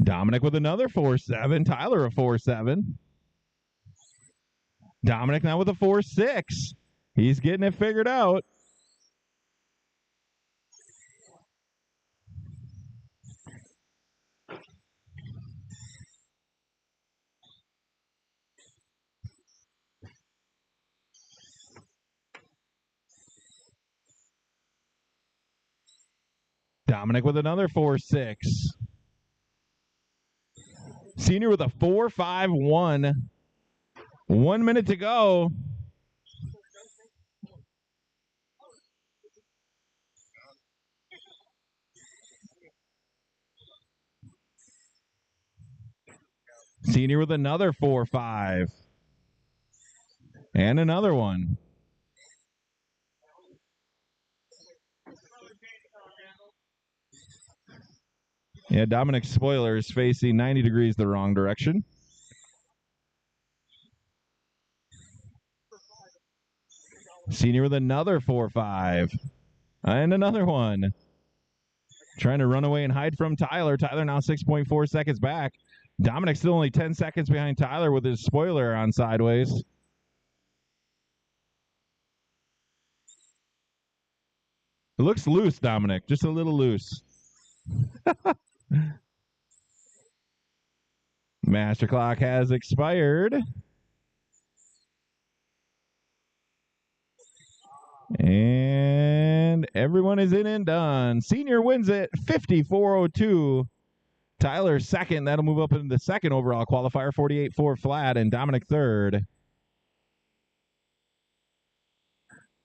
Dominic with another 4.7. Tyler a 4.7. Dominic now with a 4.6. He's getting it figured out. Dominic with another 4.6. Senior with a 4.51. 1 minute to go. Senior with another 4.5. And another one. Yeah, Dominic's spoiler is facing 90 degrees the wrong direction. Senior with another 4.5. And another one. Trying to run away and hide from Tyler. Tyler now 6.4 seconds back. Dominic still only 10 seconds behind Tyler with his spoiler on sideways. It looks loose, Dominic. Just a little loose. Master clock has expired. And everyone is in and done. Senior wins it 54.02. Tyler second. That'll move up into the second overall qualifier, 48.4 flat, and Dominic third.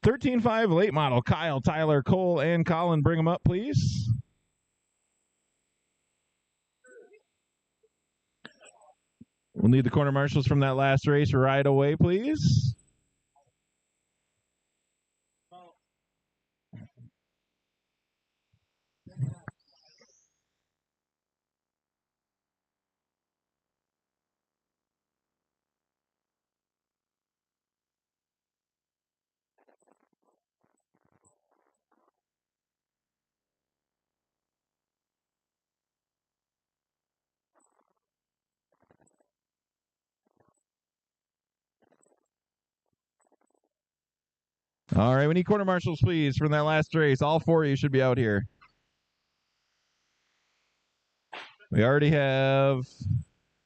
13.5 late model, Kyle, Tyler, Cole, and Colin. Bring them up, please. We'll need the corner marshals from that last race right away, please. All right, we need corner marshals, please, from that last race. All four of you should be out here. We already have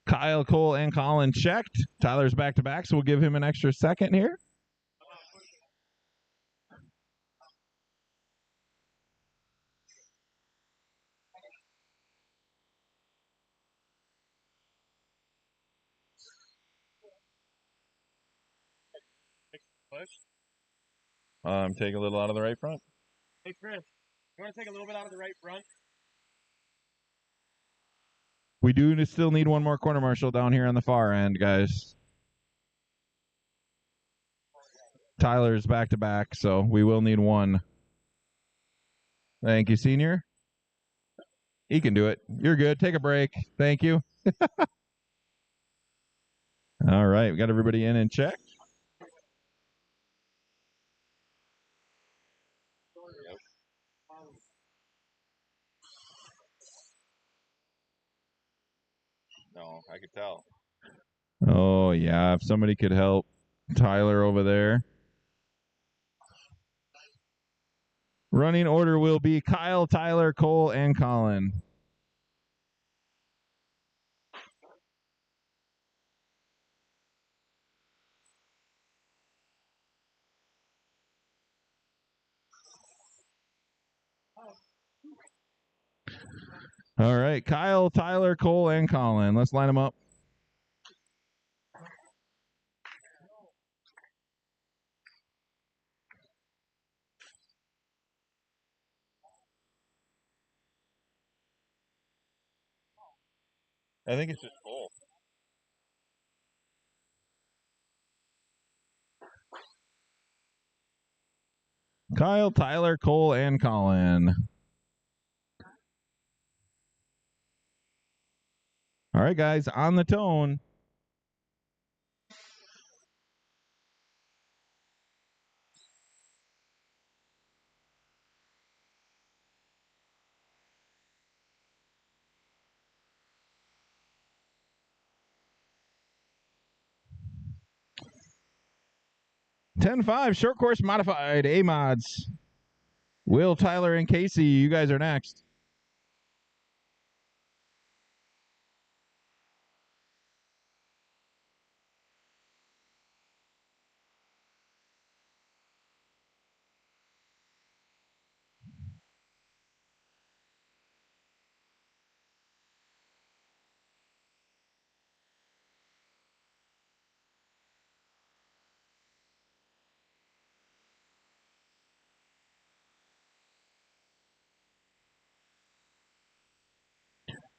Kyle, Cole, and Colin checked. Tyler's back-to-back, so we'll give him an extra second here. I'm taking a little out of the right front. Hey, Chris, you want to take a little bit out of the right front? We do still need one more corner marshal down here on the far end, guys. Tyler's back-to-back, so we will need one. Thank you, Senior. He can do it. You're good. Take a break. Thank you. All right, we got everybody in and checked. No, I could tell. Oh, yeah, if somebody could help Tyler over there. Running order will be Kyle, Tyler, Cole, and Colin. All right, Kyle, Tyler, Cole, and Colin. Let's line them up. I think it's just full. Kyle, Tyler, Cole, and Colin. All right, guys, on the tone. (10-5) short course modified A mods. Will, Tyler, and Casey, you guys are next.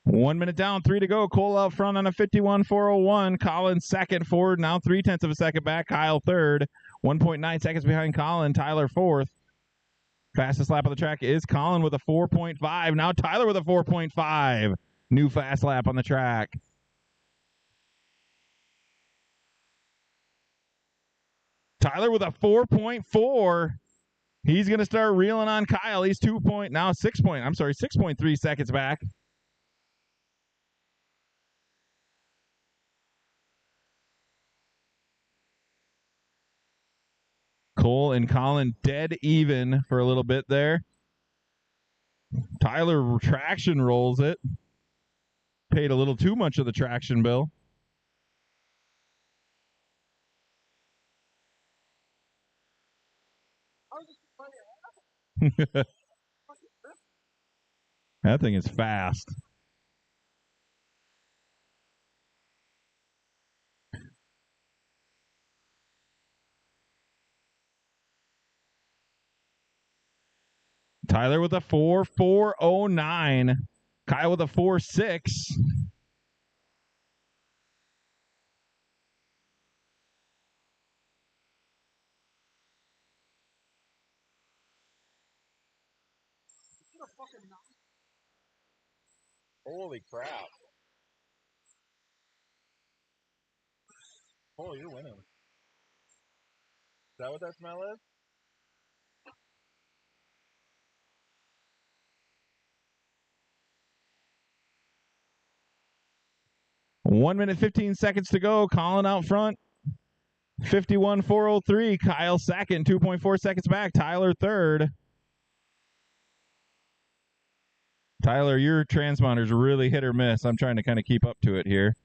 One minute down, 3 to go. Cole out front on a 51.401. Colin second, forward now 0.3 of a second back. Kyle third, 1.9 seconds behind Colin. Tyler fourth. Fastest lap of the track is Colin with a 4.5. Now Tyler with a 4.5. New fast lap on the track. Tyler with a 4.4. He's going to start reeling on Kyle. He's 6.3 seconds back. Cole and Colin dead even for a little bit there. Tyler traction rolls it. Paid a little too much of the traction bill. That thing is fast. Tyler with a 4.409. Kyle with a 4.6. Holy crap. Oh, you're winning. Is that what that smell is? One minute, 15 seconds to go. Colin out front. 51.403. Kyle second, 2.4 seconds back. Tyler third. Tyler, your transponder's really hit or miss. I'm trying to kind of keep up to it here.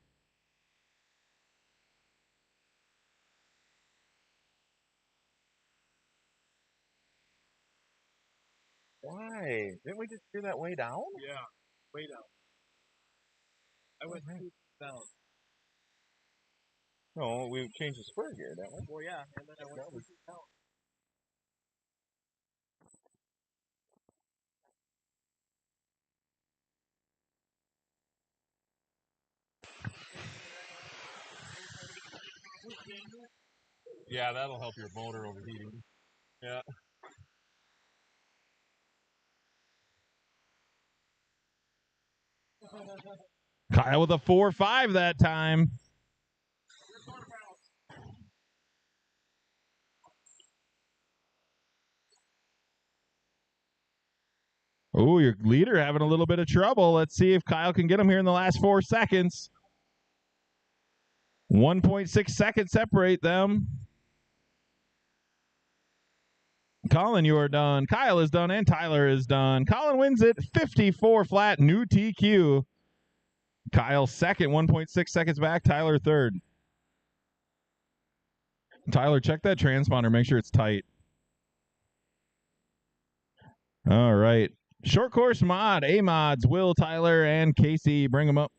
Why? Didn't we just do that way down? Yeah, way down. I went down. No, we changed the spur gear, didn't we? Well, yeah, and then I went down. Yeah, that'll help your motor overheating. Yeah. Kyle with a 4.5 that time. Oh, your leader having a little bit of trouble. Let's see if Kyle can get him here in the last 4 seconds. 1.6 seconds separate them. Colin, you are done. Kyle is done, and Tyler is done. Colin wins it 54 flat, new TQ. Kyle second, 1.6 seconds back. Tyler third. Tyler, check that transponder. Make sure it's tight. All right. Short course mod, A-Mods, Will, Tyler, and Casey. Bring them up.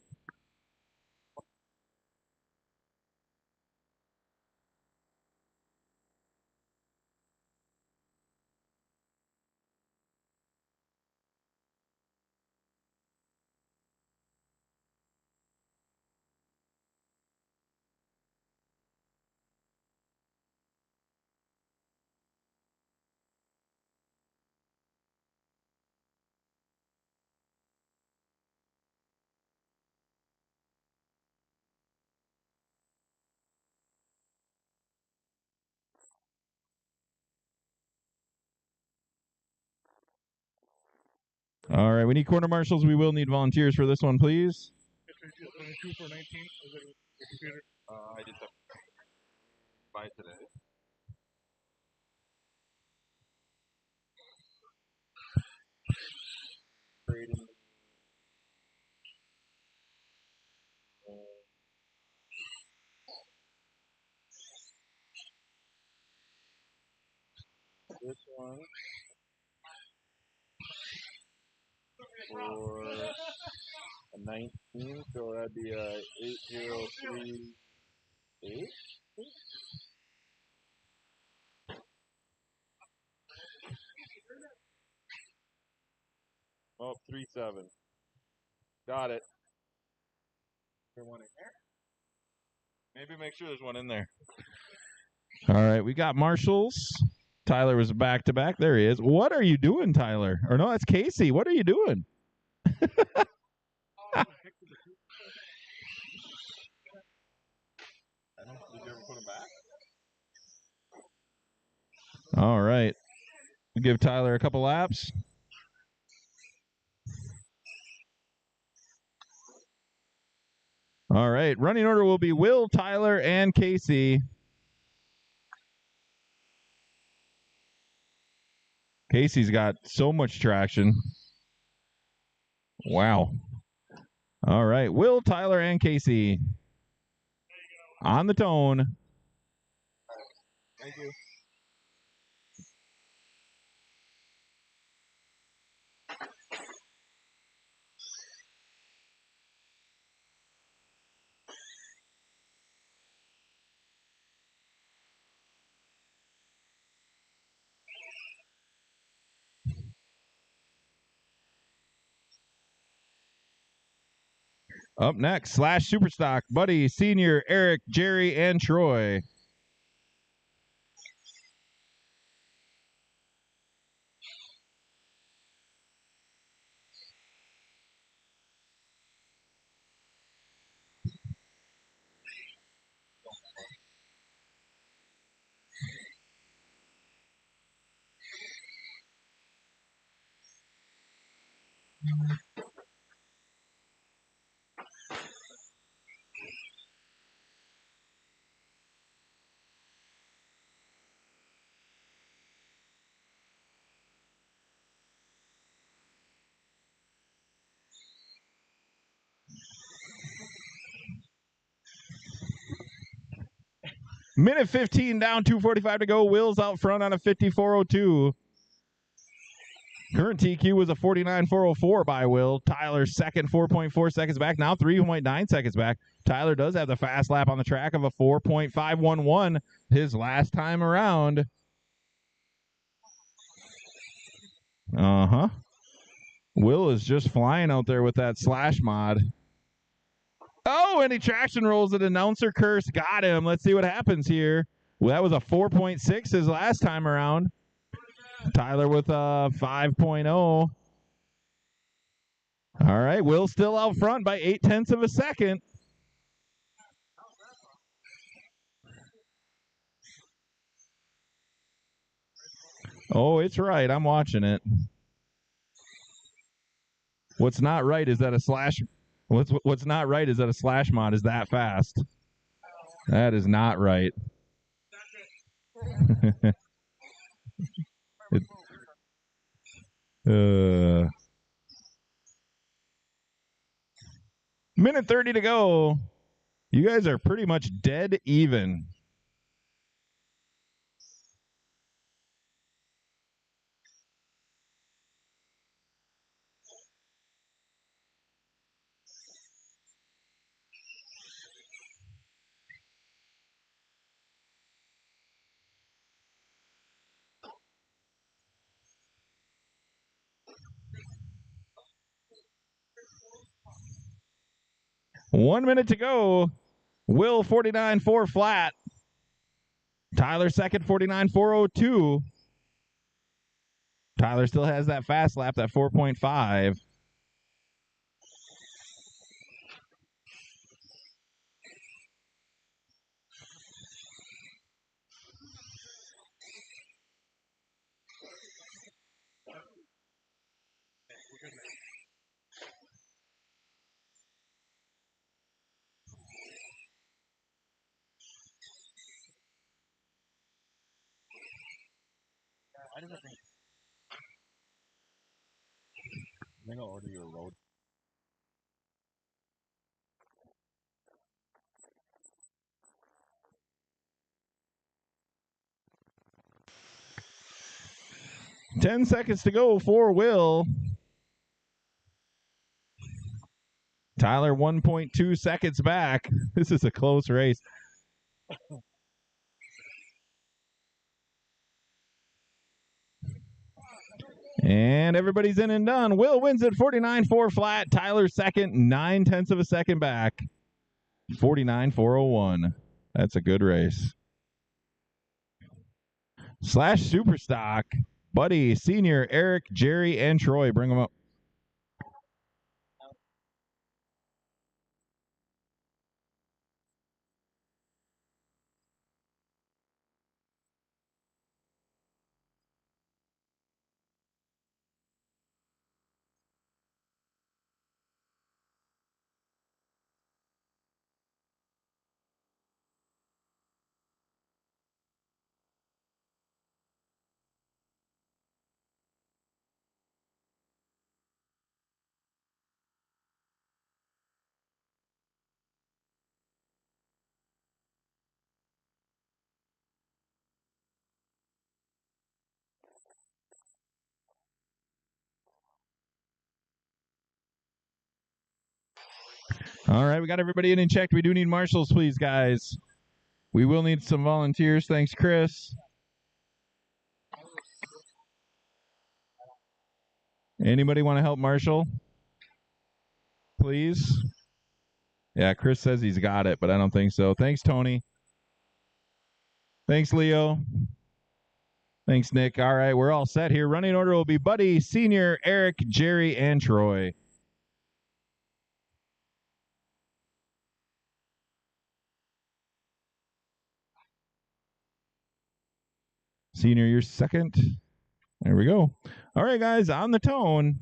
All right, we need corner marshals. We will need volunteers for this one, please. 22 for 19. Is it your computer? I did that by today. Trading. This one for a 19, so that'd be a 8038. Oh, 37. Got it. There one in there? Maybe make sure there's one in there. All right, we got marshals. Tyler was back to back. There he is. What are you doing, Tyler? Or no, that's Casey. What are you doing? Did you ever put them back? All right. We give Tyler a couple laps. All right. Running order will be Will, Tyler, and Casey. Casey's got so much traction. Wow. All right. Will, Tyler, and Casey. On the tone. Thank you. Up next, Slash Superstock, Buddy, Senior, Eric, Jerry, and Troy. Minute 15 down, 2:45 to go. Will's out front on a 54.02. Current TQ was a 49.404 by Will. Tyler second, 4.4 seconds back. Now 3.9 seconds back. Tyler does have the fast lap on the track of a 4.511 his last time around. Uh-huh. Will is just flying out there with that slash mod. Oh, and he traction rolls it. Announcer curse. Got him. Let's see what happens here. Well, that was a 4.6 his last time around. Tyler with a 5.0. All right. Will still out front by 0.8 of a second. Oh, it's right. I'm watching it. What's not right is that a slash. What's not right is that a slash mod is that fast. That is not right. Minute 30 to go. You guys are pretty much dead even. One minute to go. Will 49.4 flat. Tyler second 49.402. Tyler still has that fast lap, that 4.5. I don't think. I'm gonna order you a road. Ten seconds to go for Will. Tyler 1.2 seconds back. This is a close race. And everybody's in and done. Will wins at 49.4 flat. Tyler second, 9/10 of a second back. 49.401. That's a good race. Slash Superstock. Buddy, Senior, Eric, Jerry, and Troy. Bring them up. All right, we got everybody in and checked. We do need marshals, please, guys. We will need some volunteers. Thanks, Chris. Anybody want to help marshal? Please. Yeah, Chris says he's got it, but I don't think so. Thanks, Tony. Thanks, Leo. Thanks, Nick. All right, we're all set here. Running order will be Buddy, Senior, Eric, Jerry, and Troy. Senior, you're second. There we go. All right, guys, on the tone.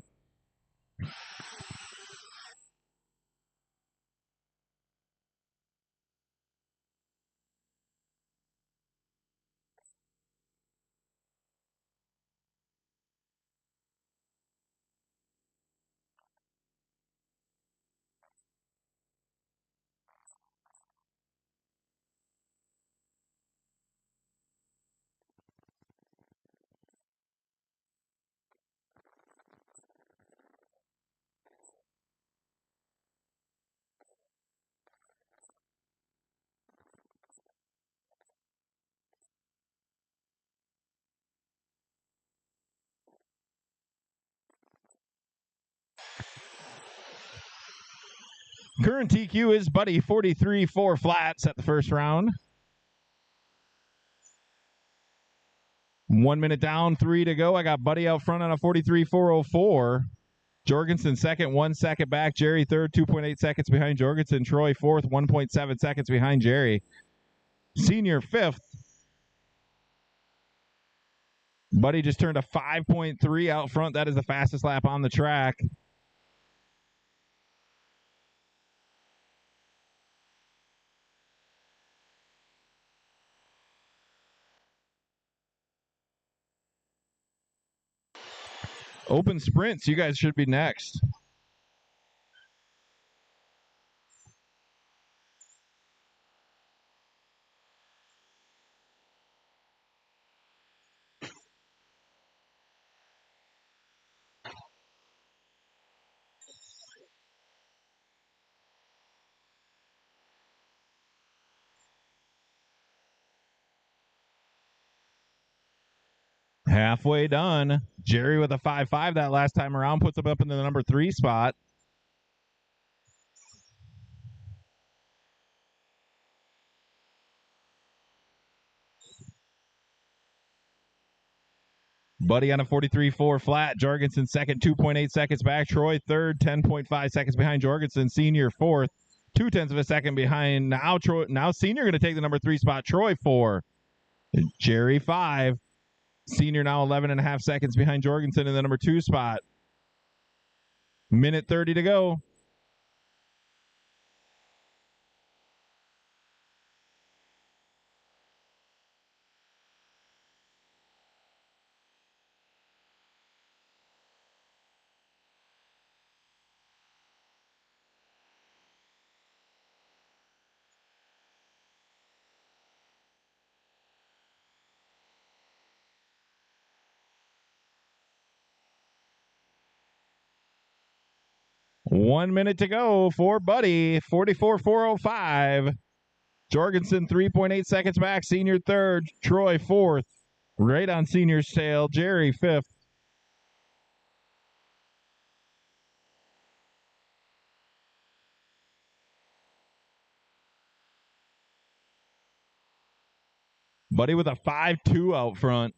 Current TQ is Buddy 43.4 flats at the first round. 1 minute down, 3 to go. I got Buddy out front on a 43.404. Jorgensen second, 1 second back. Jerry third, 2.8 seconds behind Jorgensen. Troy fourth, 1.7 seconds behind Jerry. Senior fifth. Buddy just turned a 5.3 out front. That is the fastest lap on the track. Open sprints, you guys should be next. Halfway done. Jerry with a 5.5 that last time around puts him up into the number 3 spot. Buddy on a 43.4 flat. Jorgensen second, 2.8 seconds back. Troy third, 10.5 seconds behind Jorgensen. Senior fourth, 0.2 of a second behind. Now senior going to take the number 3 spot. Troy 4. Jerry 5. Senior now 11.5 seconds behind Jorgensen in the number 2 spot. Minute 30 to go. One minute to go for Buddy. 44.405. Jorgensen 3.8 seconds back. Senior third. Troy fourth. Right on senior's tail. Jerry fifth. Buddy with a 5.2 out front.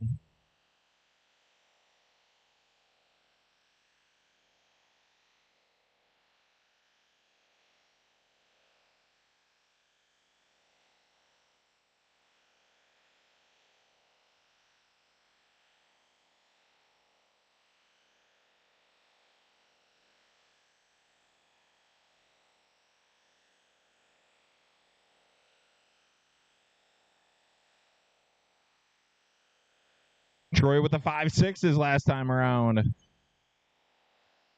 Troy with the 5.6 his last time around.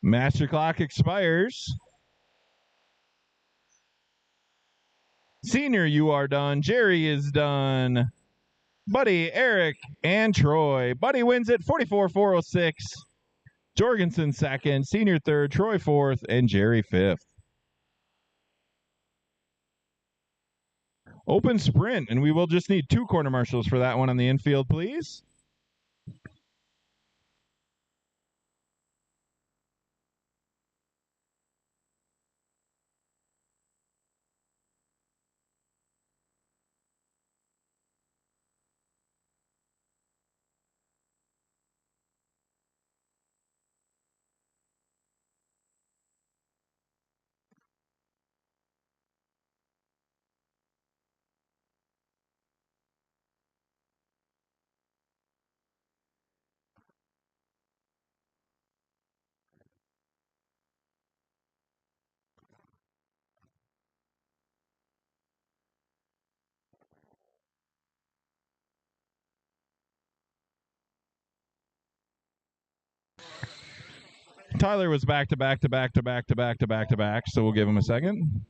Master clock expires. Senior, you are done. Jerry is done. Buddy, Eric, and Troy. Buddy wins it 44.406. Jorgensen second. Senior third. Troy fourth. And Jerry fifth. Open sprint, and we will just need 2 corner marshals for that one on the infield, please. Tyler was back to back to back to back to back to back to back, so we'll give him a second.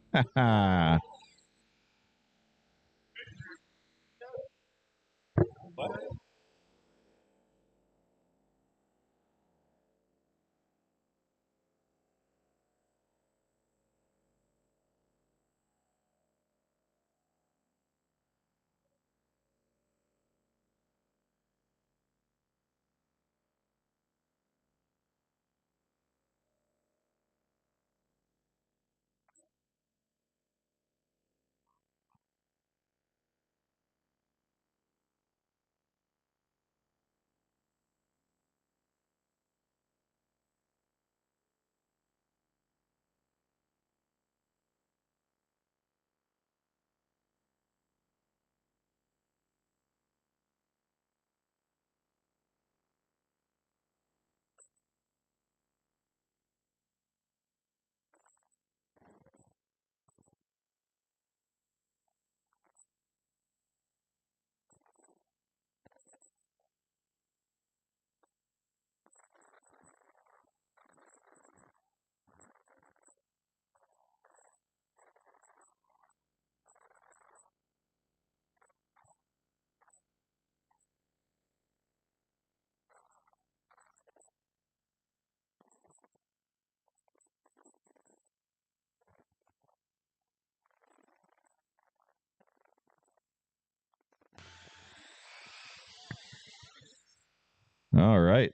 All right.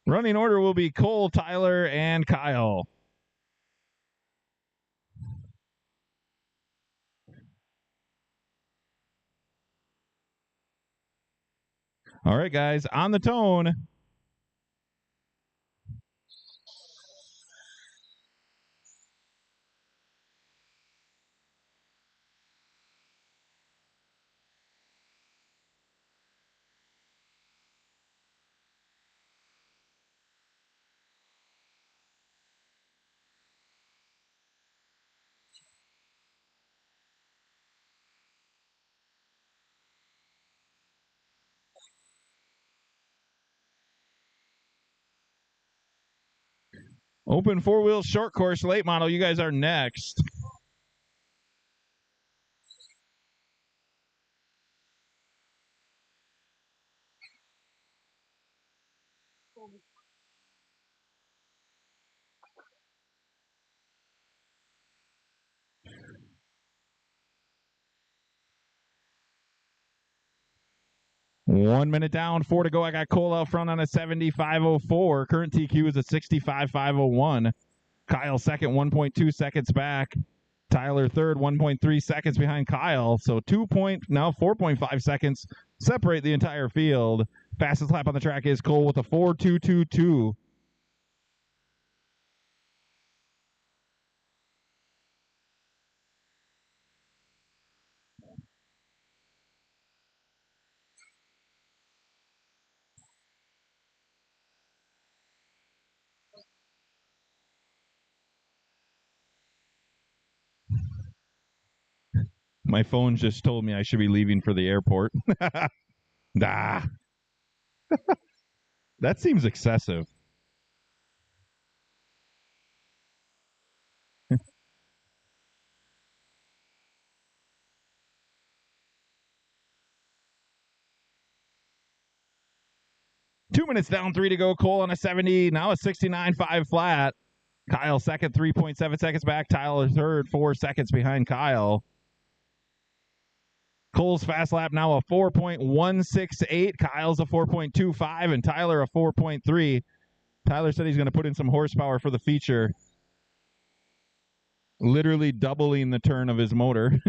Running order will be Cole, Tyler, and Kyle. All right, guys, on the tone. Open four-wheel short course late model. You guys are next. One minute down, 4 to go. I got Cole out front on a 75.04. Current TQ is a 65.501. Kyle second, 1.2 seconds back. Tyler third, 1.3 seconds behind Kyle. So 4.5 seconds separate the entire field. Fastest lap on the track is Cole with a 4.222. My phone just told me I should be leaving for the airport. Nah. That seems excessive. Two minutes down, 3 to go. Cole on a 70, now a 69.5 flat. Kyle second, 3.7 seconds back. Tyler third, 4 seconds behind Kyle. Cole's fast lap now a 4.168. Kyle's a 4.25, and Tyler a 4.3. Tyler said he's going to put in some horsepower for the feature, literally doubling the turn of his motor.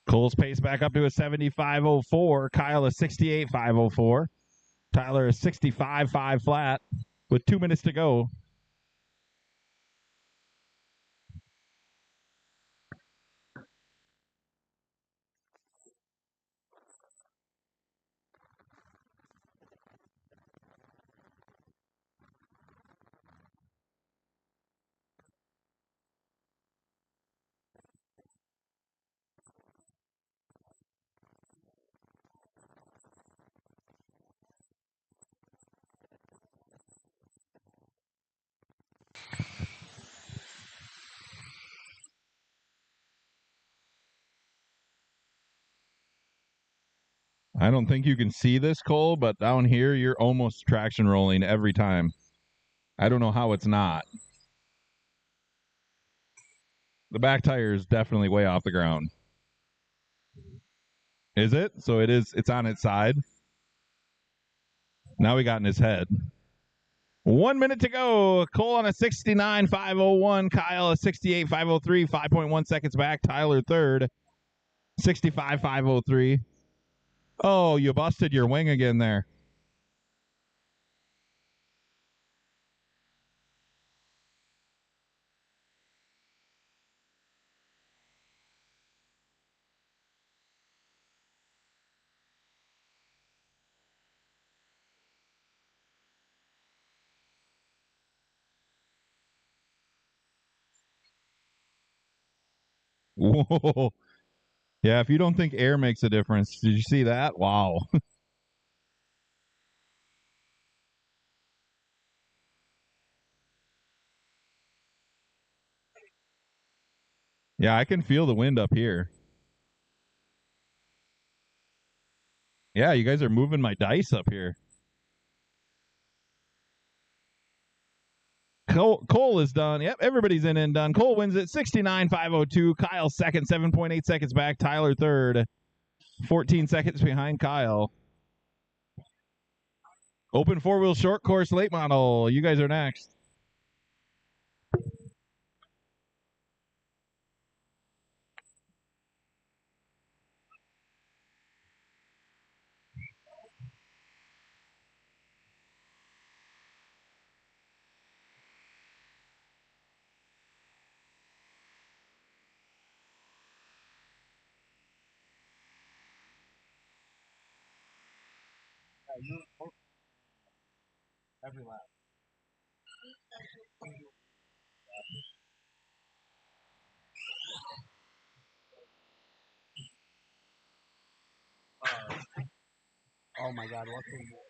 Cole's pace back up to a 75.04. Kyle a 68.504. Tyler a 65.5 flat with 2 minutes to go. I don't think you can see this, Cole, but down here, you're almost traction rolling every time. I don't know how it's not. The back tire is definitely way off the ground. Is it? So it is. It's on its side. Now we got in his head. 1 minute to go. Cole on a 69.501. Kyle a 68.503. 5.1 seconds back. Tyler third. 65.503. Oh, you busted your wing again there. Whoa. Yeah, if you don't think air makes a difference, did you see that? Wow. Yeah, I can feel the wind up here. Yeah, you guys are moving my dice up here. Cole is done. Yep, everybody's in and done. Cole wins it 69.502. Kyle second, 7.8 seconds back. Tyler third, 14 seconds behind Kyle. Open four-wheel short course late model. You guys are next. Every lap. Oh my God! What's in there?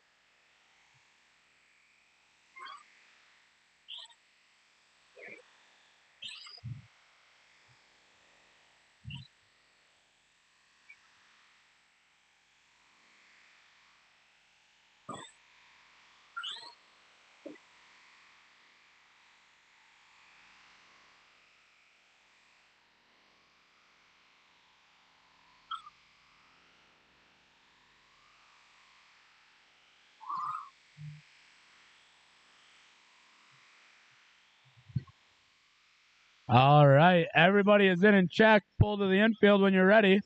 All right. Everybody is in and check. Pull to the infield when you're ready.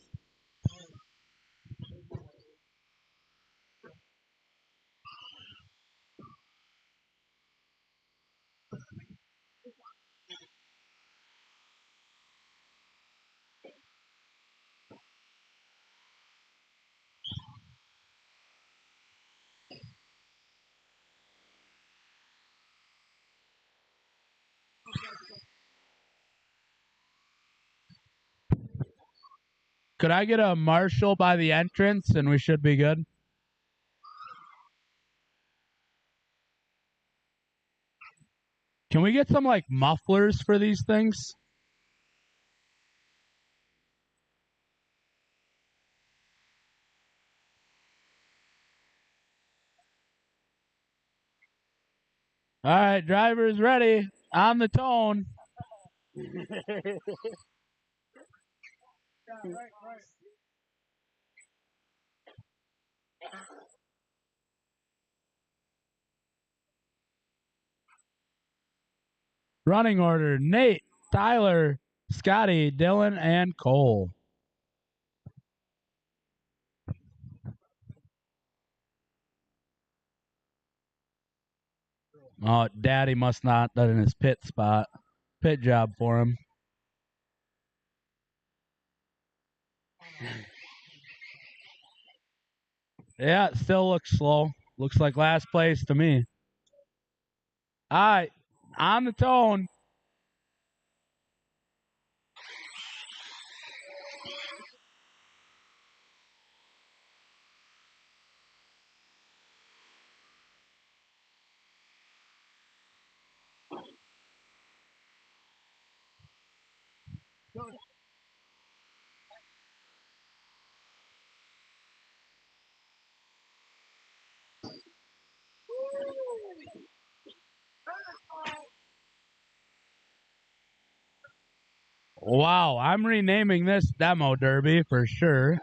Could I get a marshal by the entrance and we should be good? Can we get some like mufflers for these things? All right, drivers ready. On the tone. Running order: Nate, Tyler, Scotty, Dylan, and Cole. Oh, Daddy must not done in his pit spot. Pit job for him. Yeah, it still looks slow. Looks like last place to me. All right, on the tone. Wow, I'm renaming this Demo Derby for sure.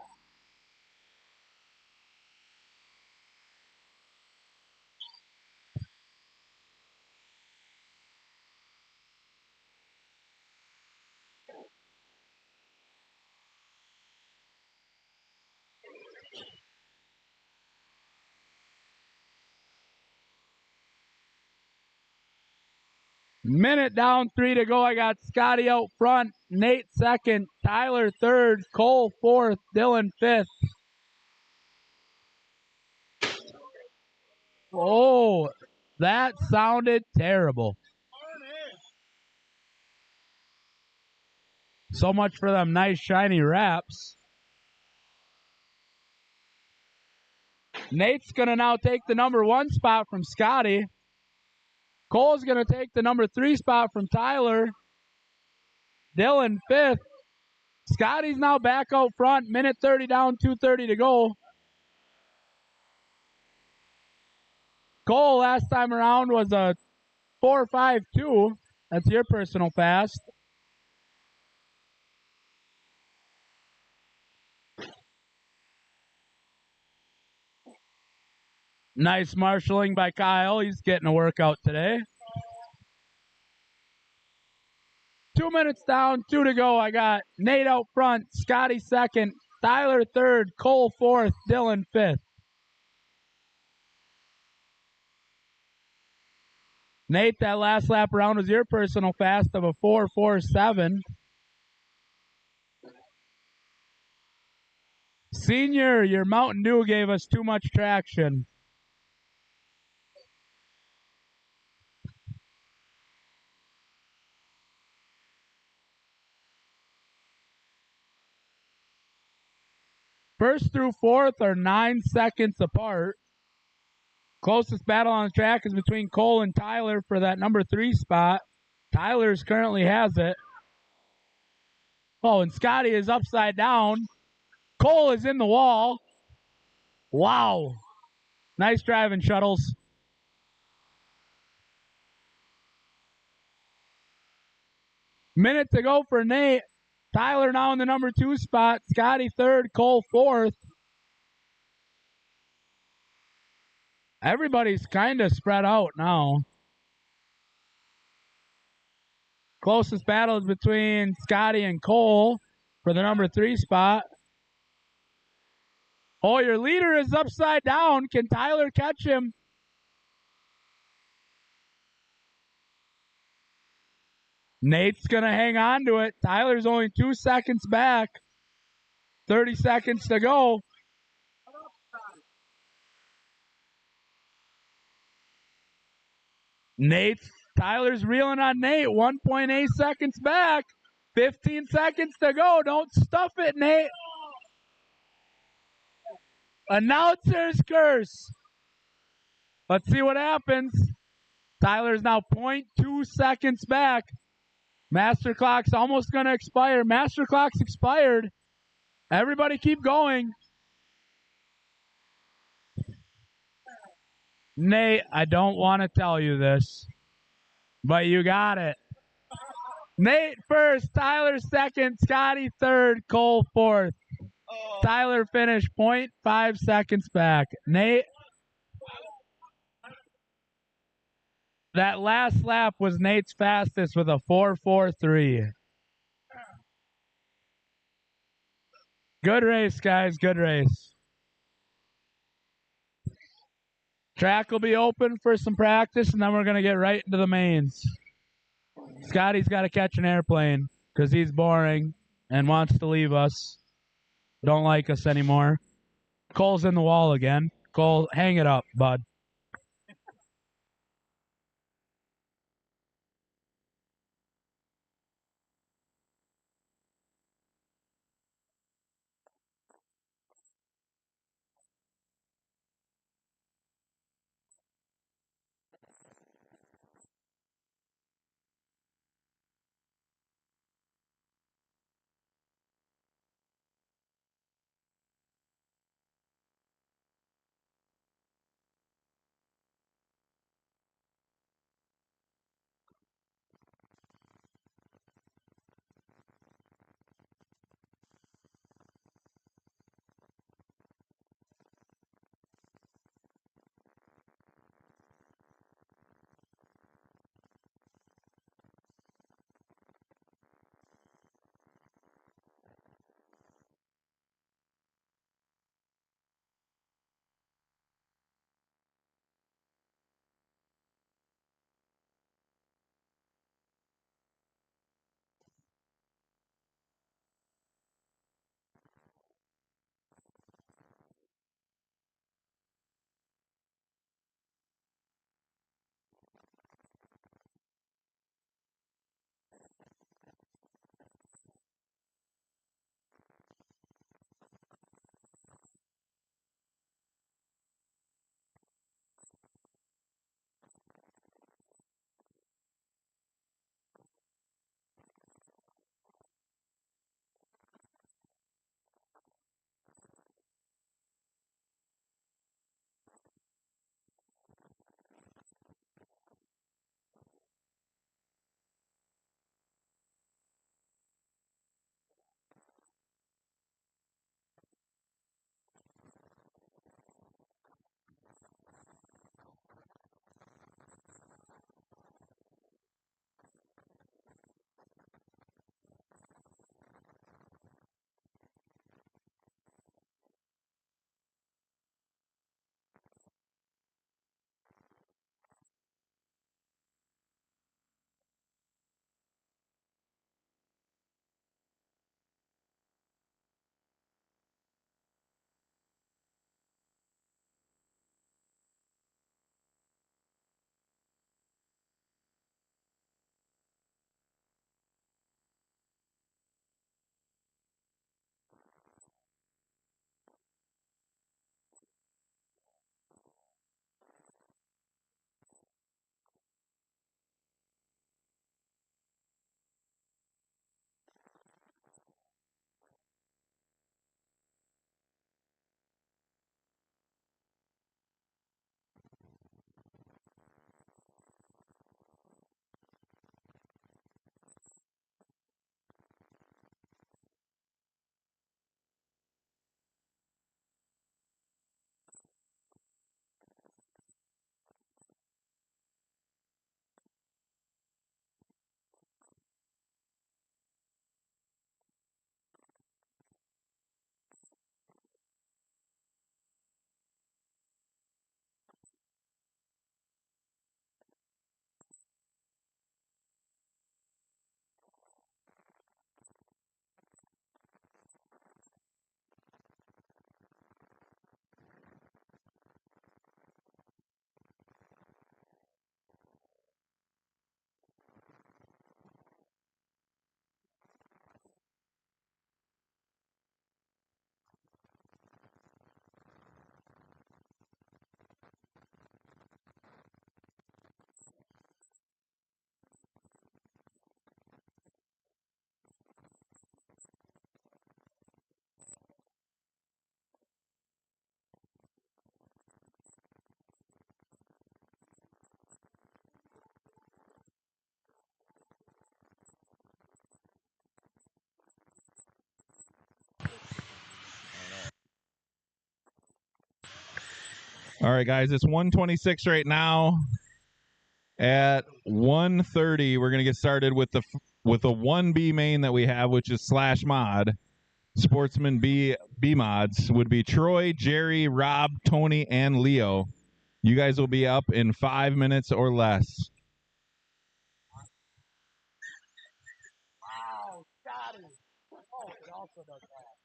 Minute down, 3 to go. I got Scotty out front, Nate second, Tyler third, Cole fourth, Dylan fifth. Oh, that sounded terrible. So much for them nice shiny wraps. Nate's going to now take the number 1 spot from Scotty. Cole's going to take the number 3 spot from Tyler. Dylan 5th. Scotty's now back out front. Minute 30 down, 2:30 to go. Cole last time around was a 4.52. That's your personal fast. Nice marshaling by Kyle. He's getting a workout today. 2 minutes down, 2 to go. I got Nate out front, Scotty second, Tyler third, Cole fourth, Dylan fifth. Nate, that last lap around was your personal fast of a 4.47. Senior, your Mountain Dew gave us too much traction. First through fourth are 9 seconds apart. Closest battle on the track is between Cole and Tyler for that number 3 spot. Tyler's currently has it. Oh, and Scotty is upside down. Cole is in the wall. Wow. Nice driving, Shuttles. Minute to go for Nate. Tyler now in the number 2 spot. Scotty third, Cole fourth. Everybody's kind of spread out now. Closest battle is between Scotty and Cole for the number 3 spot. Oh, your leader is upside down. Can Tyler catch him? Nate's going to hang on to it. Tyler's only 2 seconds back. 30 seconds to go. Tyler's reeling on Nate. 1.8 seconds back. 15 seconds to go. Don't stuff it, Nate. Announcer's curse. Let's see what happens. Tyler's now 0.2 seconds back. Master clock's almost going to expire. Master clock's expired. Everybody keep going. Nate, I don't want to tell you this, but you got it. Nate first, Tyler second, Scotty third, Cole fourth. Tyler finished 0.5 seconds back. Nate, that last lap was Nate's fastest with a 4.43. Good race, guys. Good race. Track will be open for some practice, and then we're going to get right into the mains. Scotty's got to catch an airplane because he's boring and wants to leave us. Don't like us anymore. Cole's in the wall again. Cole, hang it up, bud. All right, guys, it's 1:26 right now. At 1:30, we're gonna get started with the 1B main that we have, which is slash mod. Sportsman B mods would be Troy, Jerry, Rob, Tony, and Leo. You guys will be up in 5 minutes or less. Wow, got it. Oh, it also does that.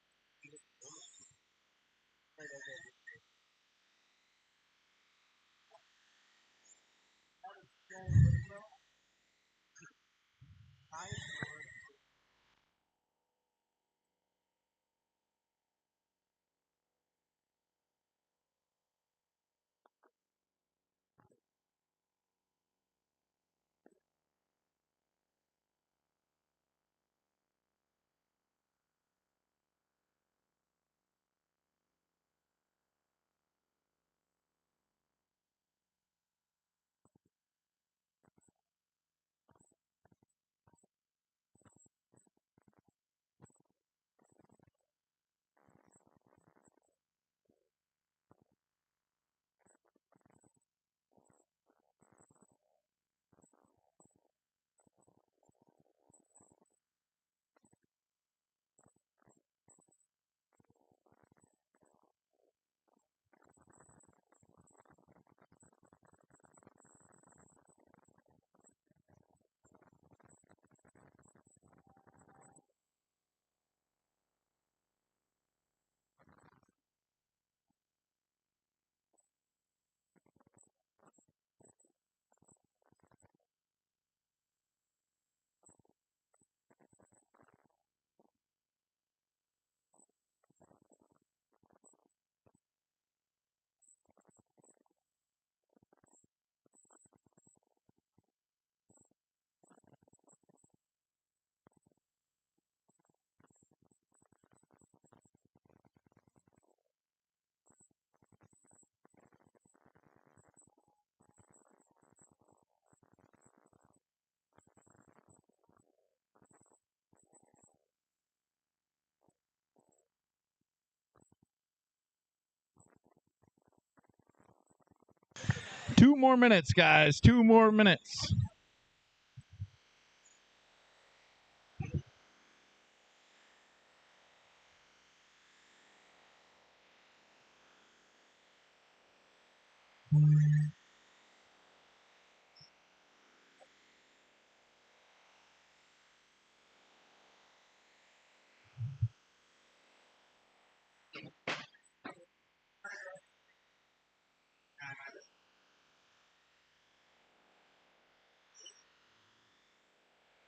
Two more minutes, guys. 2 more minutes.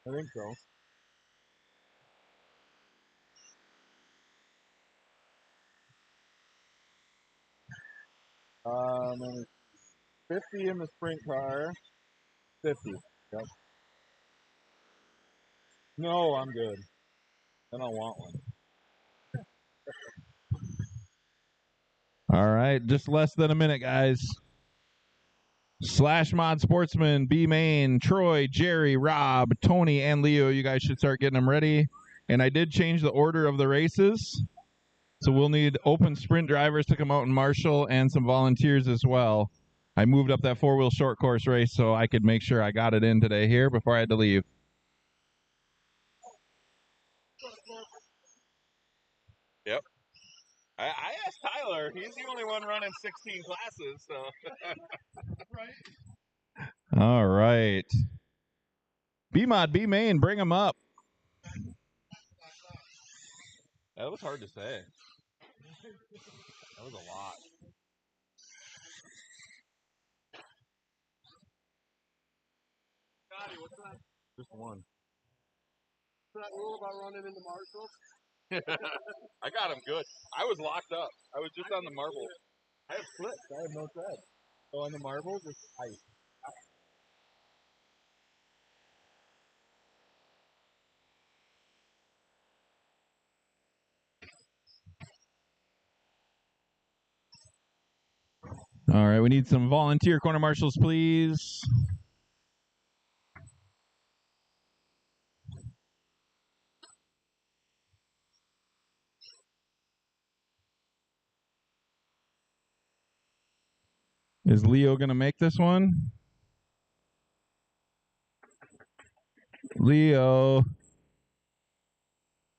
I think so. And 50 in the sprint car. 50. Yep. No, I'm good. I don't want one. All right, just less than a minute, guys. Slash mod sportsman, B main, Troy, Jerry, Rob, Tony, and Leo. You guys should start getting them ready. And I did change the order of the races. So we'll need open sprint drivers to come out and marshal and some volunteers as well. I moved up that 4-wheel short course race so I could make sure I got it in today here before I had to leave. Yep. I asked Tyler. He's the only one running 16 classes, so. Right. All right. B-Mod, B-Main, bring them up. That was hard to say. That was a lot. Scotty, what's that? Just one. What's that rule about running into Marshall? I got him good. I was locked up. I was just on the marbles. I have slips. I have no thread. So on the marbles, it's ice. All right, we need some volunteer corner marshals, please. Is Leo going to make this one? Leo.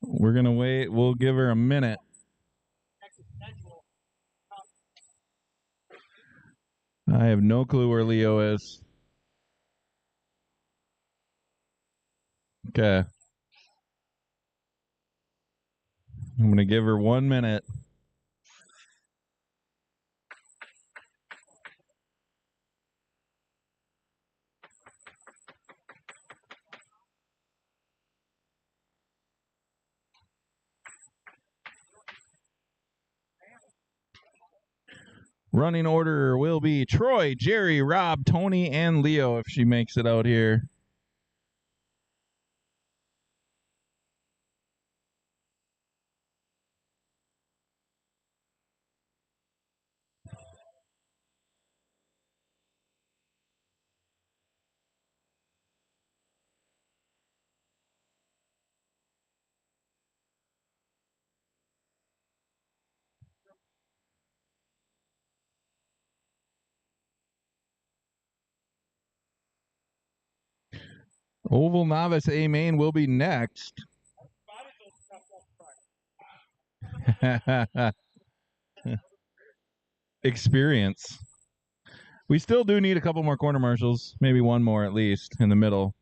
We're going to wait. We'll give her a minute. I have no clue where Leo is. Okay. I'm going to give her 1 minute. Running order will be Troy, Jerry, Rob, Tony, and Leo if she makes it out here. Oval Novice A main will be next. Experience. We still do need a couple more corner marshals, maybe one more at least in the middle.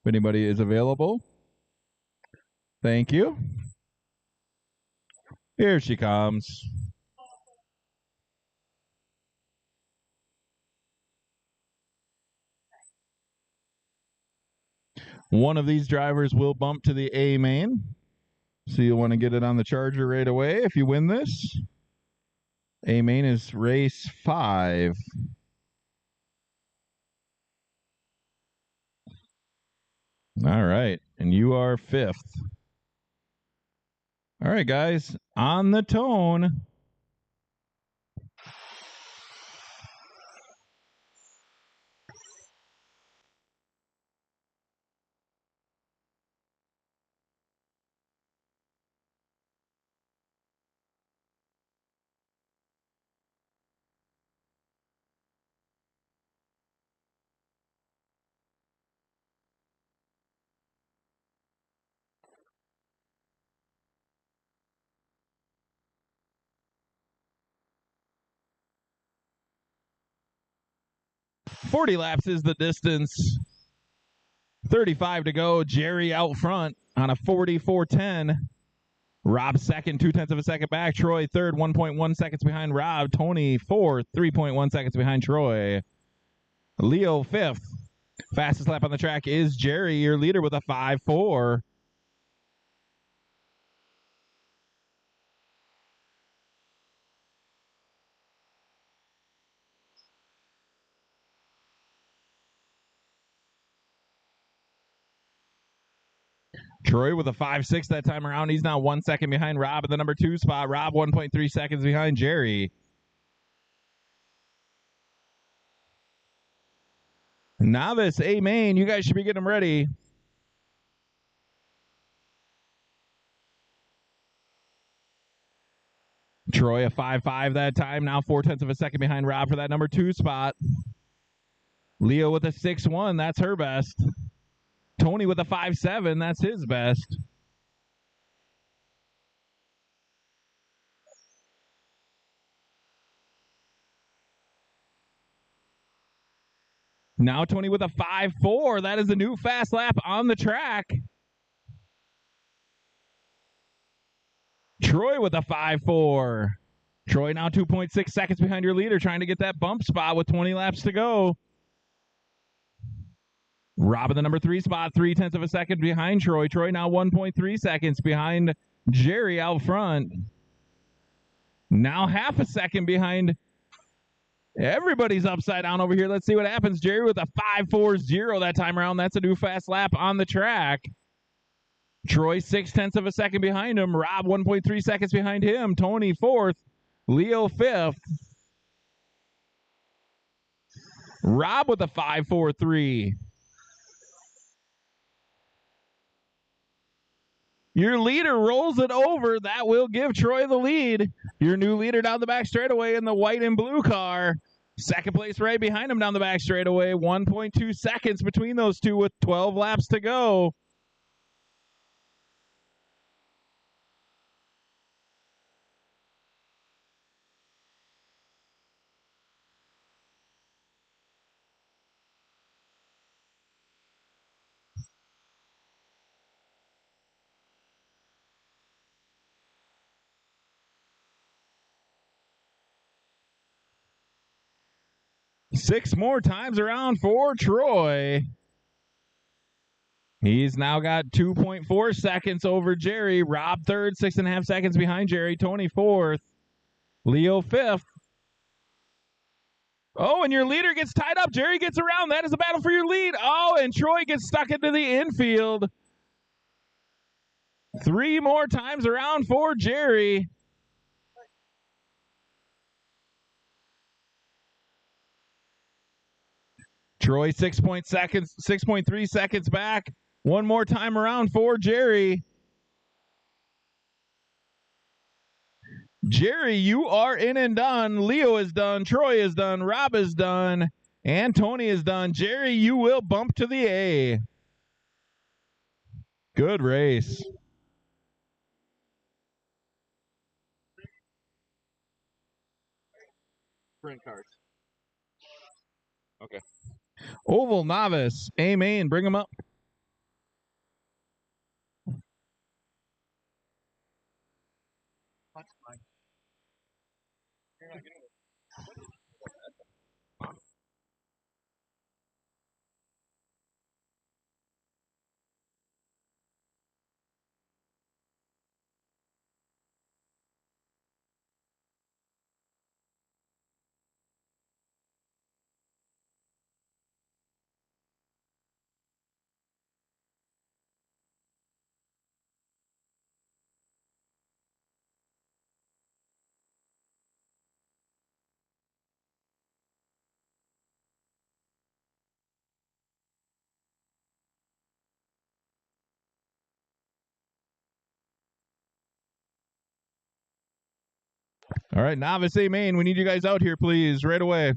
If anybody is available. Thank you. Here she comes. One of these drivers will bump to the A main. So you'll want to get it on the charger right away if you win this. A main is race 5. All right. And you are 5th. All right, guys. On the tone. .40 laps is the distance. 35 to go. Jerry out front on a 44.10. Rob second, 0.2 of a second back. Troy third, 1.1 seconds behind Rob. Tony fourth, 3.1 seconds behind Troy. Leo fifth. Fastest lap on the track is Jerry, your leader, with a 5.4. Troy with a 5.6 that time around. He's now 1 second behind Rob in the number 2 spot. Rob 1.3 seconds behind Jerry. Novice A main, you guys should be getting them ready. Troy a 5.5 that time, now 0.4 of a second behind Rob for that number 2 spot. Leo with a 6.1, that's her best. Tony with a 5.7, that's his best. Now Tony with a 5.4, that is a new fast lap on the track. Troy with a 5.4. Troy now 2.6 seconds behind your leader, trying to get that bump spot with 20 laps to go. Rob in the number 3 spot, 0.3 of a second behind Troy. Troy now 1.3 seconds behind Jerry out front. Now 0.5 second behind. Everybody's upside down over here. Let's see what happens. Jerry with a 5.40 that time around. That's a new fast lap on the track. Troy 0.6 of a second behind him. Rob 1.3 seconds behind him. Tony 4th. Leo 5th. Rob with a 5.43. Your leader rolls it over. That will give Troy the lead. Your new leader down the back straightaway in the white and blue car. Second place right behind him down the back straightaway. 1.2 seconds between those two with 12 laps to go. Six more times around for Troy. He's now got 2.4 seconds over Jerry. Rob third, 6.5 seconds behind Jerry. Tony fourth. Leo fifth. Oh, and your leader gets tied up. Jerry gets around. That is a battle for your lead. Oh, and Troy gets stuck into the infield. Three more times around for Jerry. Troy 6.3 seconds back. One more time around for Jerry. Jerry, you are in and done. Leo is done. Troy is done. Rob is done. And Tony is done. Jerry, you will bump to the A. Good race. Sprint cars. Okay. Oval novice. A main. Bring him up. That's fine. You're not getting it. All right, novice A main. We need you guys out here, please, right away.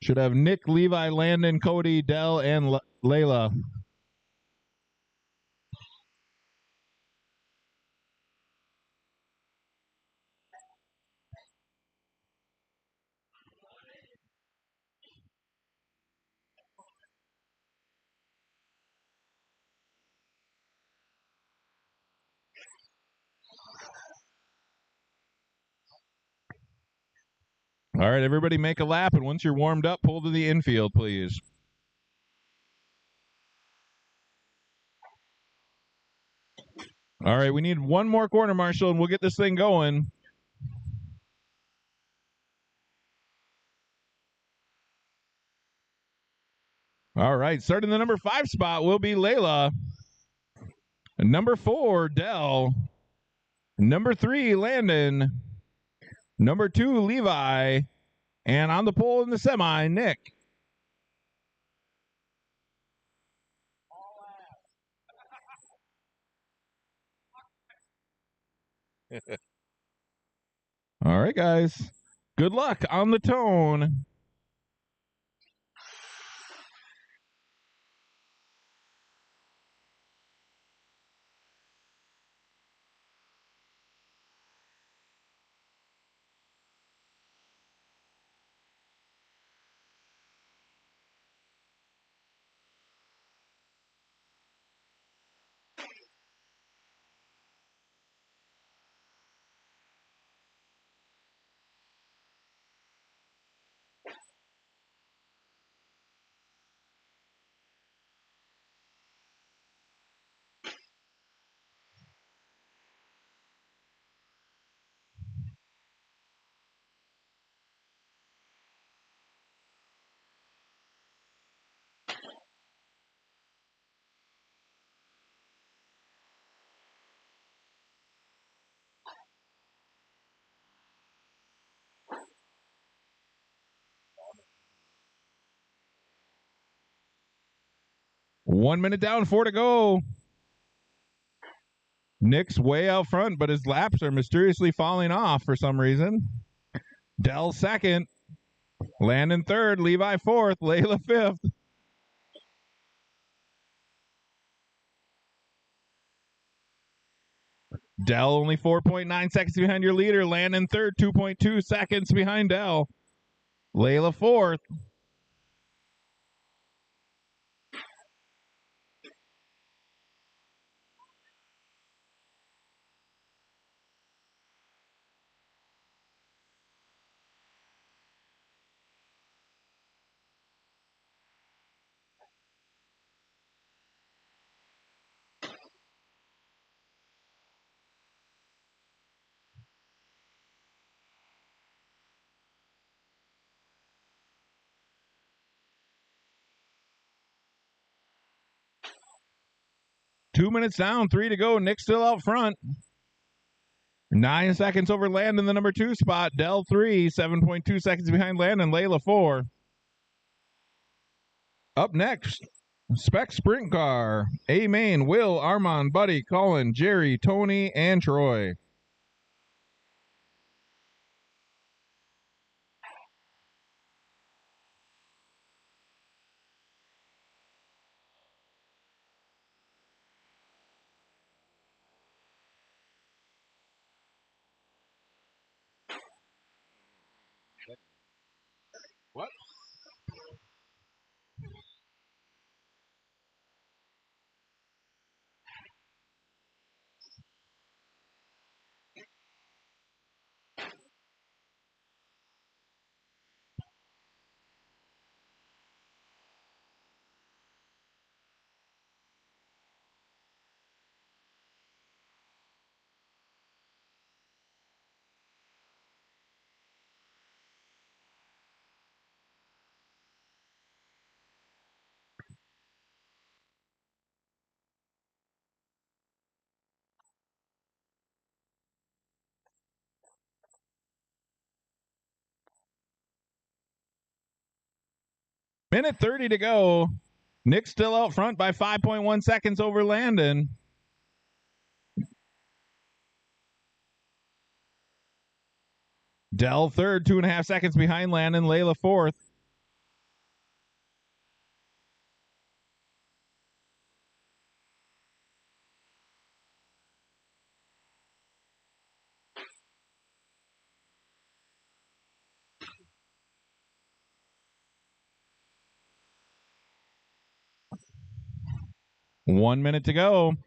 Should have Nick, Levi, Landon, Cody, Dell, and Layla. All right, everybody make a lap, and once you're warmed up, pull to the infield, please. All right, we need one more corner, Marshall, and we'll get this thing going. All right, starting the number 5 spot will be Layla. Number 4, Dell. Number 3, Landon. Number 2, Levi. And on the pole in the semi, Nick. All right, guys. Good luck on the tone. One minute down, 4 to go. Nick's way out front, but his laps are mysteriously falling off for some reason. Dell second. Landon third. Levi fourth. Layla fifth. Dell only 4.9 seconds behind your leader. Landon third, 2.2 seconds behind Dell. Layla fourth. Two minutes down, 3 to go. Nick still out front. 9 seconds over Landon, the number 2 spot. Dell 3, 7.2 seconds behind Landon. Layla 4. Up next, Spec Sprint Car. A Main, Will, Armand, Buddy, Colin, Jerry, Tony, and Troy. What? Minute 30 to go. Nick still out front by 5.1 seconds over Landon. Dell third, 2.5 seconds behind Landon. Layla fourth. One minute to go.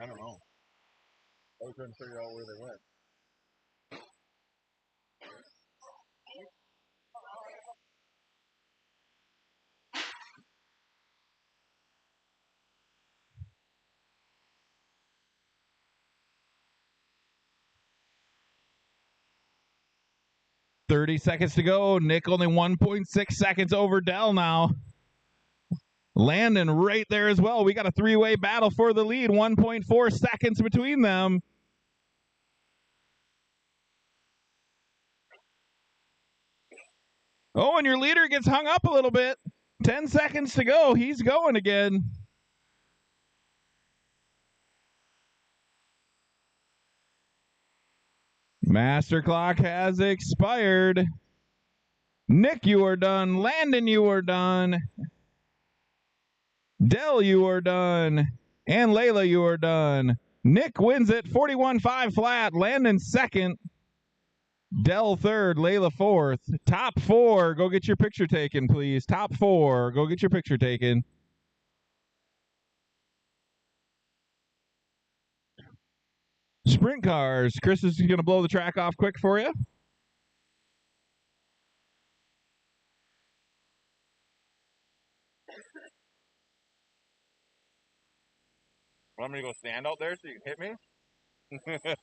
I don't know. I was trying to figure out where they went. 30 seconds to go. Nick only 1.6 seconds over Dell now. Landon right there as well. We got a three-way battle for the lead. 1.4 seconds between them. Oh, and your leader gets hung up a little bit. 10 seconds to go. He's going again. Master clock has expired. Nick, you are done. Landon, you are done. Dell, you are done. And Layla, you are done. Nick wins it 41-5 flat. Landon second. Dell third. Layla fourth. Top four. Go get your picture taken, please. Top four. Go get your picture taken. Sprint cars. Chris is going to blow the track off quick for you. Want me to go stand out there so you can hit me?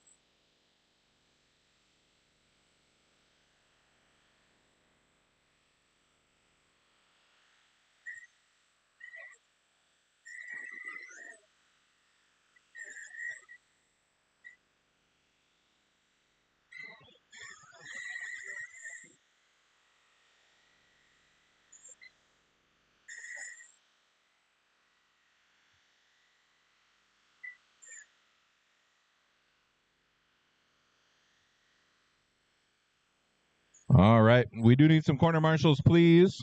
All right. We do need some corner marshals, please.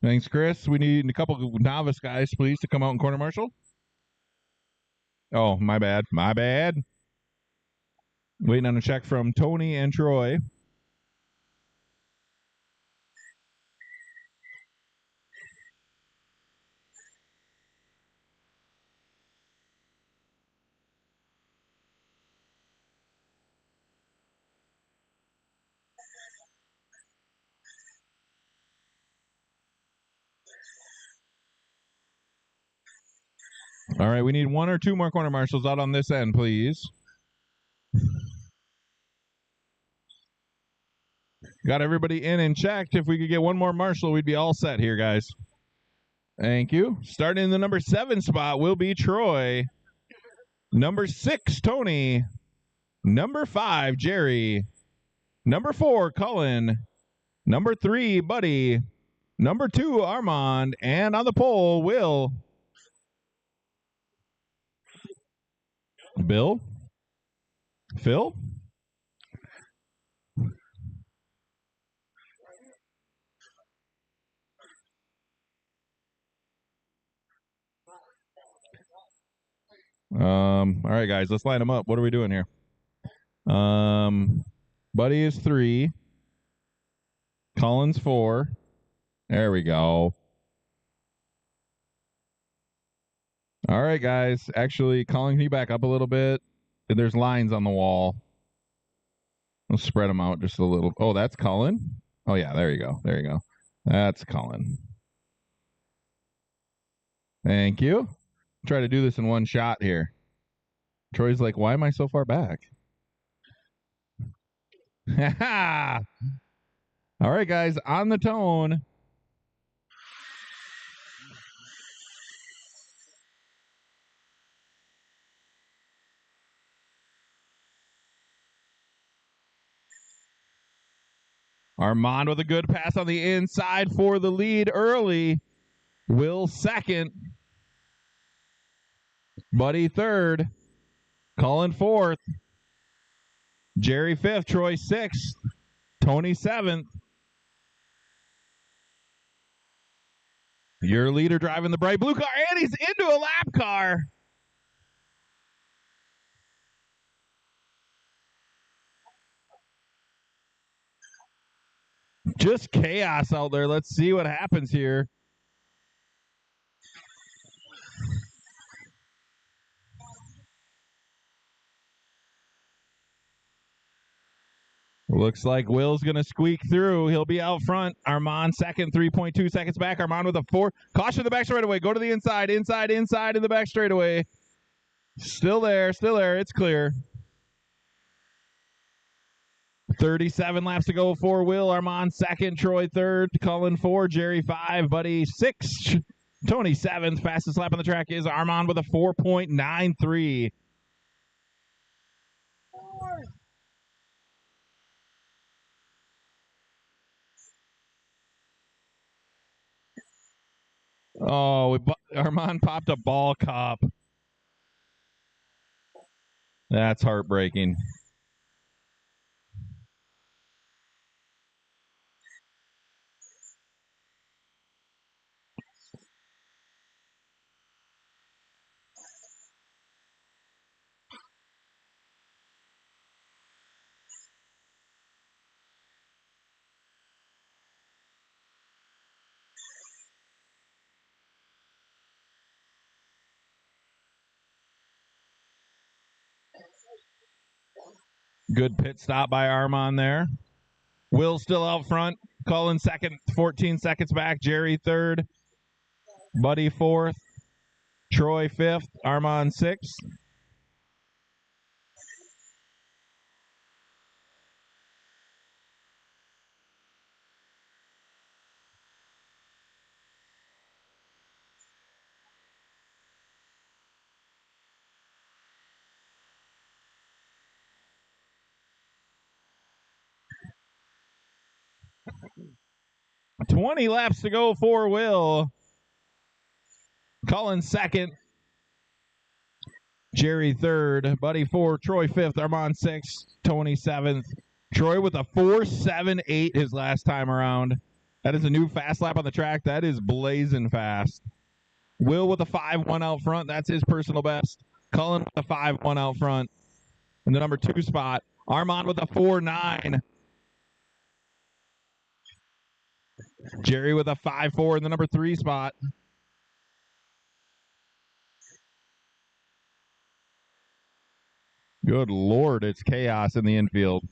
Thanks, Chris. We need a couple of novice guys, please, to come out and corner marshal. Oh, my bad. My bad. Waiting on a check from Tony and Troy. All right, we need one or two more corner marshals out on this end, please. Got everybody in and checked. If we could get one more marshal, we'd be all set here, guys. Thank you. Starting in the number 7 spot will be Troy. Number 6, Tony. Number 5, Jerry. Number 4, Cullen. Number 3, Buddy. Number 2, Armand. And on the pole, Will. Bill? Phil? All right, guys, let's line them up. What are we doing here? Buddy is 3. Collins 4. There we go. All right, guys. Actually, Colin, can you back up a little bit? There's lines on the wall. Let's spread them out just a little. Oh, that's Colin? Oh, yeah, there you go. There you go. That's Colin. Thank you. Try to do this in one shot here. Troy's like, why am I so far back? All right, guys, on the tone. Armand with a good pass on the inside for the lead early. Will 2nd. Buddy 3rd. Colin 4th. Jerry 5th. Troy 6th. Tony 7th. Your leader driving the bright blue car, and he's into a lap car. Just chaos out there. Let's see what happens here. Looks like Will's going to squeak through. He'll be out front. Armand 2nd, 3.2 seconds back. Armand with a 4. Caution the back straightaway. Go to the inside, inside in the back straightaway. Still there, still there. It's clear. 37 laps to go for Will. Armand 2nd, Troy 3rd, Cullen 4, Jerry 5, Buddy 6, Tony 7th. Fastest lap on the track is Armand with a 4.93. Oh, Armand popped a ball cop. That's heartbreaking. Good pit stop by Armand there. Will still out front. Cullen 2nd, 14 seconds back. Jerry 3rd. Buddy 4th. Troy 5th. Armand 6th. $20 laps to go for Will. Cullen 2nd. Jerry 3rd. Buddy 4th. Troy 5th. Armand 6th. Tony 7th. Troy with a 4.78 his last time around. That is a new fast lap on the track. That is blazing fast. Will with a 5.1 out front. That's his personal best. Cullen with a 5.1 out front in the number 2 spot. Armand with a 4.9. Jerry with a 5.4 in the number 3 spot. Good Lord, it's chaos in the infield.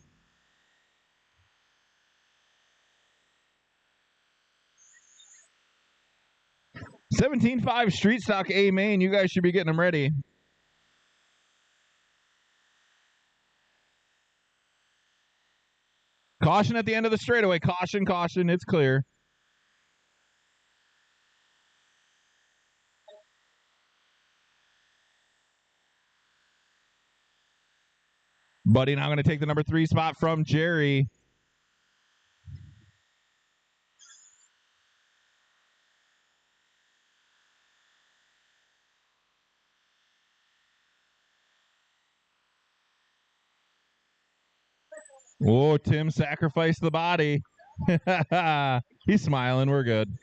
17.5 Street Stock A main. You guys should be getting them ready. Caution at the end of the straightaway. Caution, caution. It's clear. Buddy now going to take the number 3 spot from Jerry. Oh, Tim sacrificed the body. He's smiling. We're good.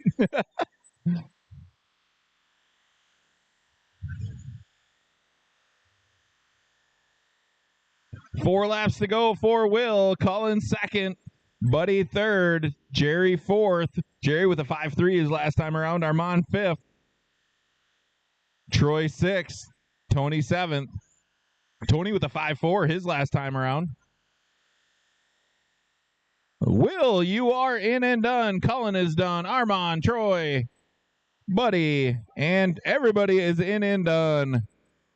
4 laps to go for Will. Cullen second. Buddy third. Jerry fourth. Jerry with a 5.3 his last time around. Armand fifth. Troy sixth. Tony seventh. Tony with a 5.4 his last time around. Will, you are in and done. Cullen is done. Armand, Troy, Buddy, and everybody is in and done.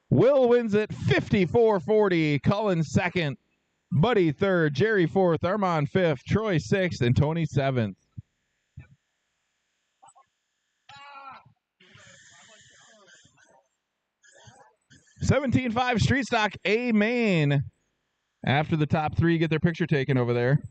Will wins it 54-40. Cullen second. Buddy third. Jerry fourth. Armand fifth. Troy sixth. And Tony seventh. $17.5 Street Stock A main. After the top 3 get their picture taken over there.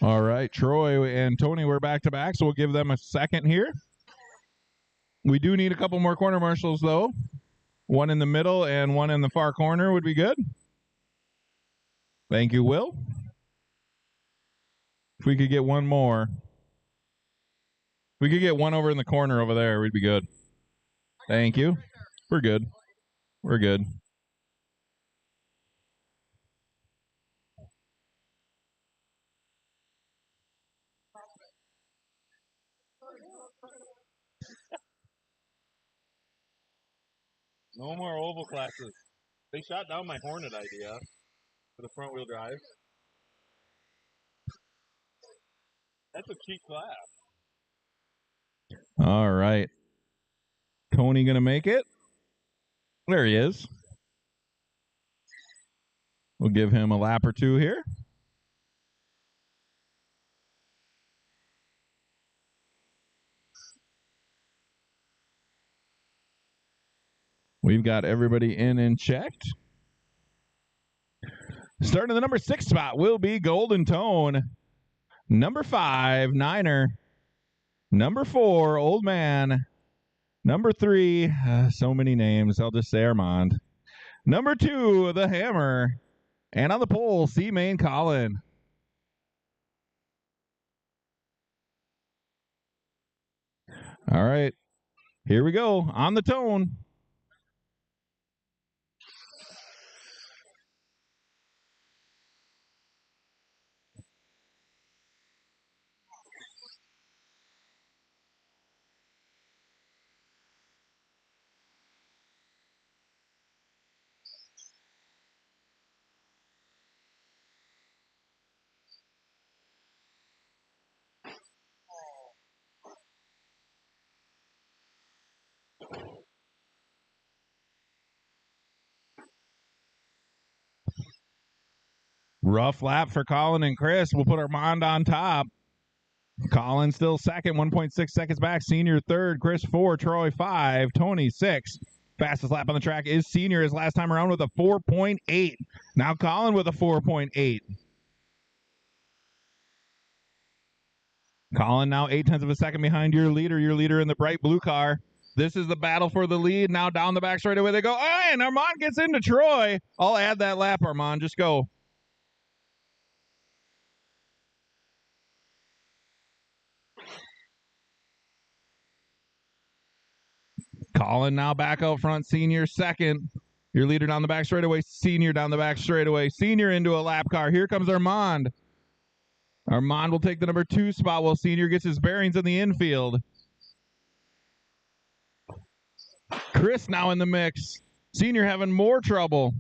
All right, Troy and Tony, we're back to back, so we'll give them a second here. We do need a couple more corner marshals, though. One in the middle and one in the far corner would be good. Thank you, Will. If we could get one more. If we could get one over in the corner over there, we'd be good. Thank you. We're good. We're good. No more oval classes. They shot down my Hornet idea for the front wheel drive. That's a cheap class. All right. Tony going to make it. There he is. We'll give him a lap or two here. We've got everybody in and checked. Starting in the number 6 spot will be Golden Tone. Number 5, Niner. Number 4, Old Man. Number 3, so many names. I'll just say Armand. Number 2, The Hammer. And on the pole, C Main Colin. All right. Here we go. On the tone. Rough lap for Colin and Chris. We'll put Armand on top. Colin still second, 1.6 seconds back. Senior third, Chris 4, Troy 5, Tony 6. Fastest lap on the track is Senior his last time around with a 4.8. Now Colin with a 4.8. Colin now 0.8 of a second behind your leader in the bright blue car. This is the battle for the lead. Now down the back straightaway they go. Oh, and Armand gets into Troy. I'll add that lap, Armand. Just go. Colin now back out front. Senior second. Your leader down the back straightaway. Senior down the back straightaway. Senior into a lap car. Here comes Armand. Armand will take the number 2 spot while Senior gets his bearings in the infield. Chris now in the mix. Senior having more trouble.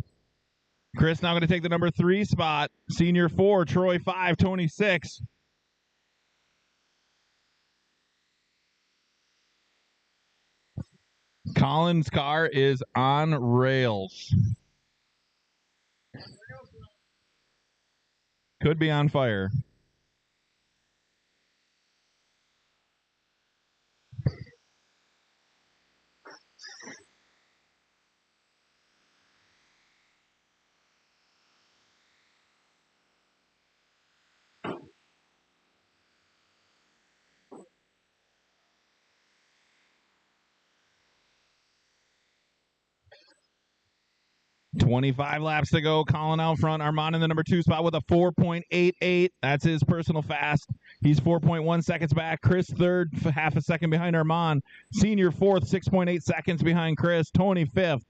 Chris now going to take the number 3 spot. Senior 4, Troy 5, Tony 6. Colin's car is on rails. Could be on fire. $25 laps to go. Colin out front. Armand in the number 2 spot with a 4.88. That's his personal fast. He's 4.1 seconds back. Chris third, half a second behind Armand. Senior fourth, 6.8 seconds behind Chris. Tony fifth.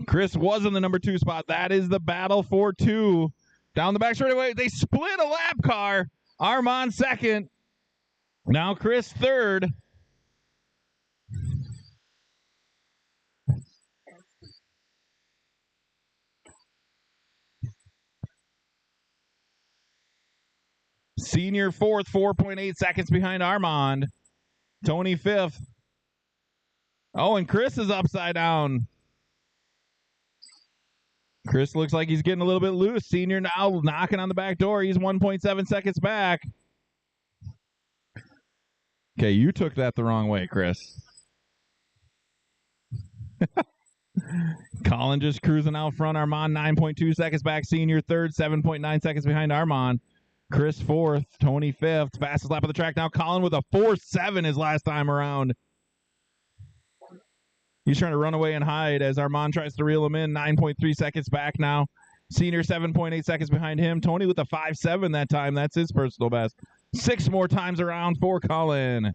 Chris was in the number 2 spot. That is the battle for 2. Down the back straightaway, they split a lap car. Armand second. Now Chris third. Senior fourth, 4.8 seconds behind Armand. Tony fifth. Oh, and Chris is upside down. Chris looks like he's getting a little bit loose. Senior now knocking on the back door. He's 1.7 seconds back. Okay, you took that the wrong way, Chris. Colin just cruising out front. Armand 9.2 seconds back. Senior third, 7.9 seconds behind Armand. Chris fourth, Tony fifth. Fastest lap of the track now. Colin with a 4.7 his last time around. He's trying to run away and hide as Armand tries to reel him in. 9.3 seconds back now. Senior 7.8 seconds behind him. Tony with a 5.7 that time. That's his personal best. 6 more times around for Colin.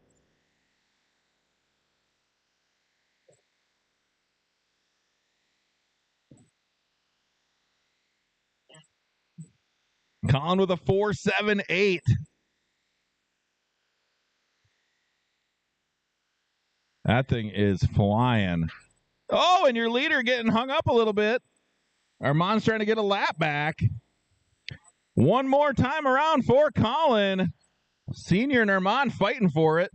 Colin with a 4.78. That thing is flying. Oh, and your leader getting hung up a little bit. Armand's trying to get a lap back. One more time around for Colin. Senior and Armand fighting for it.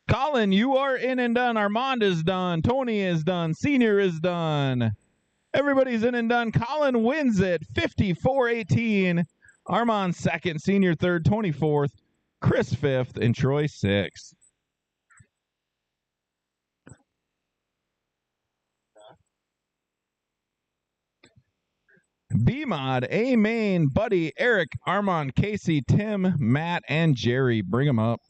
Colin, you are in and done. Armand is done. Tony is done. Senior is done. Everybody's in and done. Colin wins it. 54-18. Armand second. Senior third. Tony fourth. Chris fifth. And Troy sixth. B-Mod, A-Main, Buddy, Eric, Armand, Casey, Tim, Matt, and Jerry. Bring them up.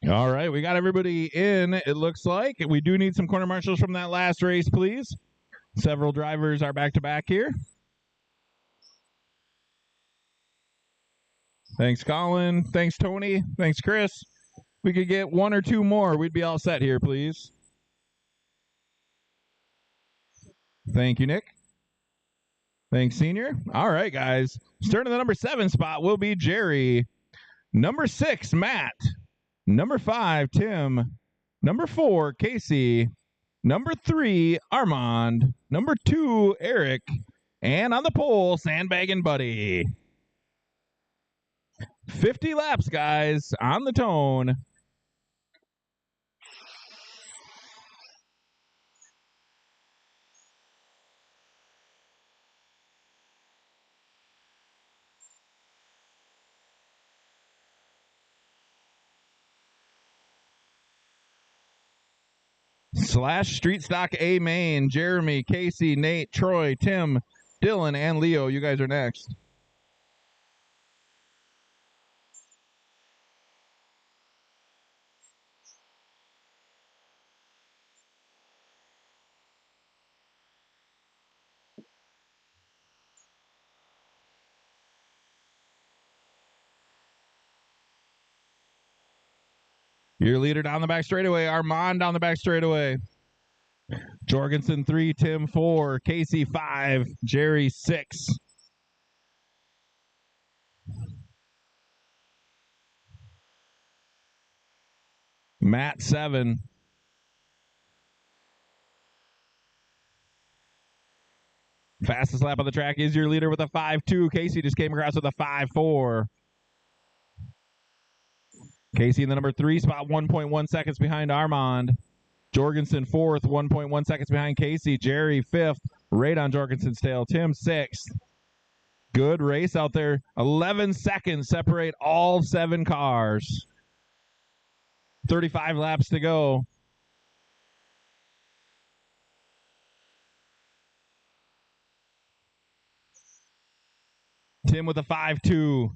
All right, we got everybody in, it looks like. We do need some corner marshals from that last race, please. Several drivers are back-to-back here. Thanks, Colin. Thanks, Tony. Thanks, Chris. We could get one or two more. We'd be all set here, please. Thank you, Nick. Thanks, Senior. All right, guys. Starting the number 7 spot will be Jerry. Number 6, Matt. Number 5, Tim. Number 4, Casey. Number 3, Armand. Number 2, Eric. And on the pole, Sandbagging Buddy. 50 laps, guys, on the tone. Slash Street Stock A main, Jeremy, Casey, Nate, Troy, Tim, Dylan, and Leo. You guys are next. Your leader down the back straightaway, Armand down the back straightaway. Jorgensen 3, Tim 4, Casey 5, Jerry 6. Matt 7. Fastest lap on the track is your leader with a 5.2. Casey just came across with a 5.4. Casey in the number 3 spot, 1.1 seconds behind Armand. Jorgensen 4th, 1.1 seconds behind Casey. Jerry 5th, right on Jorgensen's tail. Tim 6th. Good race out there. 11 seconds separate all 7 cars. 35 laps to go. Tim with a 5.2.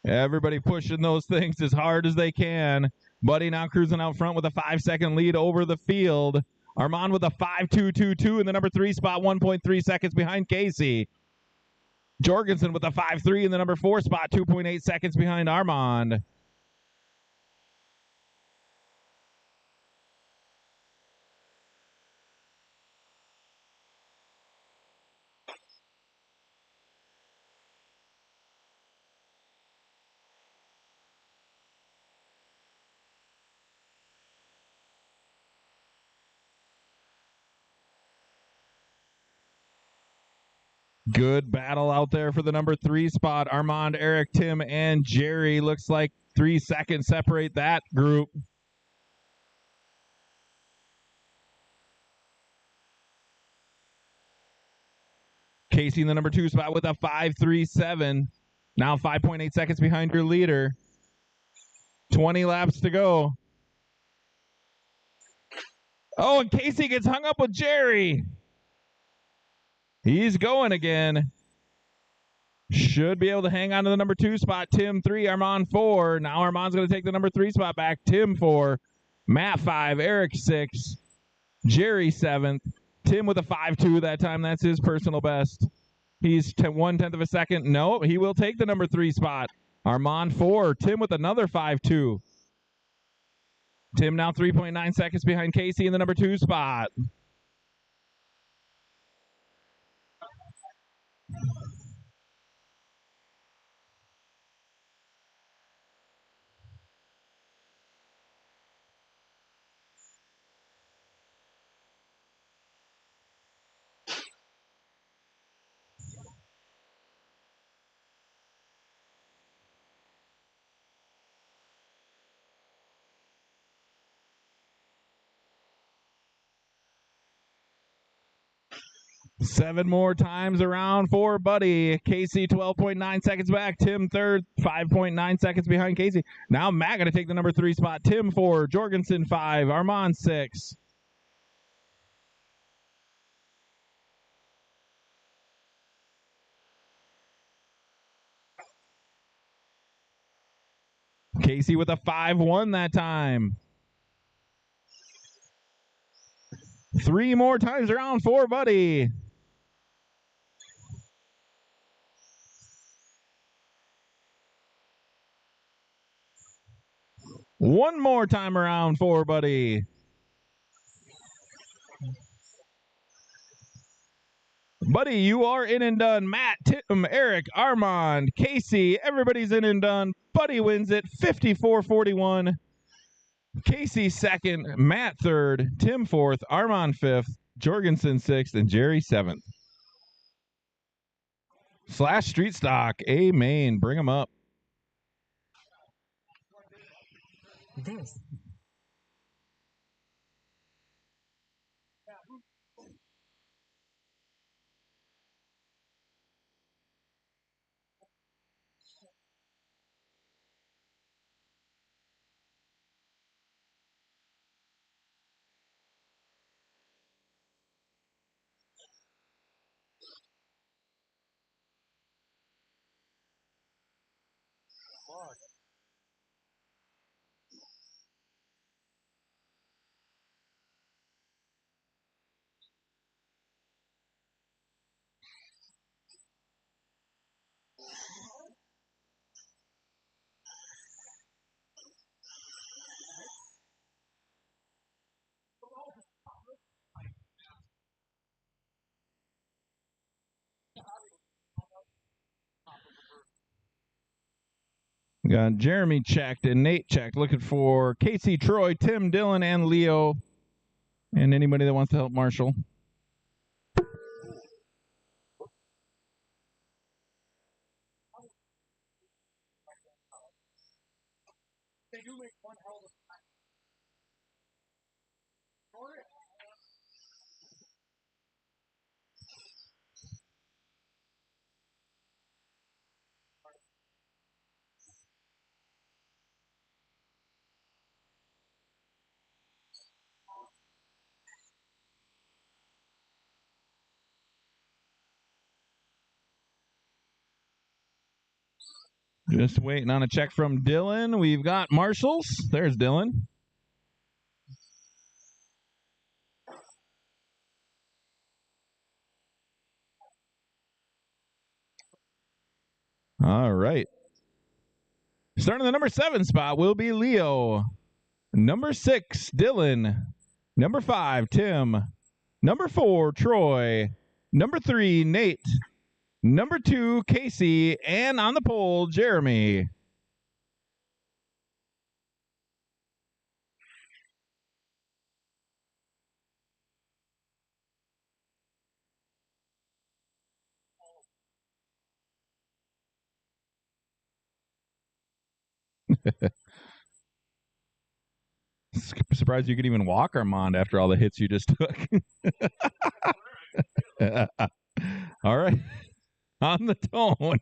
Everybody pushing those things as hard as they can. Buddy now cruising out front with a 5-second lead over the field. Armand with a 5.222 in the number 3 spot, 1.3 seconds behind Casey. Jorgensen with a 5.3 in the number 4 spot, 2.8 seconds behind Armand. Good battle out there for the number 3 spot. Armand, Eric, Tim, and Jerry. Looks like 3 seconds separate that group. Casey in the number 2 spot with a 5.37. Now 5.8 seconds behind your leader. 20 laps to go. Oh, and Casey gets hung up with Jerry. He's going again. Should be able to hang on to the number 2 spot. Tim 3, Armand 4. Now Armand's going to take the number 3 spot back. Tim 4, Matt 5, Eric 6, Jerry 7th. Tim with a 5.2 that time. That's his personal best. He's 1/10 of a second. No, he will take the number 3 spot. Armand 4. Tim with another 5.2. Tim now 3.9 seconds behind Casey in the number 2 spot. Seven more times around for Buddy. Casey 12.9 seconds back. Tim 3rd, 5.9 seconds behind Casey. Now Matt going to take the number 3 spot. Tim 4, Jorgensen 5, Armand 6. Casey with a 5-1 that time. 3 more times around for Buddy. One more time around for Buddy. Buddy, you are in and done. Matt, Tim, Eric, Armand, Casey, everybody's in and done. Buddy wins it 54-41. Casey second, Matt third, Tim fourth, Armand fifth, Jorgensen sixth, and Jerry seventh. Slash Street Stock, amen. Bring them up. This. We got Jeremy checked and Nate checked, looking for Casey, Troy, Tim, Dylan, and Leo, and anybody that wants to help Marshall. They do make one hell of a Just waiting on a check from Dylan. We've got Marshall's. There's Dylan. All right. Starting the number 7 spot will be Leo. Number 6, Dylan. Number 5, Tim. Number 4, Troy. Number 3, Nate. Number 2, Casey. And on the pole, Jeremy. Surprised you could even walk, Armand, after all the hits you just took. All right. On the tone.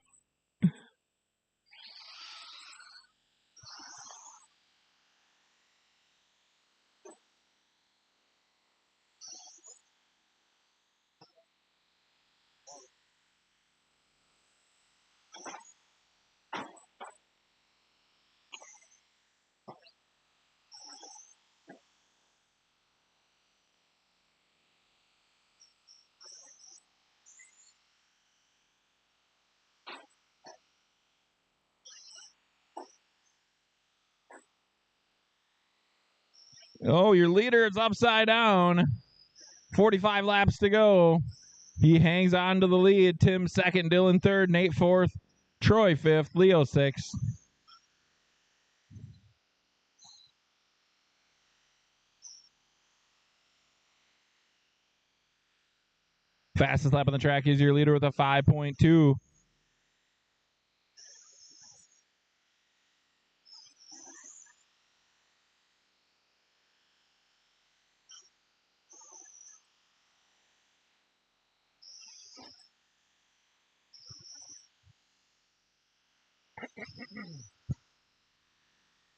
Oh, your leader is upside down. 45 laps to go. He hangs on to the lead. Tim second, Dylan third, Nate fourth, Troy fifth, Leo sixth. Fastest lap on the track is your leader with a 5.2.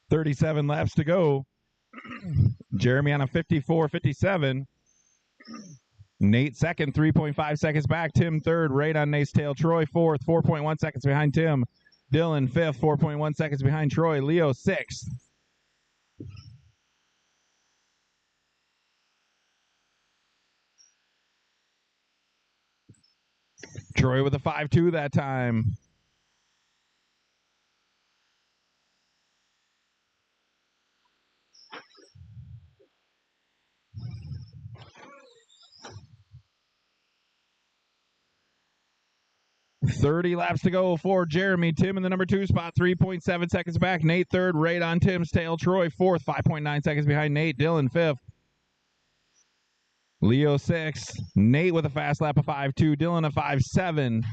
$37 laps to go. Jeremy on a 54-57. Nate second, 3.5 seconds back. Tim third, right on Nate's tail. Troy fourth, 4.1 seconds behind Tim. Dylan 5th, 4.1 seconds behind Troy. Leo 6th. Troy with a 5.2 that time. .30 laps to go for Jeremy. Tim in the number 2 spot, 3.7 seconds back. Nate 3rd, right on Tim's tail. Troy 4th, 5.9 seconds behind Nate. Dylan 5th. Leo 6th. Nate with a fast lap of 5.2. Dylan a 5.7.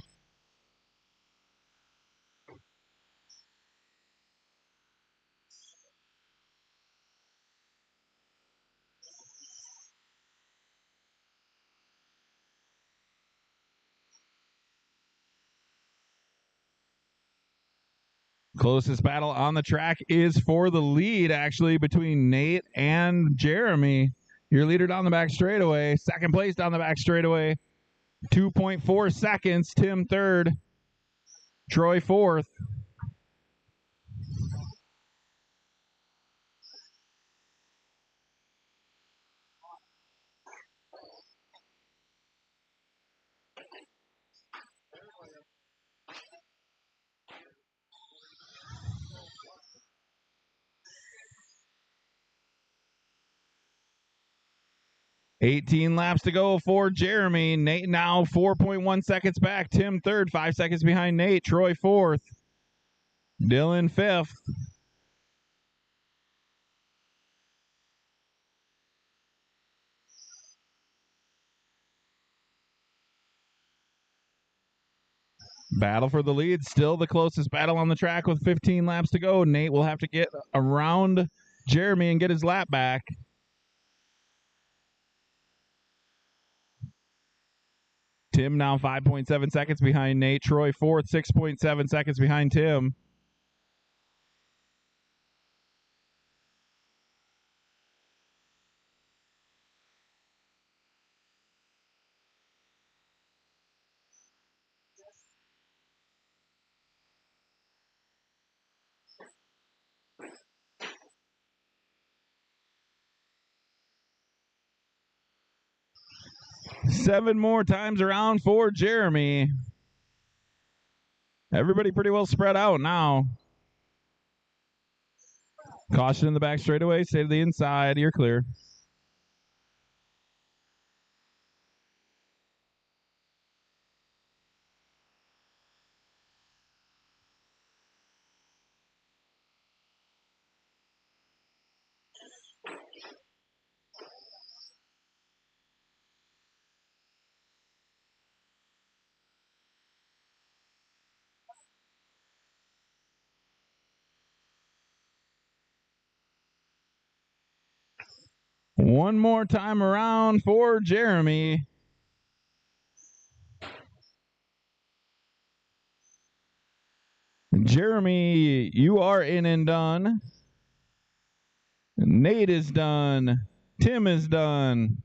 Closest battle on the track is for the lead, actually, between Nate and Jeremy. Your leader down the back straightaway. Second place down the back straightaway. 2.4 seconds. Tim 3rd. Troy 4th. .18 laps to go for Jeremy. Nate now 4.1 seconds back. Tim 3rd, 5 seconds behind Nate. Troy 4th. Dylan 5th. Battle for the lead. Still the closest battle on the track with 15 laps to go. Nate will have to get around Jeremy and get his lap back. Tim now 5.7 seconds behind Nate. Troy 4th, 6.7 seconds behind Tim. Seven more times around for Jeremy. Everybody pretty well spread out now. Caution in the back straightaway. Stay to the inside. You're clear. One more time around for Jeremy. Jeremy, you are in and done. Nate is done. Tim is done.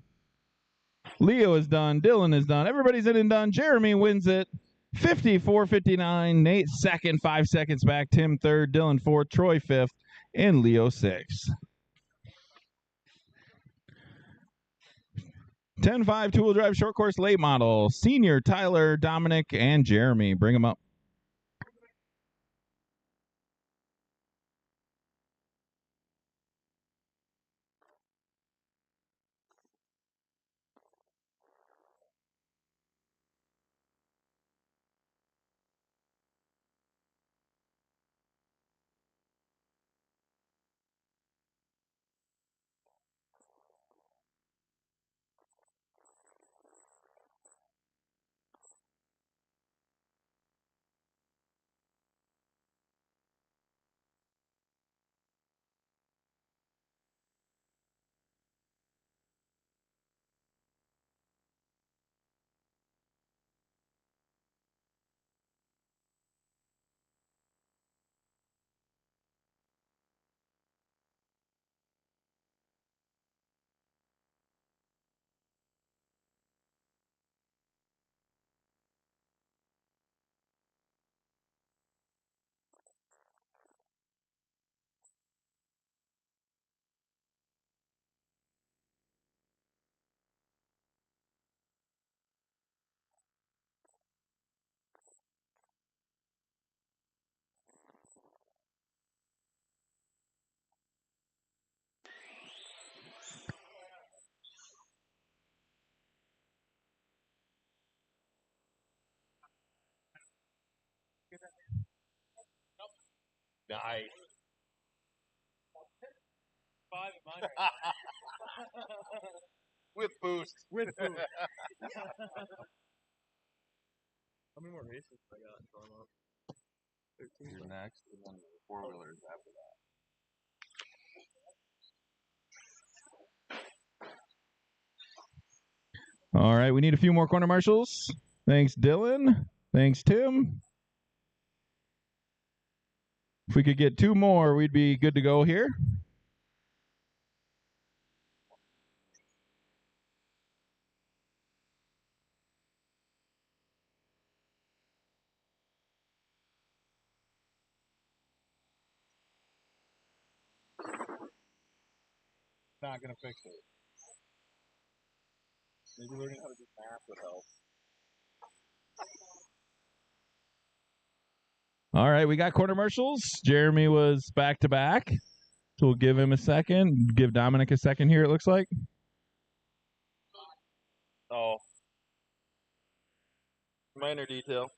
Leo is done. Dylan is done. Everybody's in and done. Jeremy wins it. 54-59. Nate second, 5 seconds back. Tim third. Dylan fourth. Troy fifth. And Leo sixth. 10-5 two-wheel drive short course late model. Senior, Tyler, Dominic, and Jeremy. Bring them up. Nice. 5 in mine. With boost. With food. How many more races have I got going on? 13. You're next, and then the four-wheelers after that. All right, we need a few more corner marshals. Thanks, Dylan. Thanks, Tim. If we could get 2 more, we'd be good to go here. Not gonna fix it. Maybe learning how to do math would help. All right, we got corner marshals. Jeremy was back to back. So we'll give him a second. Give Dominic a second here, it looks like. Oh. Minor detail.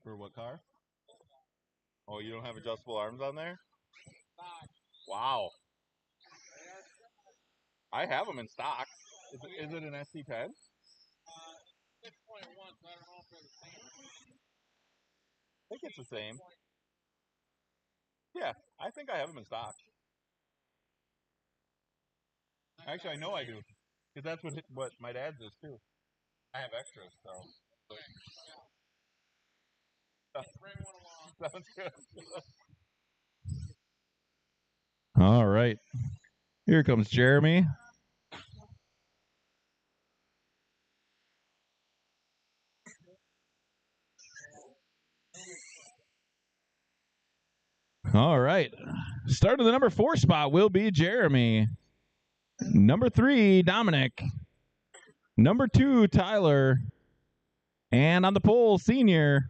For what car? Oh, you don't have adjustable arms on there? Wow. I have them in stock. Is it an SC10? 6.1, so I don't know if they're the same. I think it's the same. Yeah, I think I have them in stock. Actually, I know I do. Because that's what my dad's is, too. I have extras, so. Bring one along. Sounds good. All right. Here comes Jeremy. All right. Start of the number 4 spot will be Jeremy. Number 3, Dominic. Number 2, Tyler. And on the pole, Senior.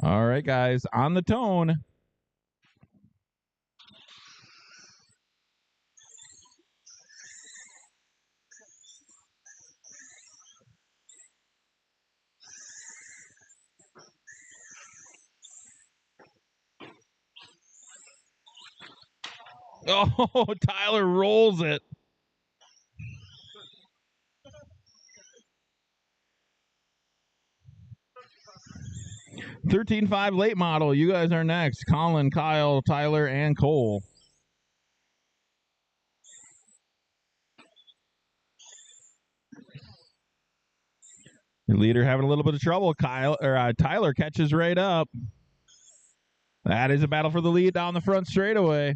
All right, guys. On the tone. Oh, Tyler rolls it. $13.5 late model. You guys are next. Colin, Kyle, Tyler, and Cole. Your leader having a little bit of trouble. Tyler catches right up. That is a battle for the lead down the front straightaway.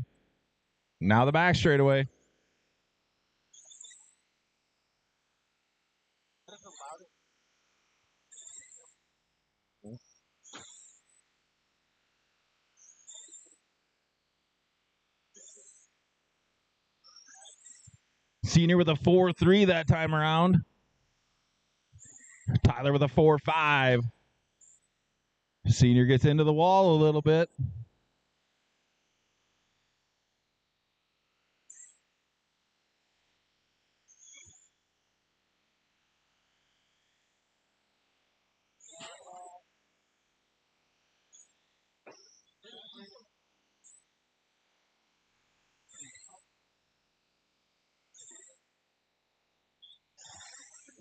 Now the back straightaway. Senior with a 4.3 that time around. Tyler with a 4.5. Senior gets into the wall a little bit.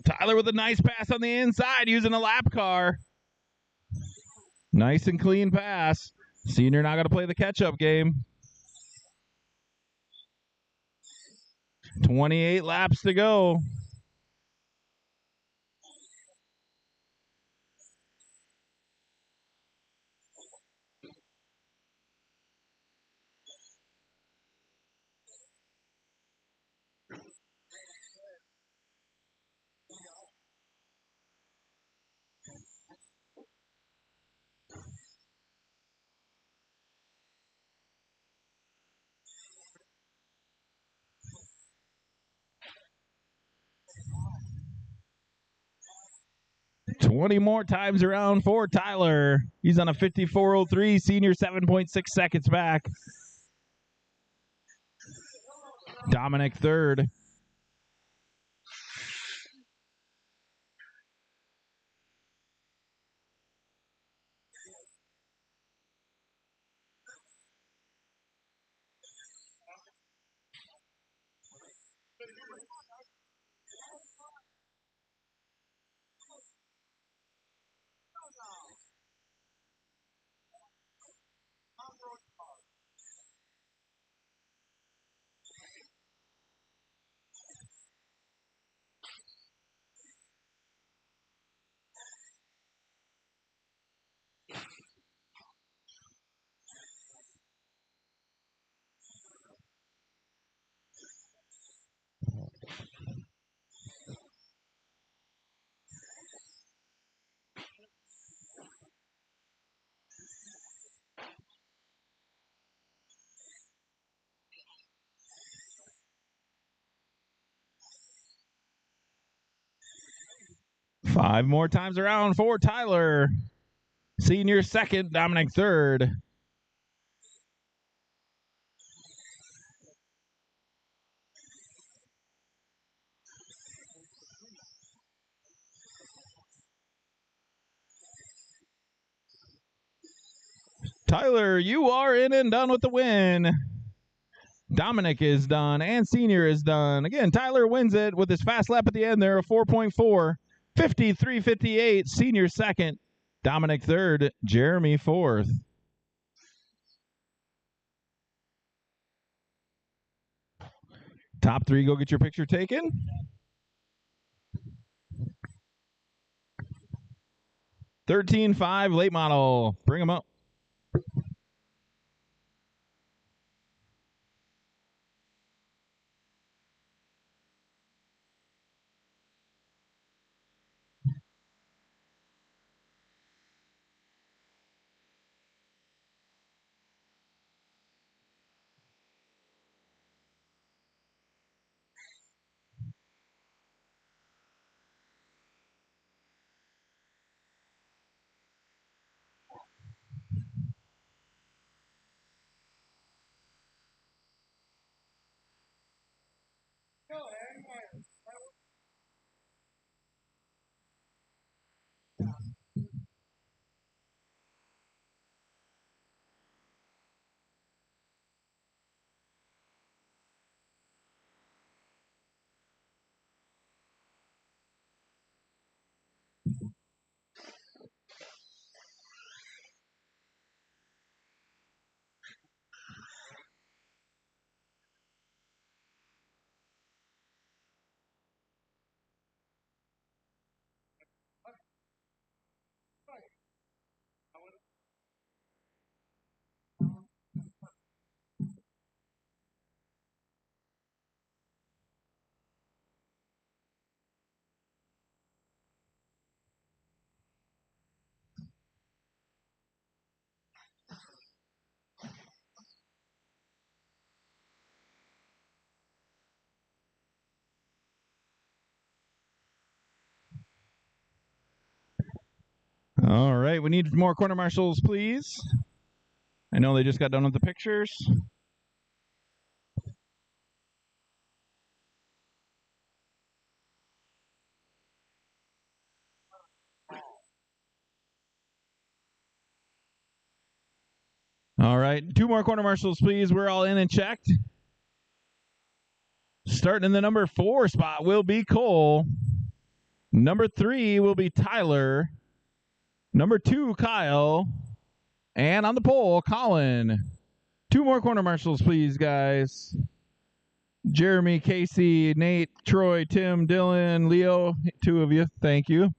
Tyler with a nice pass on the inside using a lap car. Nice and clean pass. Senior not going to play the catch-up game. 28 laps to go. 20 more times around for Tyler. He's on a 54.03, senior 7.6 seconds back. Dominic third. Five more times around for Tyler. Senior second, Dominic third. Tyler, you are in and done with the win. Dominic is done and senior is done. Again, Tyler wins it with his fast lap at the end there of 4.4. 53.58, senior second. Dominic third, Jeremy fourth. Top three, go get your picture taken. $13.5 late model. Bring them up. All right, we need more corner marshals, please. I know they just got done with the pictures. All right, two more corner marshals, please. We're all in and checked. Starting in the number 4 spot will be Cole. Number 3 will be Tyler. Number 2, Kyle. And on the pole, Colin. Two more corner marshals, please, guys. Jeremy, Casey, Nate, Troy, Tim, Dylan, Leo. 2 of you. Thank you.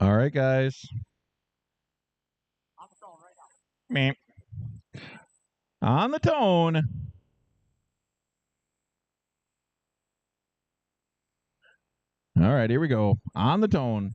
All right, guys. Meep. On the tone. All right, here we go. On the tone.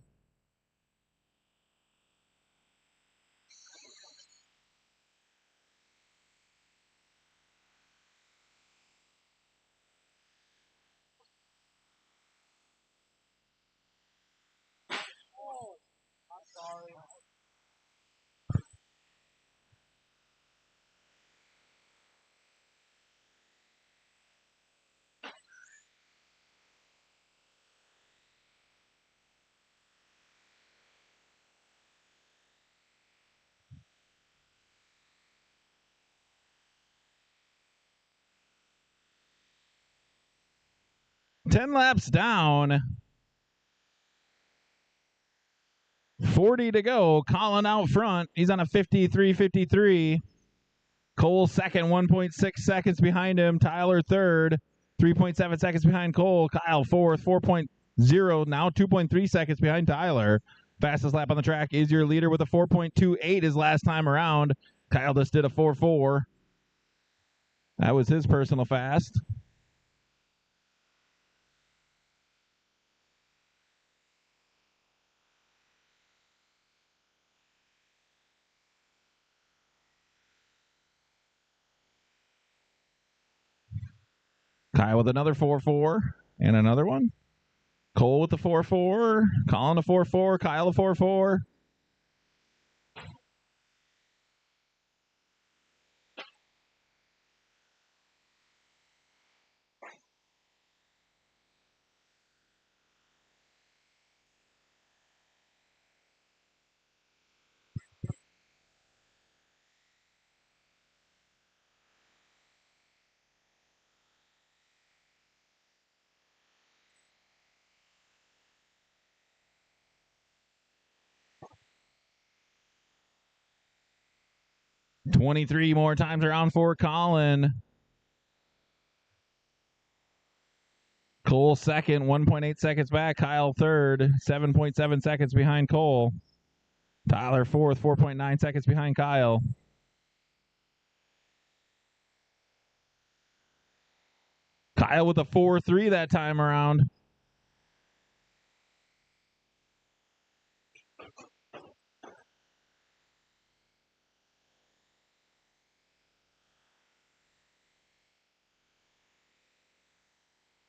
10 laps down. 40 to go. Colin out front. He's on a 53-53. Cole second, 1.6 seconds behind him. Tyler third, 3.7 seconds behind Cole. Kyle fourth, 4.0, now 2.3 seconds behind Tyler. Fastest lap on the track is your leader with a 4.28 his last time around. Kyle just did a 4.4. That was his personal fast. Kyle with another 4.4 and another one. Cole with the 4.4. Colin the 4.4. Kyle the 4.4. $23 more times around for Colin. Cole second, 1.8 seconds back. Kyle third, 7.7 seconds behind Cole. Tyler fourth, 4.9 seconds behind Kyle. Kyle with a 4.3 that time around.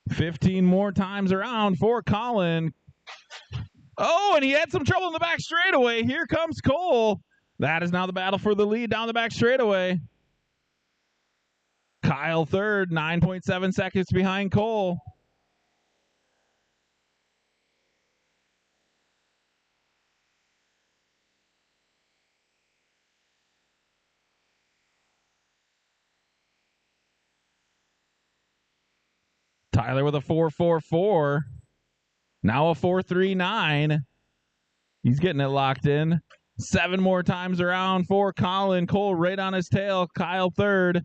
$15 more times around for Colin. Oh, and he had some trouble in the back straightaway. Here comes Cole. That is now the battle for the lead down the back straightaway. Kyle third, 9.7 seconds behind Cole. Tyler with a 4.44. Now a 4.39. He's getting it locked in. 7 more times around for Colin. Cole right on his tail. Kyle third.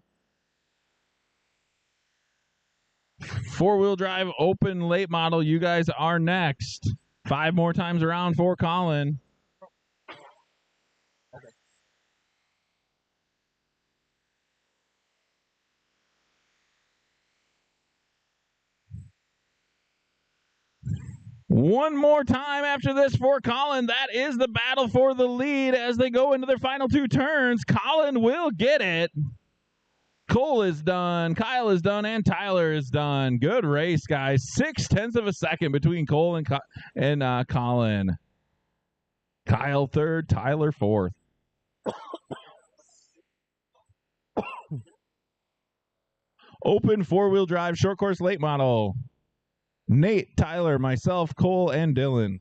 4-wheel drive open late model. You guys are next. 5 more times around for Colin. One more time after this for Colin. That is the battle for the lead as they go into their final 2 turns. Colin will get it. Cole is done. Kyle is done. And Tyler is done. Good race, guys. 0.6 of a second between Cole and Colin. Kyle third. Tyler fourth. Open 4-wheel drive short course late model. Nate, Tyler, myself, Cole, and Dylan.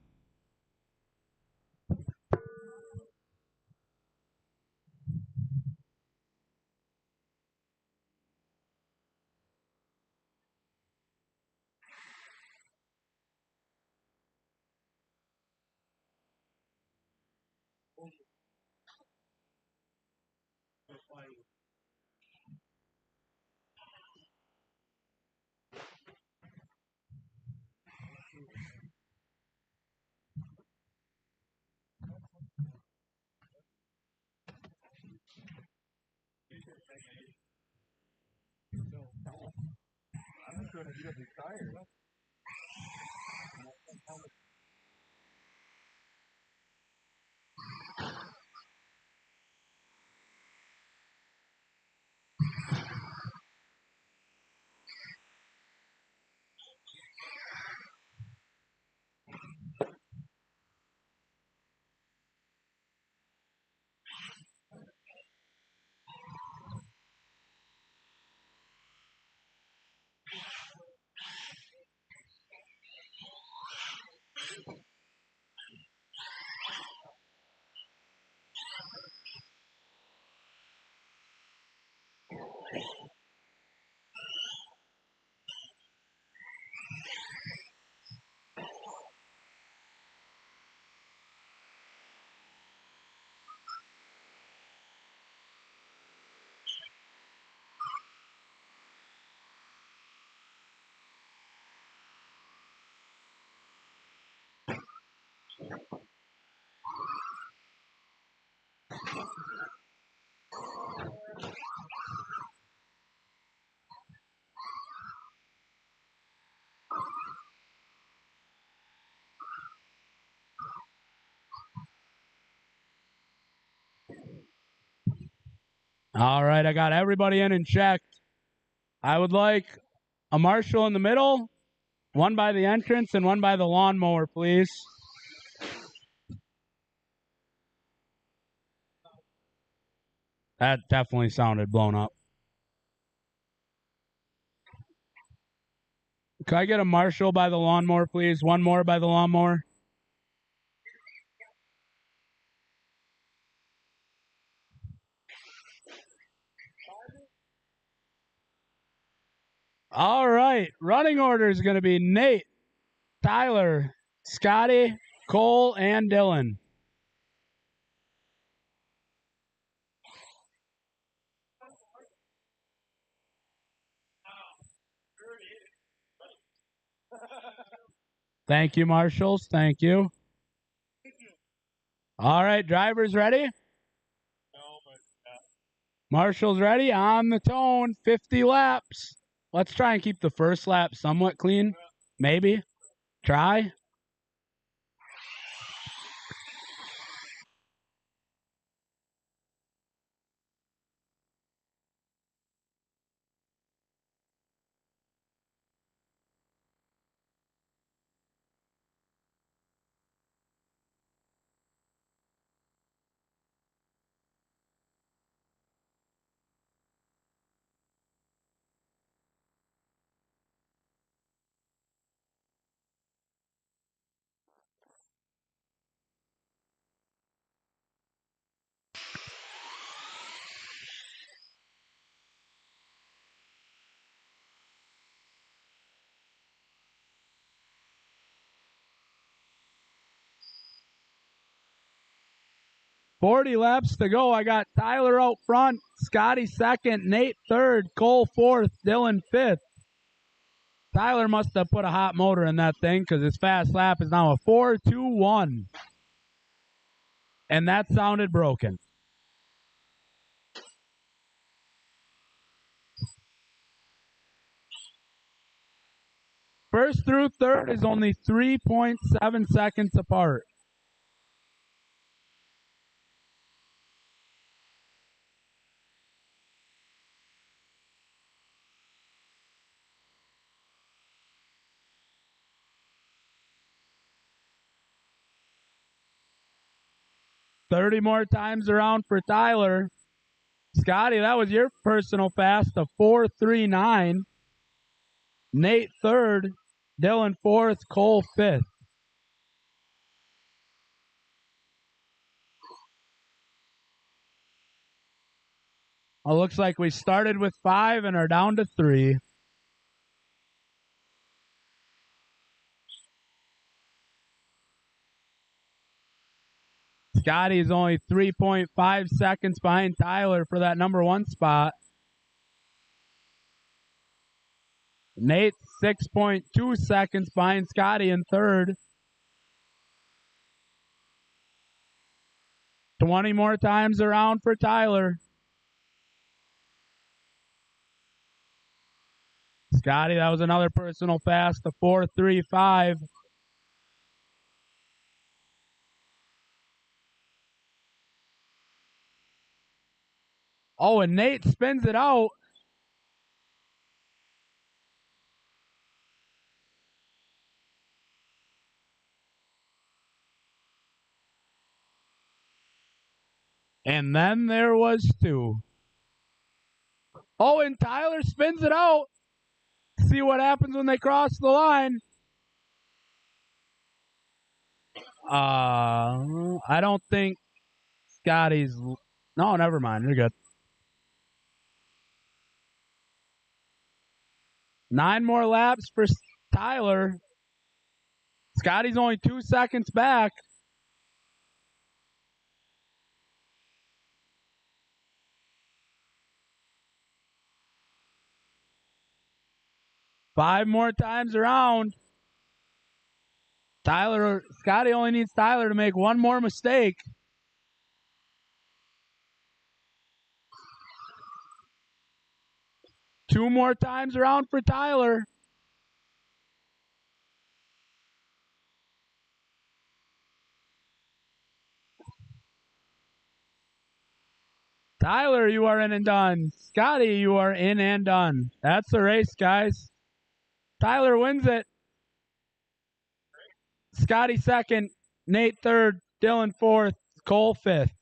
All right, I got everybody in and checked. I would like a marshal in the middle, one by the entrance, and one by the lawnmower, please. That definitely sounded blown up. Can I get a marshal by the lawnmower, please? One more by the lawnmower. All right. Running order is going to be Nate, Tyler, Scotty, Cole, and Dylan. Thank you, marshals. Thank you. All right, drivers ready? Marshals ready? On the tone, 50 laps. Let's try and keep the first lap somewhat clean. Maybe. Try. Forty laps to go. I got Tyler out front, Scotty second, Nate third, Cole fourth, Dylan fifth. Tyler must have put a hot motor in that thing because his fast lap is now a 4.21. And that sounded broken. First through third is only 3.7 seconds apart. $30 more times around for Tyler. Scotty, that was your personal fast, a 4.39. Nate third, Dylan fourth, Cole fifth. Well, looks like we started with 5 and are down to 3. Scotty is only 3.5 seconds behind Tyler for that number 1 spot. Nate's 6.2 seconds behind Scotty in third. 20 more times around for Tyler. Scotty, that was another personal fast, a 4.35. Oh, and Nate spins it out. And then there was 2. Oh, and Tyler spins it out. See what happens when they cross the line. I don't think Scotty's. No, never mind. You're good. 9 more laps for Tyler. Scotty's only 2 seconds back. Five more times around. Scotty only needs Tyler to make one more mistake. Two more times around for Tyler. Tyler, you are in and done. Scotty, you are in and done. That's the race, guys. Tyler wins it. Scotty second, Nate third, Dylan fourth, Cole fifth.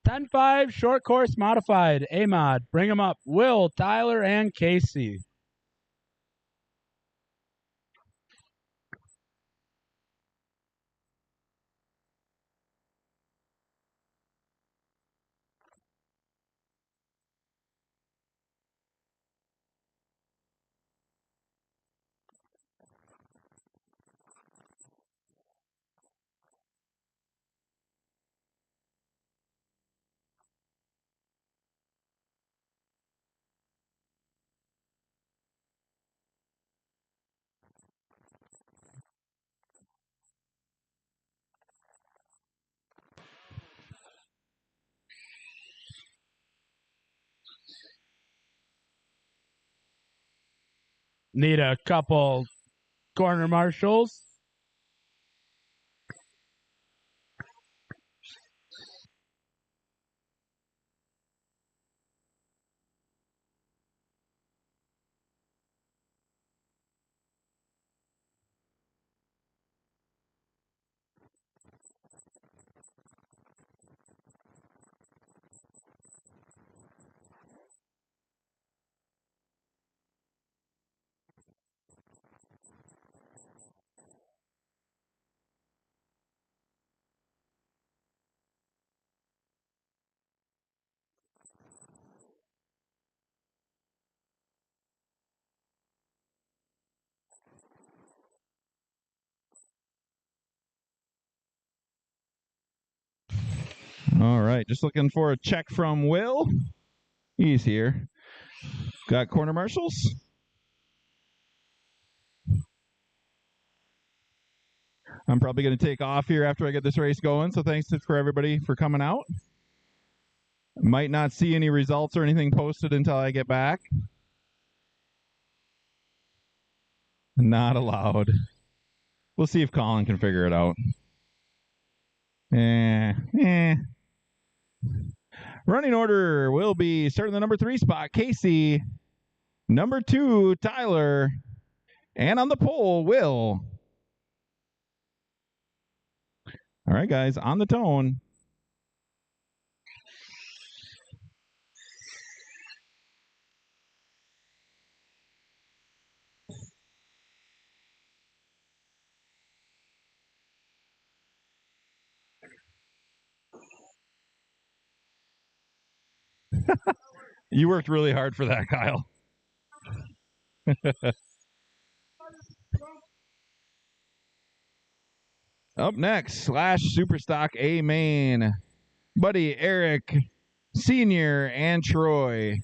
$10.5 short course modified. AMOD, bring them up. Will, Tyler, and Casey. Need a couple corner marshals. All right, just looking for a check from Will. He's here. Got corner marshals? I'm probably going to take off here after I get this race going, so thanks for everybody for coming out. Might not see any results or anything posted until I get back. Not allowed. We'll see if Colin can figure it out. Running order will be starting the number 3 spot, Casey. Number 2, Tyler. And on the pole, Will. All right, guys, on the tone. You worked really hard for that, Kyle. Up next, Superstock A main. Buddy Eric Sr. and Troy.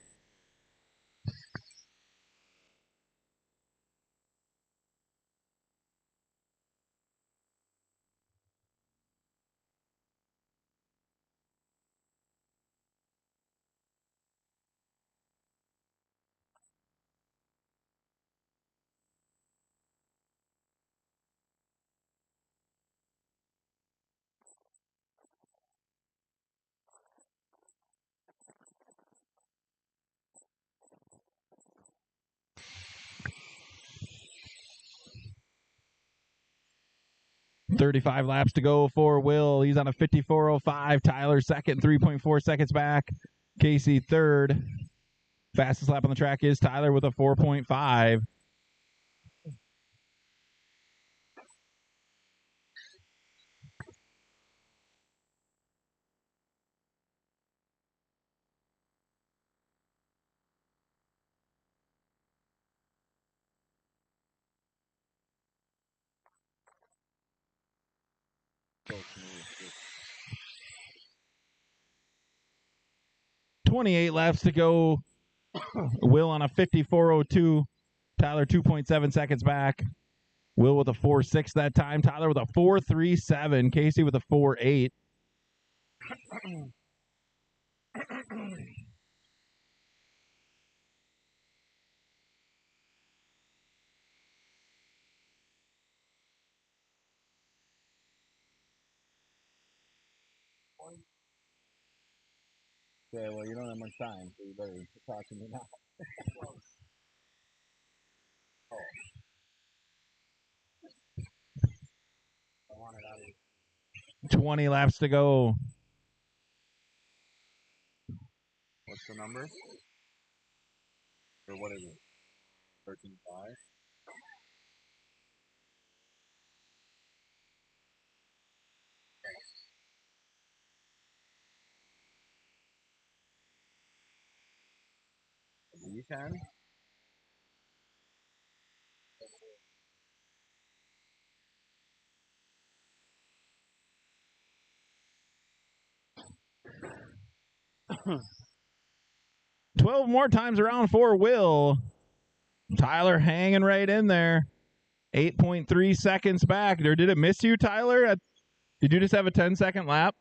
$35 laps to go for Will. He's on a 54.05. Tyler second, 3.4 seconds back. Casey third. Fastest lap on the track is Tyler with a 4.5. So smooth. 28 laps to go. Will on a 54.02. Tyler 2.7 seconds back. Will with a 4.6 that time. Tyler with a 4.37. Casey with a 4.8. Okay, well, you don't have much time, so you better talk to me now. 20 laps to go. What's the number? Or what is it? 13.5? V10? $12 more times around for Will. Tyler hanging right in there. 8.3 seconds back. Or did it miss you, Tyler? Did you just have a 10-second lap?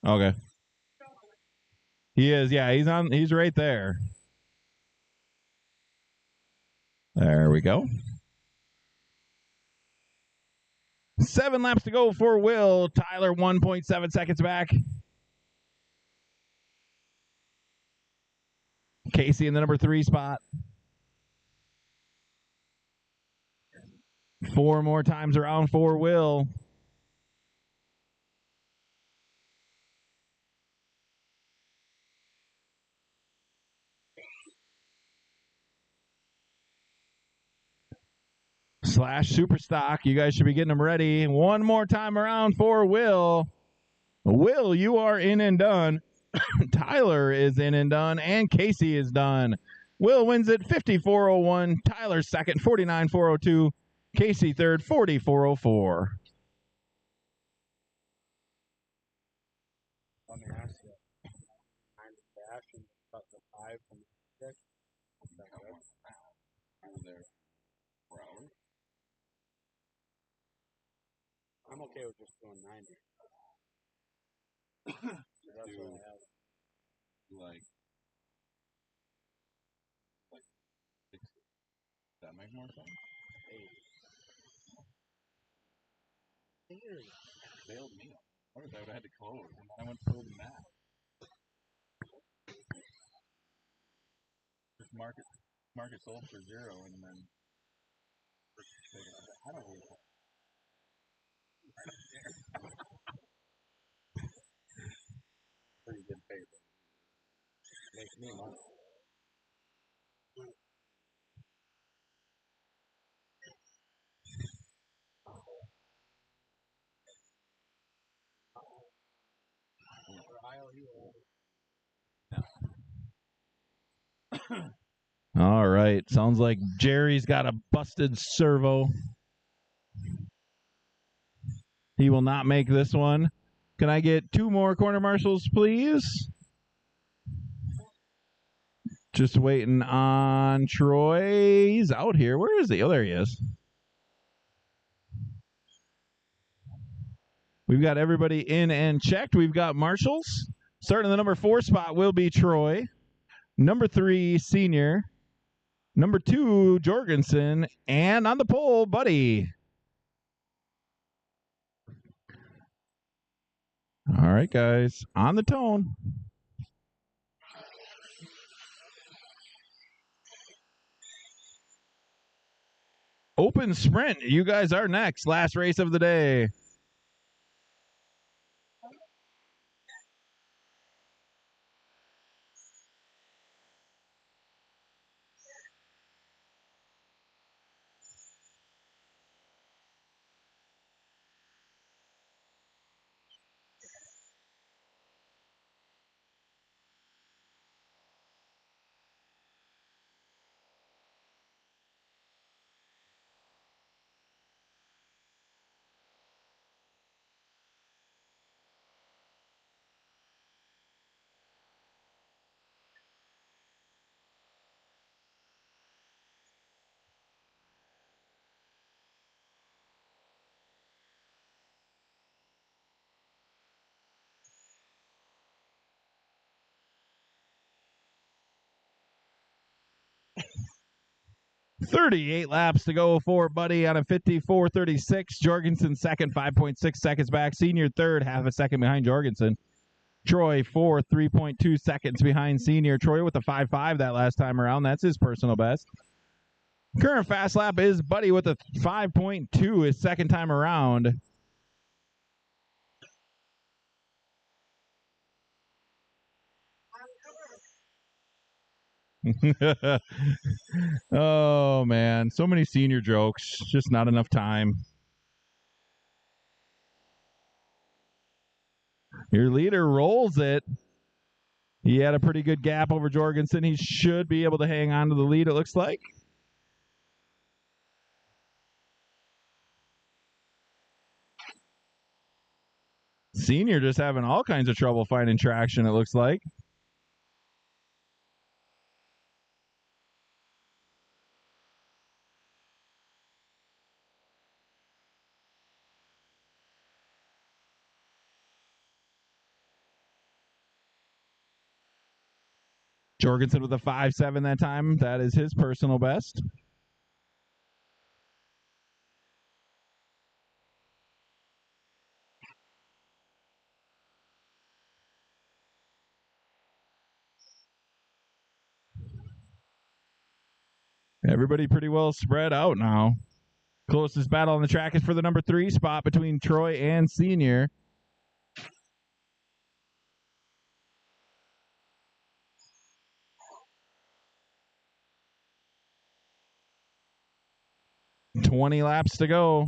Okay. He is, yeah. He's right there. There we go. 7 laps to go for Will. Tyler 1.7 seconds back. Casey in the number 3 spot. 4 more times around for Will. Slash super stock. You guys should be getting them ready. 1 more time around for Will. Will, you are in and done. Tyler is in and done, and Casey is done. Will wins it 54.01. Tyler second, 49.402. Casey third, 40.404. Let me ask you. Time to dash and cut the 5 from the 6. There. 4 hours? I'm okay with just doing 90. So that's what I have. Like 60. Does that make more sense? 80. Bailed me. What if I would have had to close? And then I went to the map. Just market sold for 0 and then I don't really care. Pretty good paper. Makes me money. All right. Sounds like Jerry's got a busted servo. He will not make this one. Can I get 2 more corner marshals, please? Just waiting on Troy. He's out here. Where is he? Oh, there he is. We've got everybody in and checked. We've got marshals. Starting the number 4 spot will be Troy. Number 3, Senior. Number 2, Jorgensen. And on the pole, Buddy. All right, guys. On the tone. Open sprint. You guys are next. Last race of the day. $38 laps to go for Buddy on a 54.36. Jorgensen second, 5.6 seconds back. Senior third, half a second behind Jorgensen. Troy fourth, 3.2 seconds behind senior. Troy with a 5.5 that last time around. That's his personal best. Current fast lap is Buddy with a 5.2 his second time around. Oh, man. So many senior jokes. Just not enough time. Your leader rolls it. He had a pretty good gap over Jorgensen. He should be able to hang on to the lead, it looks like. Senior just having all kinds of trouble finding traction, it looks like. Jorgensen with a 5.7 that time. That is his personal best. Everybody pretty well spread out now. Closest battle on the track is for the number 3 spot between Troy and Senior. $20 laps to go.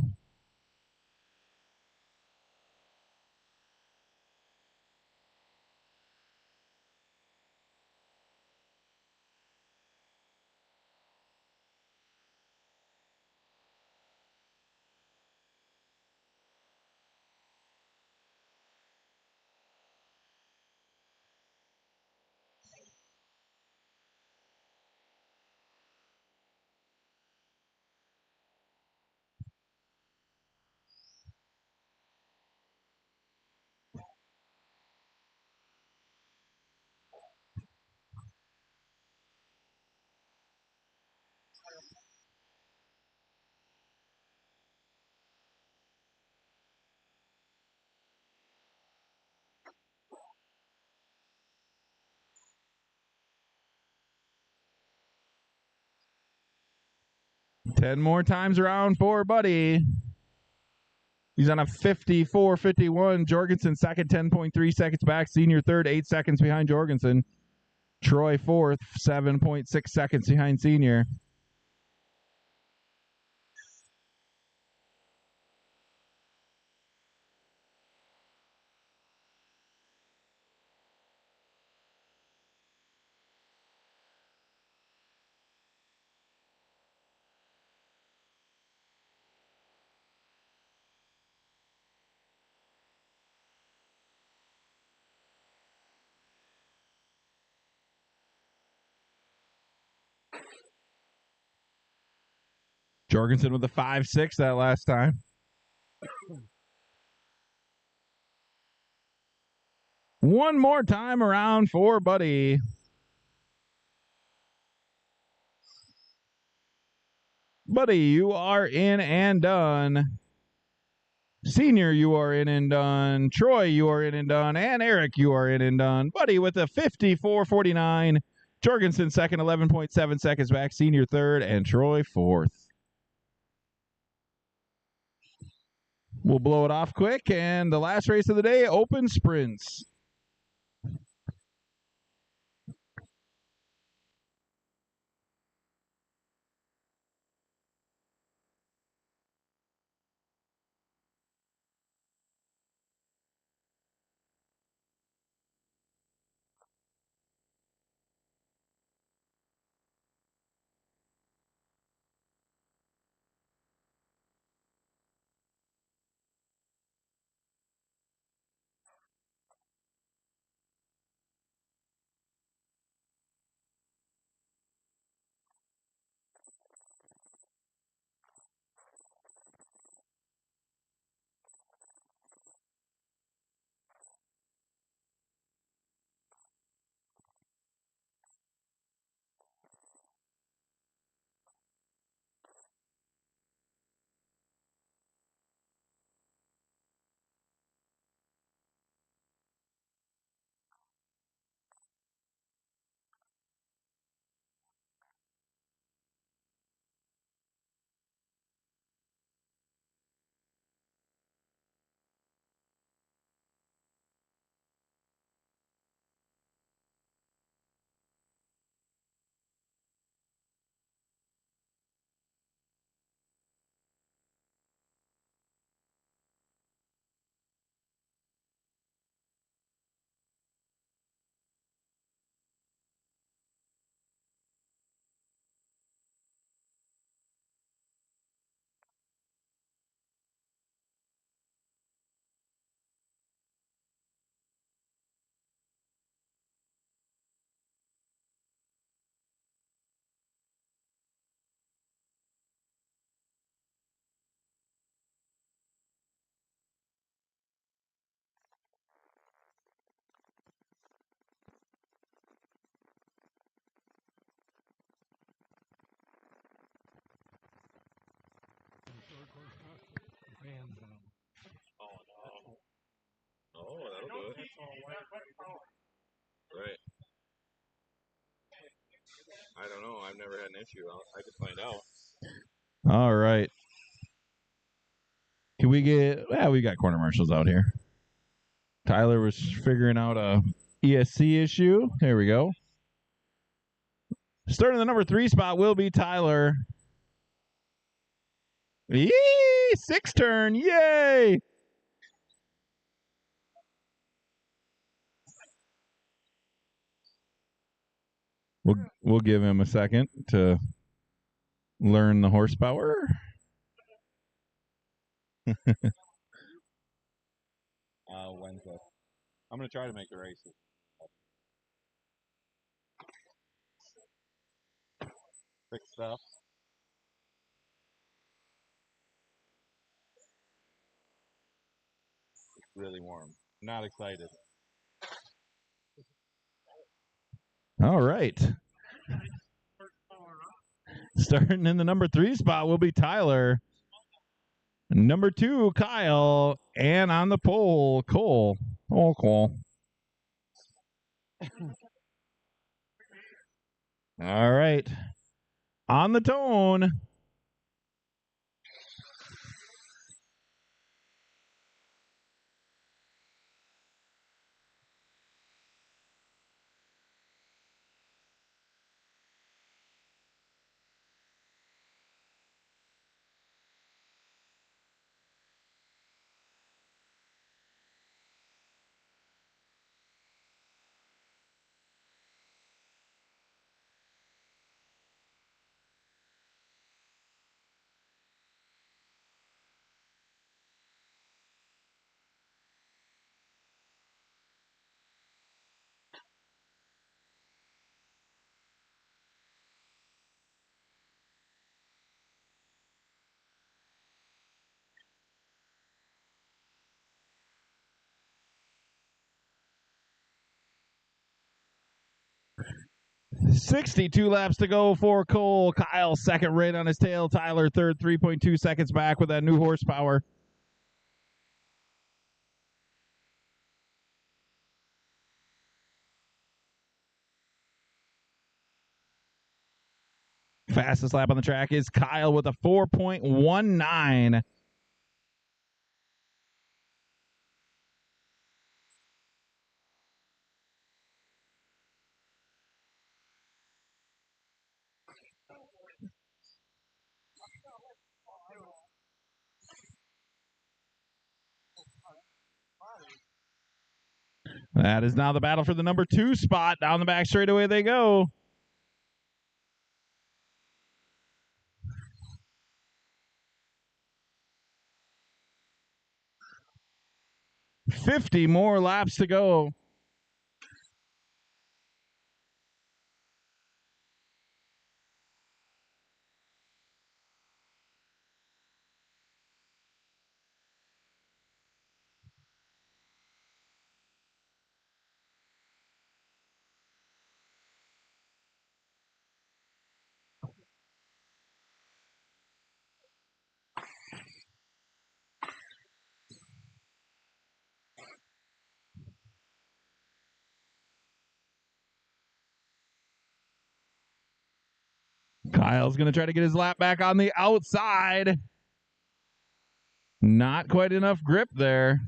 Ten more times around for Buddy. He's on a 54.51. Jorgensen second, 10.3 seconds back. Senior third, 8 seconds behind Jorgensen. Troy fourth, 7.6 seconds behind Senior. Jorgensen with a 5.6 that last time. One more time around for Buddy. Buddy, you are in and done. Senior, you are in and done. Troy, you are in and done. And Eric, you are in and done. Buddy with a 54.49. Jorgensen second, 11.7 seconds back. Senior third, and Troy fourth. We'll blow it off quick. And the last race of the day, open sprints. Right. I don't know. I've never had an issue. I could find out. All right. Can we get? Well, we got corner marshals out here. Tyler was figuring out a ESC issue. There we go. Starting the number 3 spot will be Tyler. Yee! 6 turn. Yay! We'll give him a second to learn the horsepower. Wednesday. I'm going to try to make the races. Fix stuff. It's really warm. Not excited. All right. Starting in the number 3 spot will be Tyler. Number 2, Kyle. And on the pole, Cole. Oh, Cole. All right. On the tone. $62 laps to go for Cole. Kyle second, right on his tail. Tyler third, 3.2 seconds back with that new horsepower. Fastest lap on the track is Kyle with a 4.19. That is now the battle for the number 2 spot. Down the back straightaway they go. $50 more laps to go. Kyle's going to try to get his lap back on the outside. Not quite enough grip there.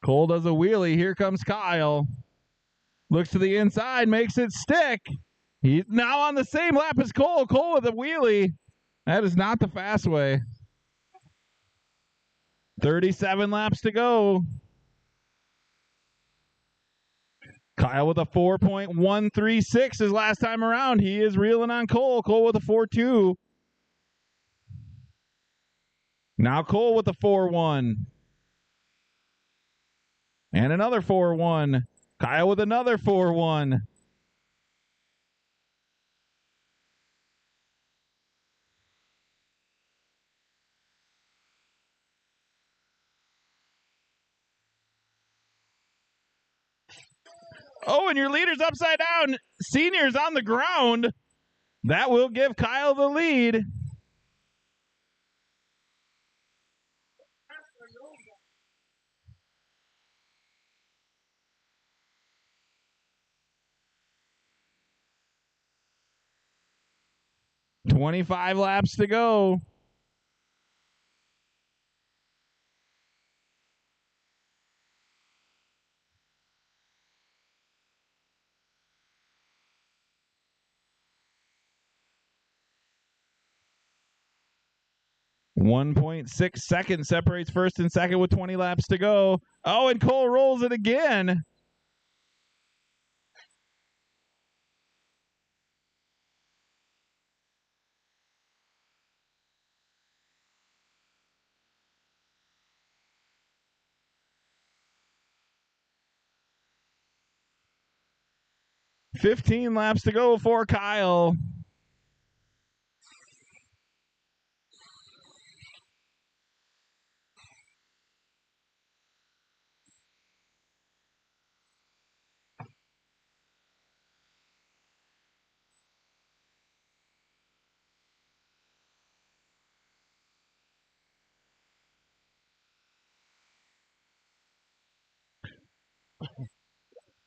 Cole does a wheelie. Here comes Kyle. Looks to the inside, makes it stick. He's now on the same lap as Cole. Cole with a wheelie. That is not the fast way. 37 laps to go. Kyle with a 4.136 his last time around. He is reeling on Cole. Cole with a 4.2. Now Cole with a 4.1. And another 4.1. Kyle with another 4.1. Oh, and your leader's upside down. Senior's on the ground. That will give Kyle the lead. 25 laps to go. .6 seconds separates first and second with 20 laps to go. Oh, and Cole rolls it again. .15 laps to go for Kyle.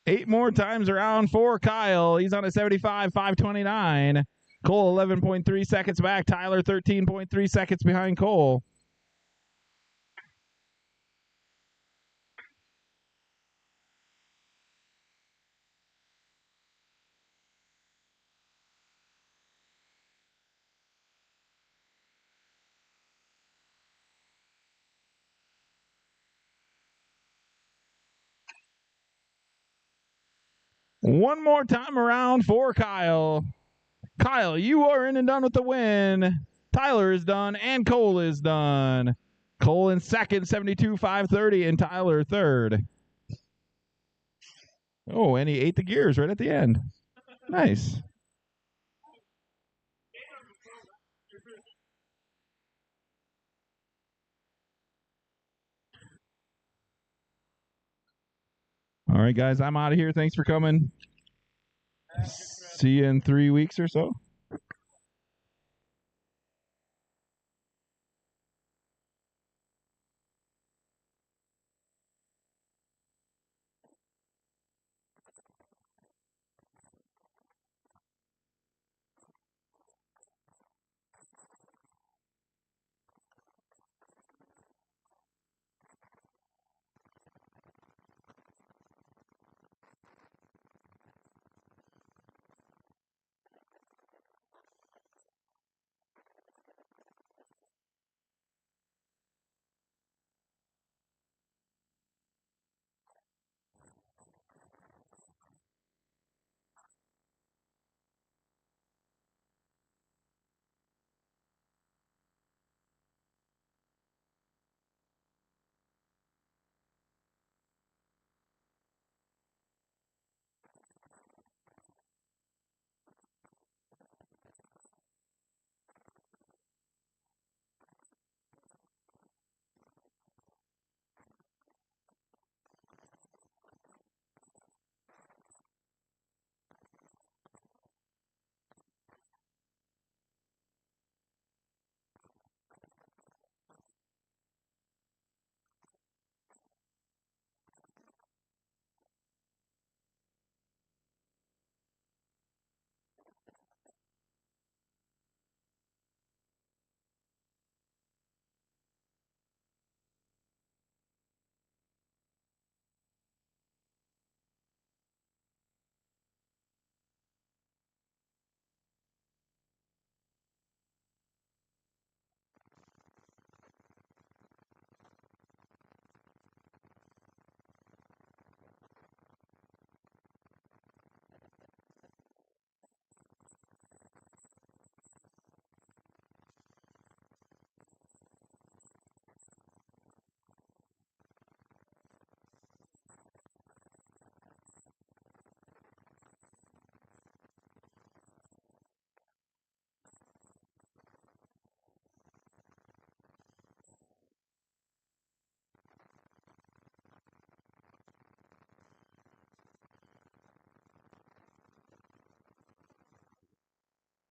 Eight more times around for Kyle. He's on a 75, 529. Cole 11.3 seconds back. Tyler 13.3 seconds behind Cole. One more time around for Kyle. Kyle, you are in and done with the win. Tyler is done, and Cole is done. Cole in second, 72, 530, and Tyler third. Oh, and he ate the gears right at the end. Nice. All right, guys, I'm out of here. Thanks for coming. See you in 3 weeks or so.